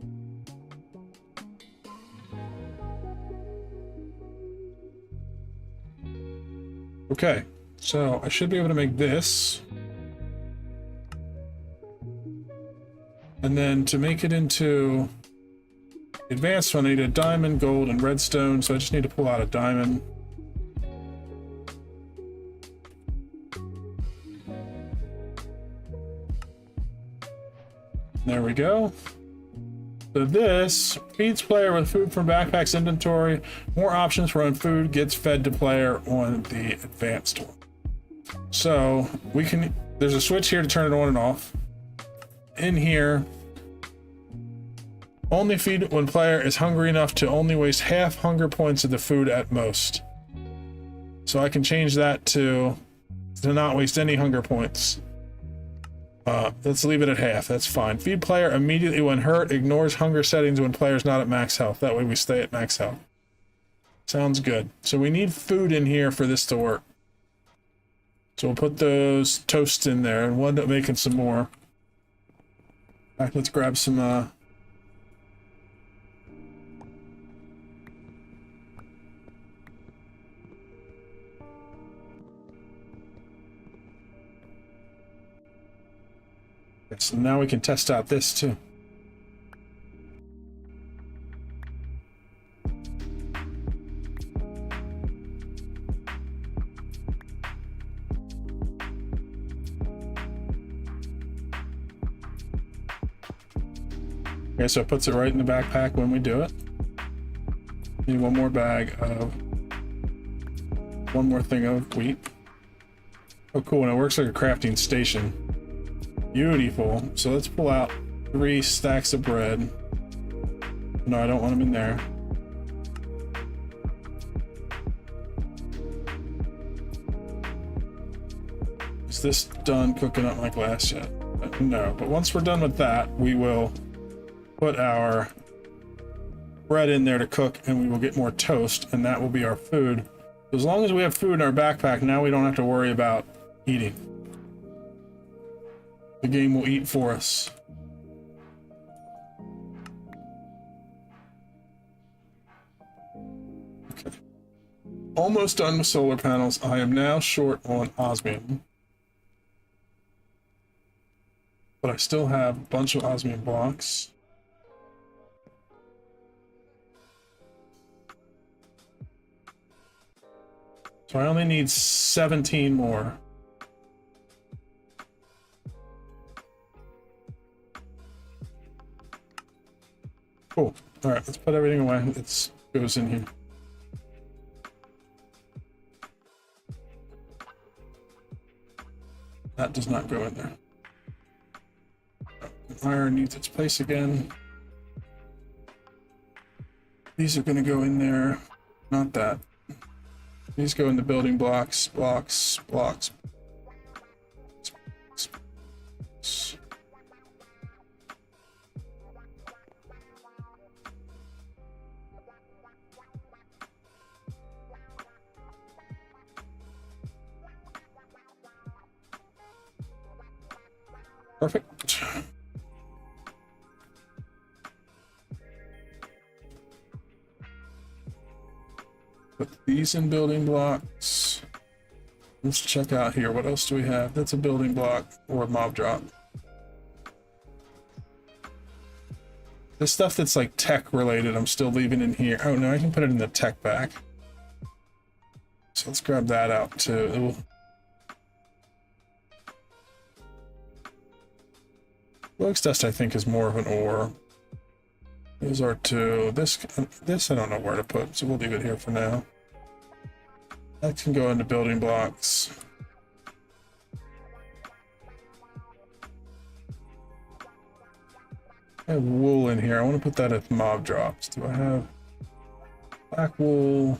Okay, so I should be able to make this. And then to make it into advanced one, I need a diamond, gold, and redstone. So I just need to pull out a diamond. There we go. So this feeds player with food from backpack's inventory. More options for when food gets fed to player on the advanced one. So we can, there's a switch here to turn it on and off. In here, only feed when player is hungry enough to only waste half hunger points of the food at most. So I can change that to not waste any hunger points. Let's leave it at half. That's fine. Feed player immediately when hurt. Ignores hunger settings when player's not at max health. That way we stay at max health. Sounds good. So we need food in here for this to work. So we'll put those toasts in there and we'll end up making some more. In fact, let's grab some so now we can test out this too. Okay, so it puts it right in the backpack when we do it. Need one more thing of wheat. Oh cool, and it works like a crafting station. Beautiful. So let's pull out 3 stacks of bread. No, I don't want them in there. Is this done cooking up my glass yet? No, but once we're done with that, we will put our bread in there to cook and we will get more toast and that will be our food. As long as we have food in our backpack, now we don't have to worry about eating. The game will eat for us. Okay. Almost done with solar panels. I am now short on osmium. But I still have a bunch of osmium blocks. So I only need 17 more. Cool. All right, let's put everything away. It goes in here. That does not go in there. Iron needs its place again. These are going to go in there. Not that. These go in the building blocks, blocks. Perfect. Put these in building blocks. Let's check out here. What else do we have? That's a building block or a mob drop. The stuff that's like tech related, I'm still leaving in here. Oh no, I can put it in the tech bag. So let's grab that out too. Rogue's dust, I think, is more of an ore. Those are two. This I don't know where to put, so we'll leave it here for now. That can go into building blocks. I have wool in here. I want to put that at mob drops. Do I have black wool?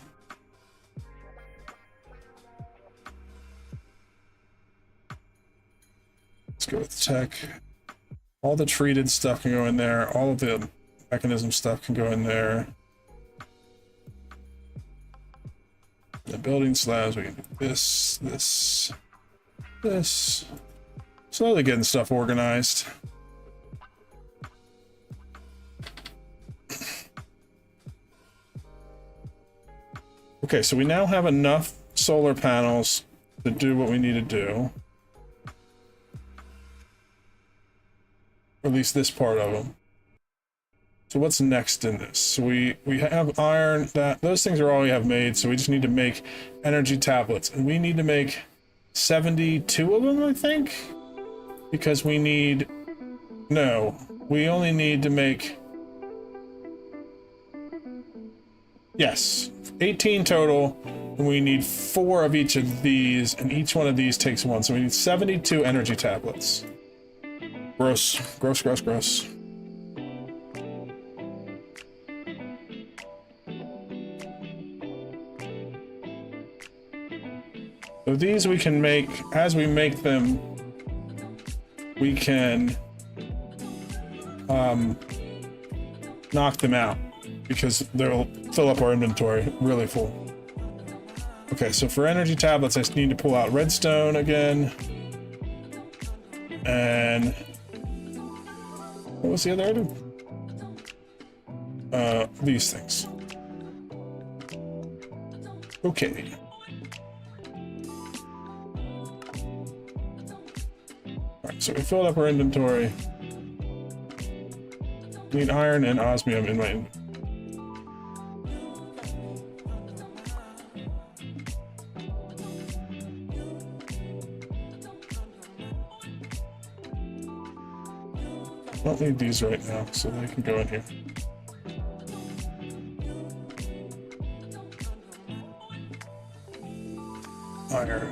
Let's go with tech. All the treated stuff can go in there. All of the mechanism stuff can go in there. The building slabs, we can do this. Slowly getting stuff organized. Okay, so we now have enough solar panels to do what we need to do. at least this part of them. So what's next in this? So we have iron, that those things are all we have made, so we just need to make energy tablets. And we need to make 72 of them, I think? Because we need... No, we only need to make... Yes, 18 total, and we need 4 of each of these, and each one of these takes 1, so we need 72 energy tablets. Gross, gross, gross, gross. So these we can make, as we make them, we can knock them out because they'll fill up our inventory really full. Okay, so for energy tablets, I just need to pull out redstone again. And what was the other item? These things. Okay. Alright, so we filled up our inventory. Need iron and osmium in my inventory. I don't need these right now, so they can go in here. Iron.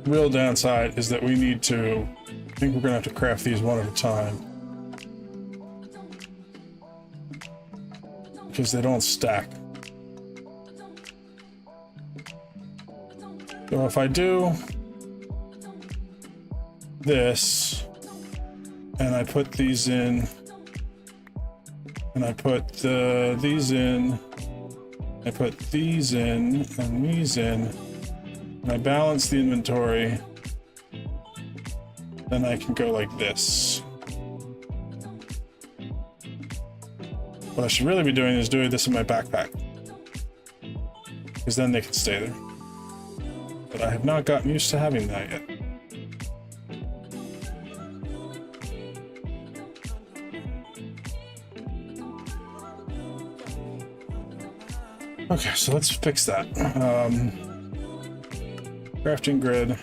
Real downside is that we need to, I think we're gonna have to craft these one at a time. Because they don't stack. So if I do this, and I put these in, and I put these in, I put these in, and these in, and I balance the inventory, then I can go like this. What I should really be doing is doing this in my backpack, because then they can stay there. But I have not gotten used to having that yet. Okay, so let's fix that. Crafting grid.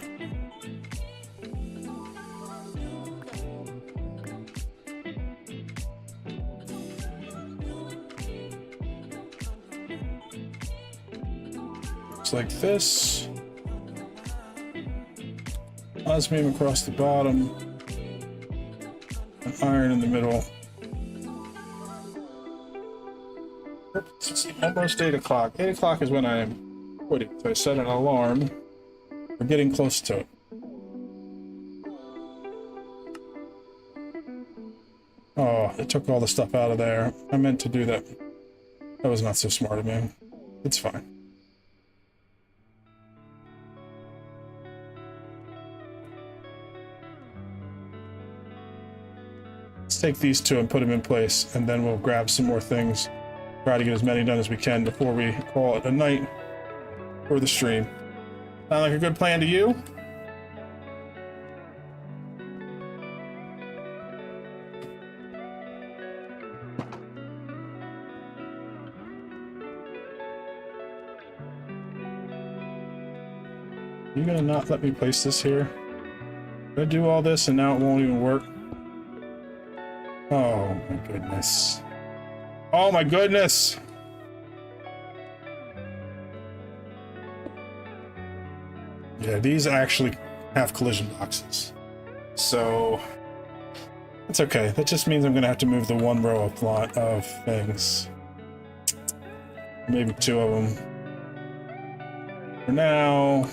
Looks like this. Osmium across the bottom. And iron in the middle. It's almost 8 o'clock. 8 o'clock is when I am quitting. So I set an alarm. We're getting close to it. Oh, it took all the stuff out of there. I meant to do that. That was not so smart of me. It's fine. Let's take these two and put them in place, and then we'll grab some more things. Try to get as many done as we can before we call it a night for the stream. Sound like a good plan to you? You gonna not let me place this here? Did I do all this and now it won't even work? Oh my goodness. Oh my goodness! Yeah, these actually have collision boxes. So that's okay. That just means I'm gonna have to move the one row of things. Maybe 2 of them. For now.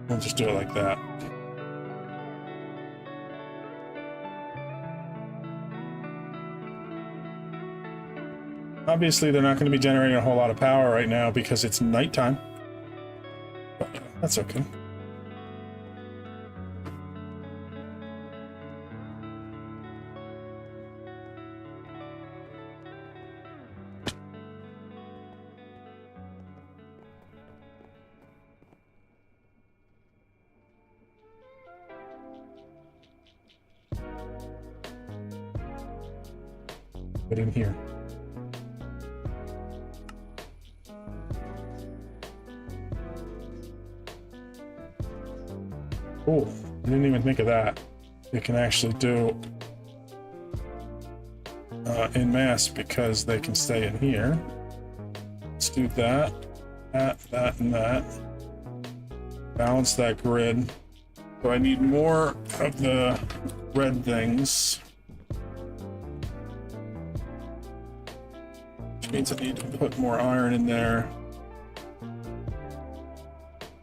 We'll just do it like that. Obviously, they're not going to be generating a whole lot of power right now because it's nighttime. But that's okay. Put in here. Oh, I didn't even think of that. They can actually do in mass because they can stay in here. Let's do that, that, and that. Balance that grid. So I need more of the red things. Which means I need to put more iron in there.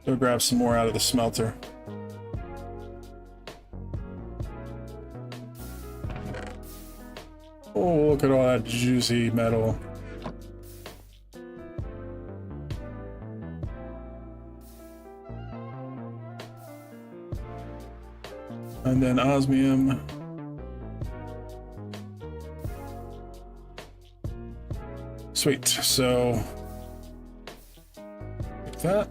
Go grab some more out of the smelter. Oh, look at all that juicy metal. And then osmium. Sweet, so like that.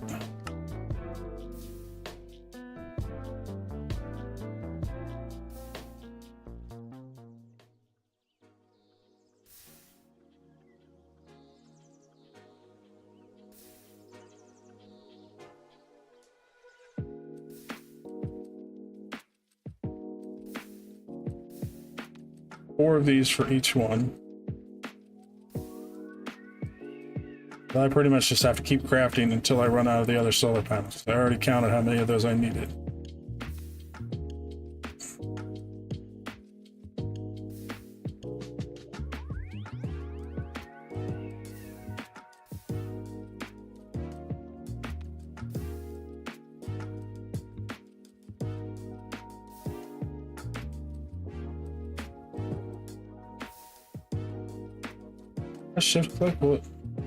Four of these for each one. I pretty much just have to keep crafting until I run out of the other solar panels. I already counted how many of those I needed. A shift click? Well,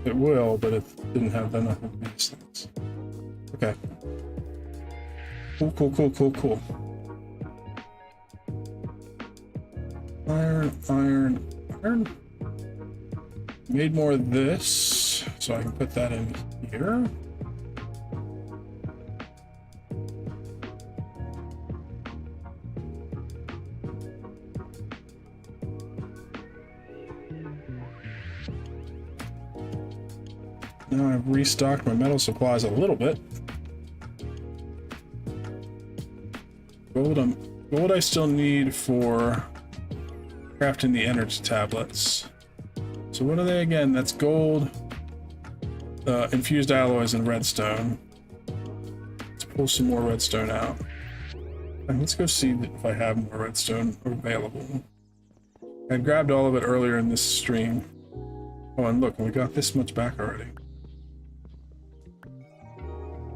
it will, but it didn't have enough of these things. Okay. Cool. Iron. Made more of this, so I can put that in here. Now I've restocked my metal supplies a little bit. Gold I still need for crafting the energy tablets. So what are they again? That's gold, infused alloys, and redstone. Let's pull some more redstone out. And let's go see if I have more redstone available. I grabbed all of it earlier in this stream. Oh, and look, we got this much back already.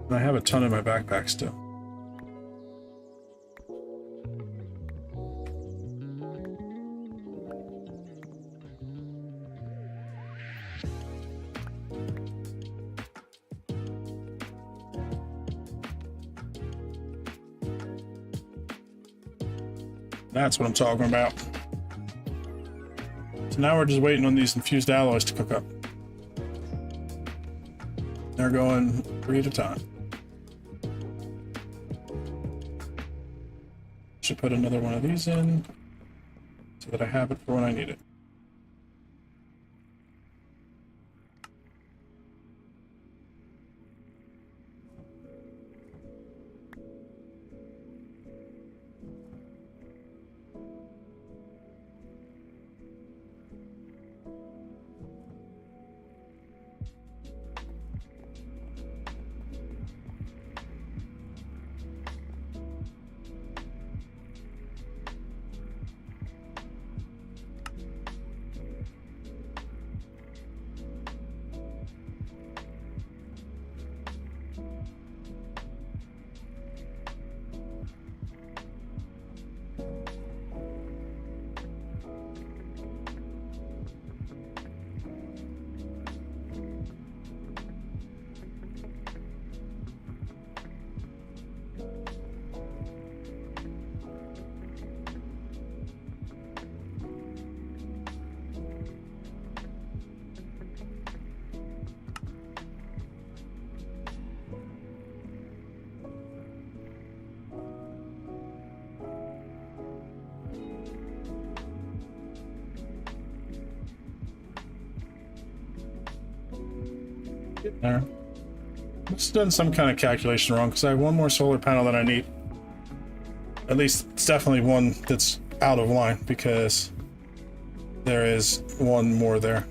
And I have a ton in my backpack still. That's what I'm talking about. So now we're just waiting on these infused alloys to cook up. They're going 3 at a time. Should put another one of these in so that I have it for when I need it. There. Must have done some kind of calculation wrong because I have one more solar panel that I need. At least it's definitely one that's out of line because there is one more there.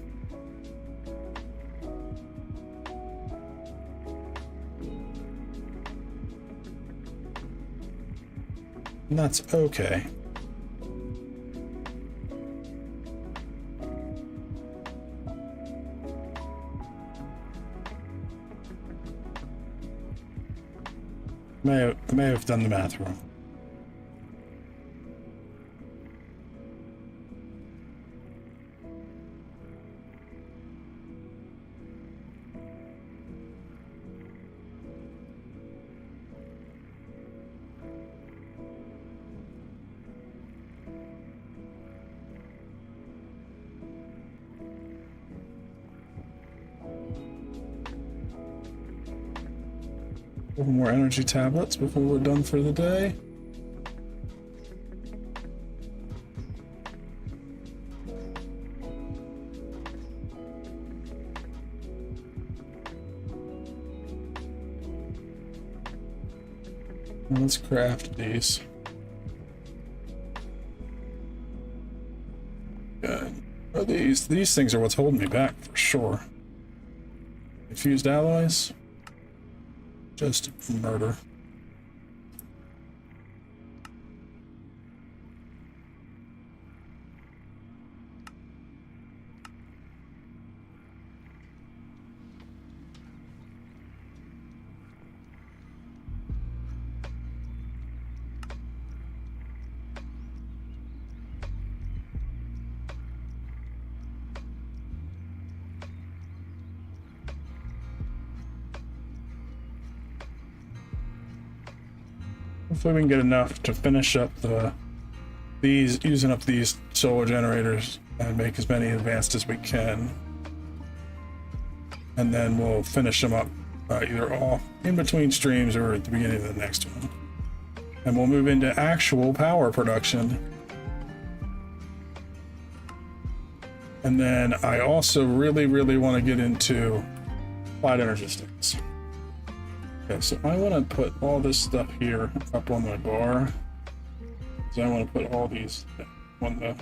And that's okay. May have done the math wrong. Couple more energy tablets before we're done for the day. And let's craft these. Good. Oh, these things are what's holding me back for sure. Infused alloys. Just murder. Hopefully we can get enough to finish up using up these solar generators and make as many advanced as we can. And then we'll finish them up either all in between streams or at the beginning of the next one. And we'll move into actual power production. And then I also really want to get into applied energy sticks. Okay, so I want to put all this stuff here up on my bar. So I want to put all these on the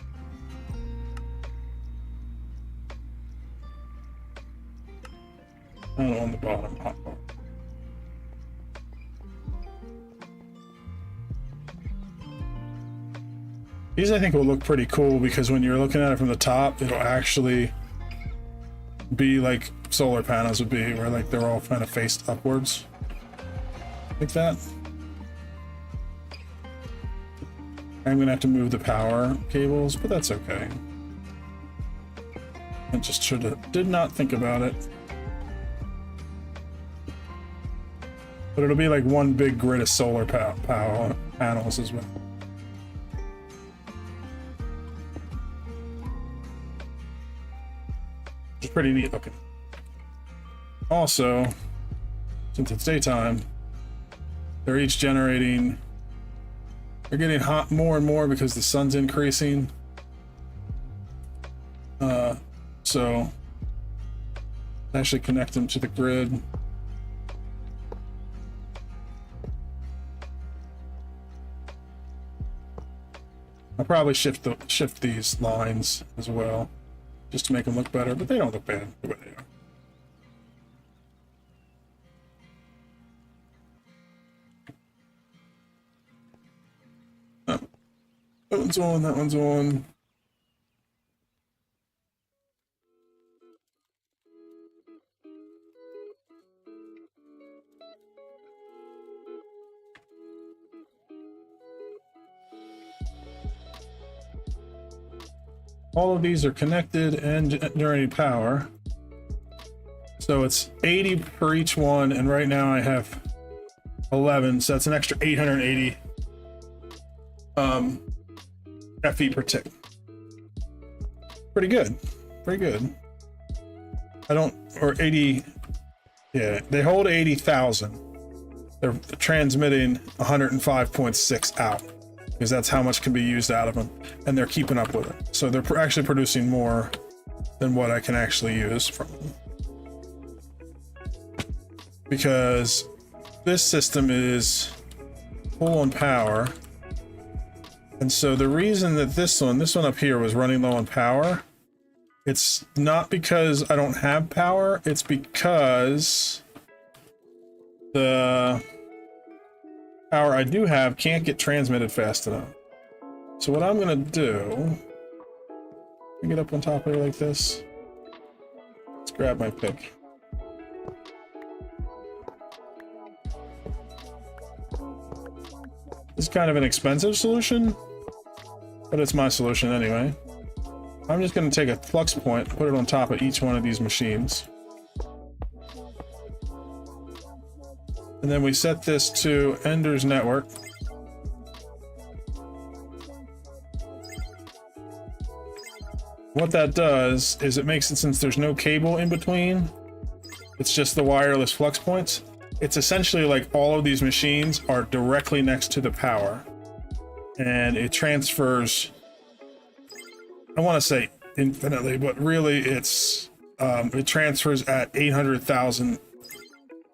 on the bottom hot bar. These I think will look pretty cool because when you're looking at it from the top, it'll actually be like solar panels would be, where like they're all kind of faced upwards. Like that. I'm gonna have to move the power cables, but that's okay. I just did not think about it. But it'll be like one big grid of solar power panels as well. It's pretty neat looking. Also, since it's daytime, they're each generating, they're getting hot more and more because the sun's increasing. So actually connect them to the grid. I'll probably shift these lines as well, just to make them look better, but they don't look bad the way they are. That one's on, that one's on. All of these are connected and generating power. So it's 80 per each one, and right now I have 11, so that's an extra 880 FE per tick. Pretty good. Pretty good. Or 80, yeah, they hold 80,000. They're transmitting 105.6 out, because that's how much can be used out of them, and they're keeping up with it. So they're actually producing more than what I can actually use from them. because this system is full on power. And so the reason that this one up here was running low on power, it's not because I don't have power, it's because the power I do have can't get transmitted fast enough. So what I'm gonna do, get up on top of it like this. Let's grab my pick. This is kind of an expensive solution, but it's my solution anyway. I'm just going to take a flux point, put it on top of each one of these machines. And then we set this to Ender's network. What that does is it makes it, since there's no cable in between, it's just the wireless flux points. It's essentially like all of these machines are directly next to the power, and it transfers, I want to say infinitely, but really it's it transfers at 800,000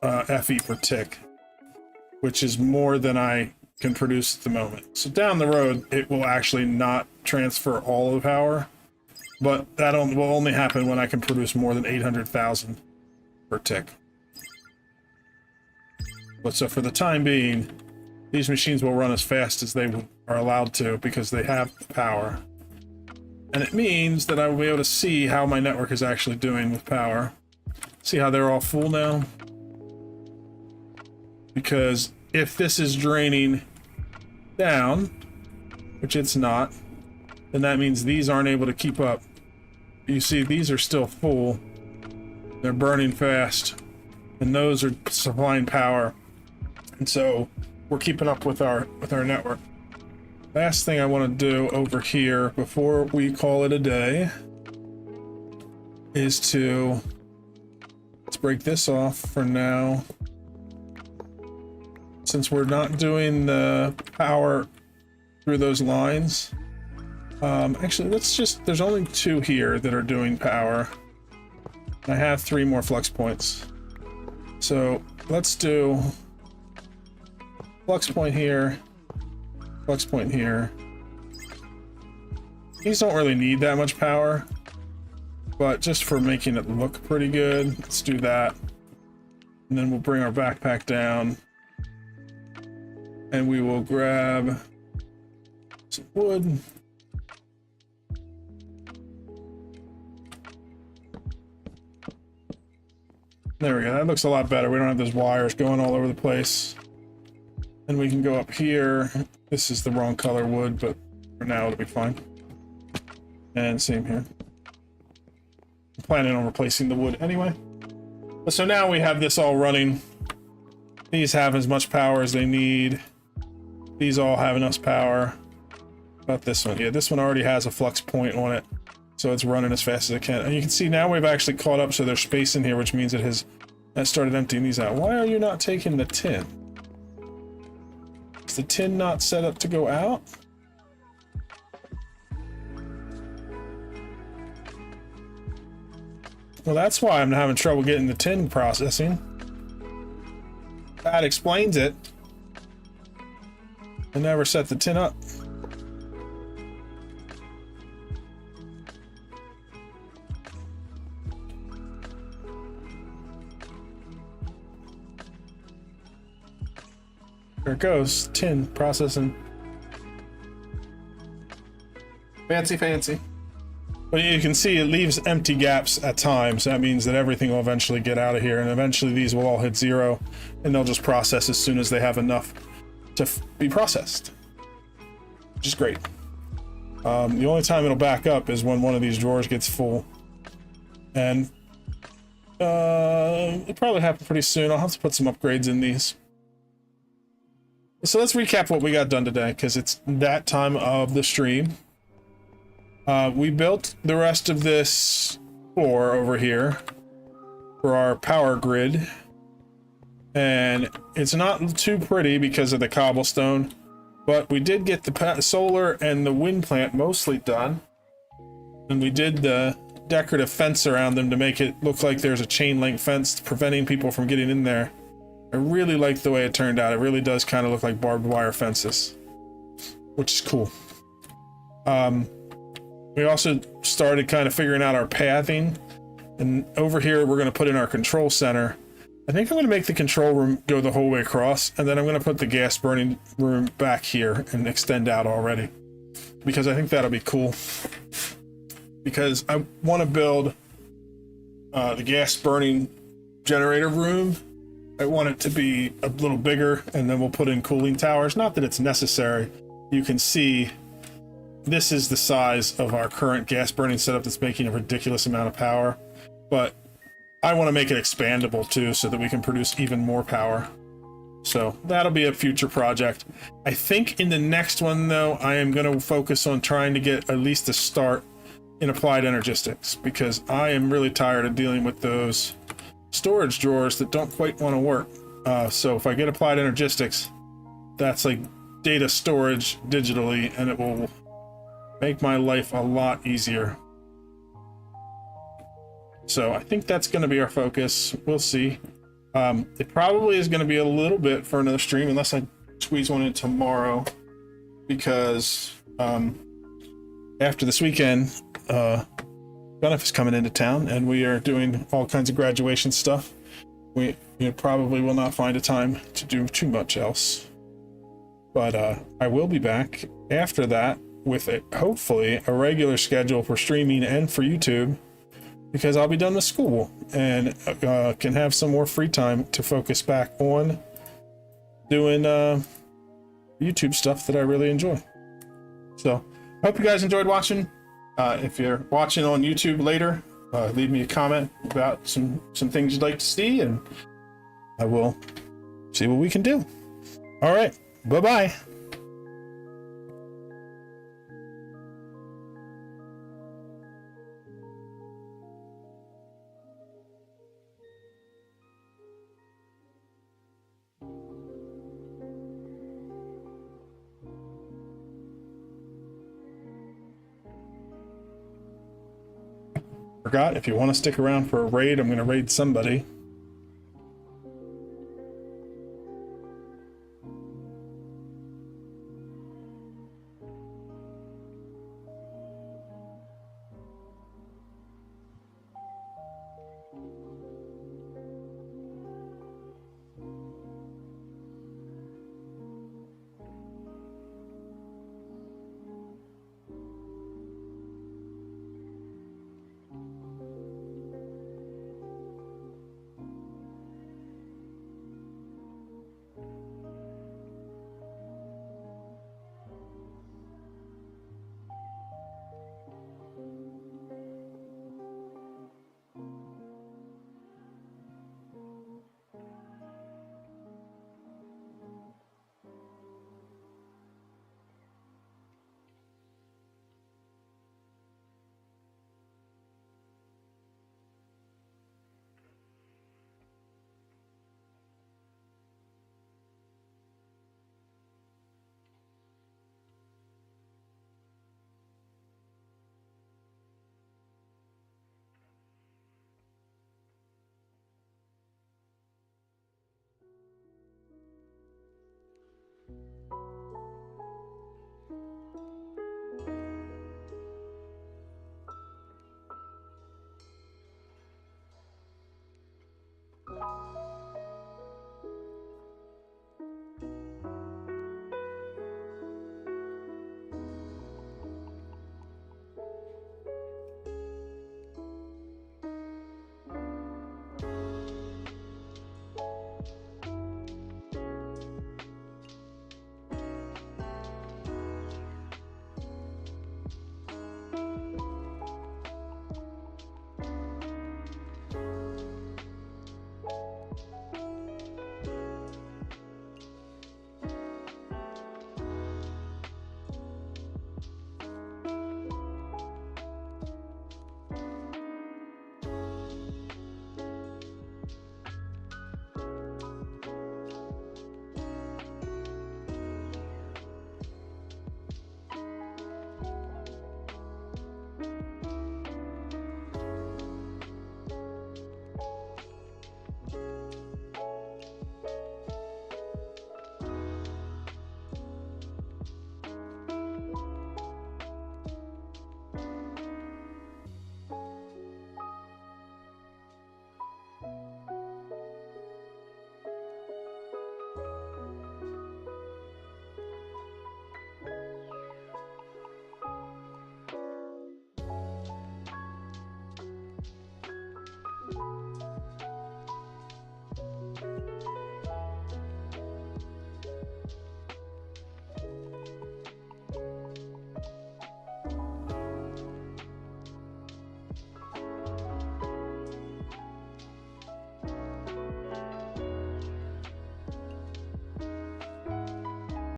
FE per tick, which is more than I can produce at the moment. So down the road it will actually not transfer all of the power, but that will only happen when I can produce more than 800,000 per tick. But so for the time being, these machines will run as fast as they are allowed to because they have the power. And it means that I will be able to see how my network is actually doing with power. See how they're all full now? Because if this is draining down, which it's not, then that means these aren't able to keep up. You see, these are still full. They're burning fast. And those are supplying power. And so we're keeping up with our network. Last thing I want to do over here before we call it a day is let's break this off for now. Since we're not doing the power through those lines, actually there's only 2 here that are doing power. I have 3 more flux points. So let's do flux point here, flux point here. These don't really need that much power, but just for making it look pretty good, let's do that. And then we'll bring our backpack down and we will grab some wood. There we go, that looks a lot better. We don't have those wires going all over the place. And we can go up here. This is the wrong color wood, but for now it'll be fine. And same here. I'm planning on replacing the wood anyway. But so now we have this all running. These have as much power as they need. These all have enough power. About this one. Yeah, this one already has a flux point on it. So it's running as fast as it can. And you can see now we've actually caught up, so there's space in here, which means it has started emptying these out. Why are you not taking the tin? Is the tin not set up to go out? Well, that's why I'm having trouble getting the tin processing. That explains it. I never set the tin up. There it goes. Tin processing. Fancy, fancy. But you can see it leaves empty gaps at times. That means that everything will eventually get out of here, and eventually these will all hit 0, and they'll just process as soon as they have enough to be processed, which is great. The only time it'll back up is when one of these drawers gets full, and it'll probably happen pretty soon. I'll have to put some upgrades in these. So let's recap what we got done today, because it's that time of the stream. We built the rest of this floor over here for our power grid, and it's not too pretty because of the cobblestone, but we did get the solar and the wind plant mostly done, and we did the decorative fence around them to make it look like there's a chain link fence preventing people from getting in there. I really like the way it turned out. It really does kind of look like barbed wire fences, which is cool. We also started kind of figuring out our pathing, and over here we're going to put in our control center. I think I'm going to make the control room go the whole way across, and then I'm going to put the gas burning room back here and extend out already, because I think that'll be cool. Because I want to build the gas burning generator room. I want it to be a little bigger, and then we'll put in cooling towers. Not that it's necessary. You can see this is the size of our current gas burning setup that's making a ridiculous amount of power, but I want to make it expandable too, so that we can produce even more power. So that'll be a future project. I think in the next one though, I am going to focus on trying to get at least a start in applied energistics, because I am really tired of dealing with those storage drawers that don't quite want to work. So if I get applied energistics, that's like data storage digitally, and it will make my life a lot easier. So I think that's going to be our focus. We'll see. It probably is going to be a little bit for another stream, unless I squeeze one in tomorrow, because after this weekend, Benef is coming into town, and we are doing all kinds of graduation stuff. We probably will not find a time to do too much else, but I will be back after that with hopefully a regular schedule for streaming and for YouTube, because I'll be done with school and can have some more free time to focus back on doing YouTube stuff that I really enjoy. So hope you guys enjoyed watching. If you're watching on YouTube later, leave me a comment about some things you'd like to see, and I will see what we can do. All right, bye-bye. Forgot, if you want to stick around for a raid, I'm going to raid somebody.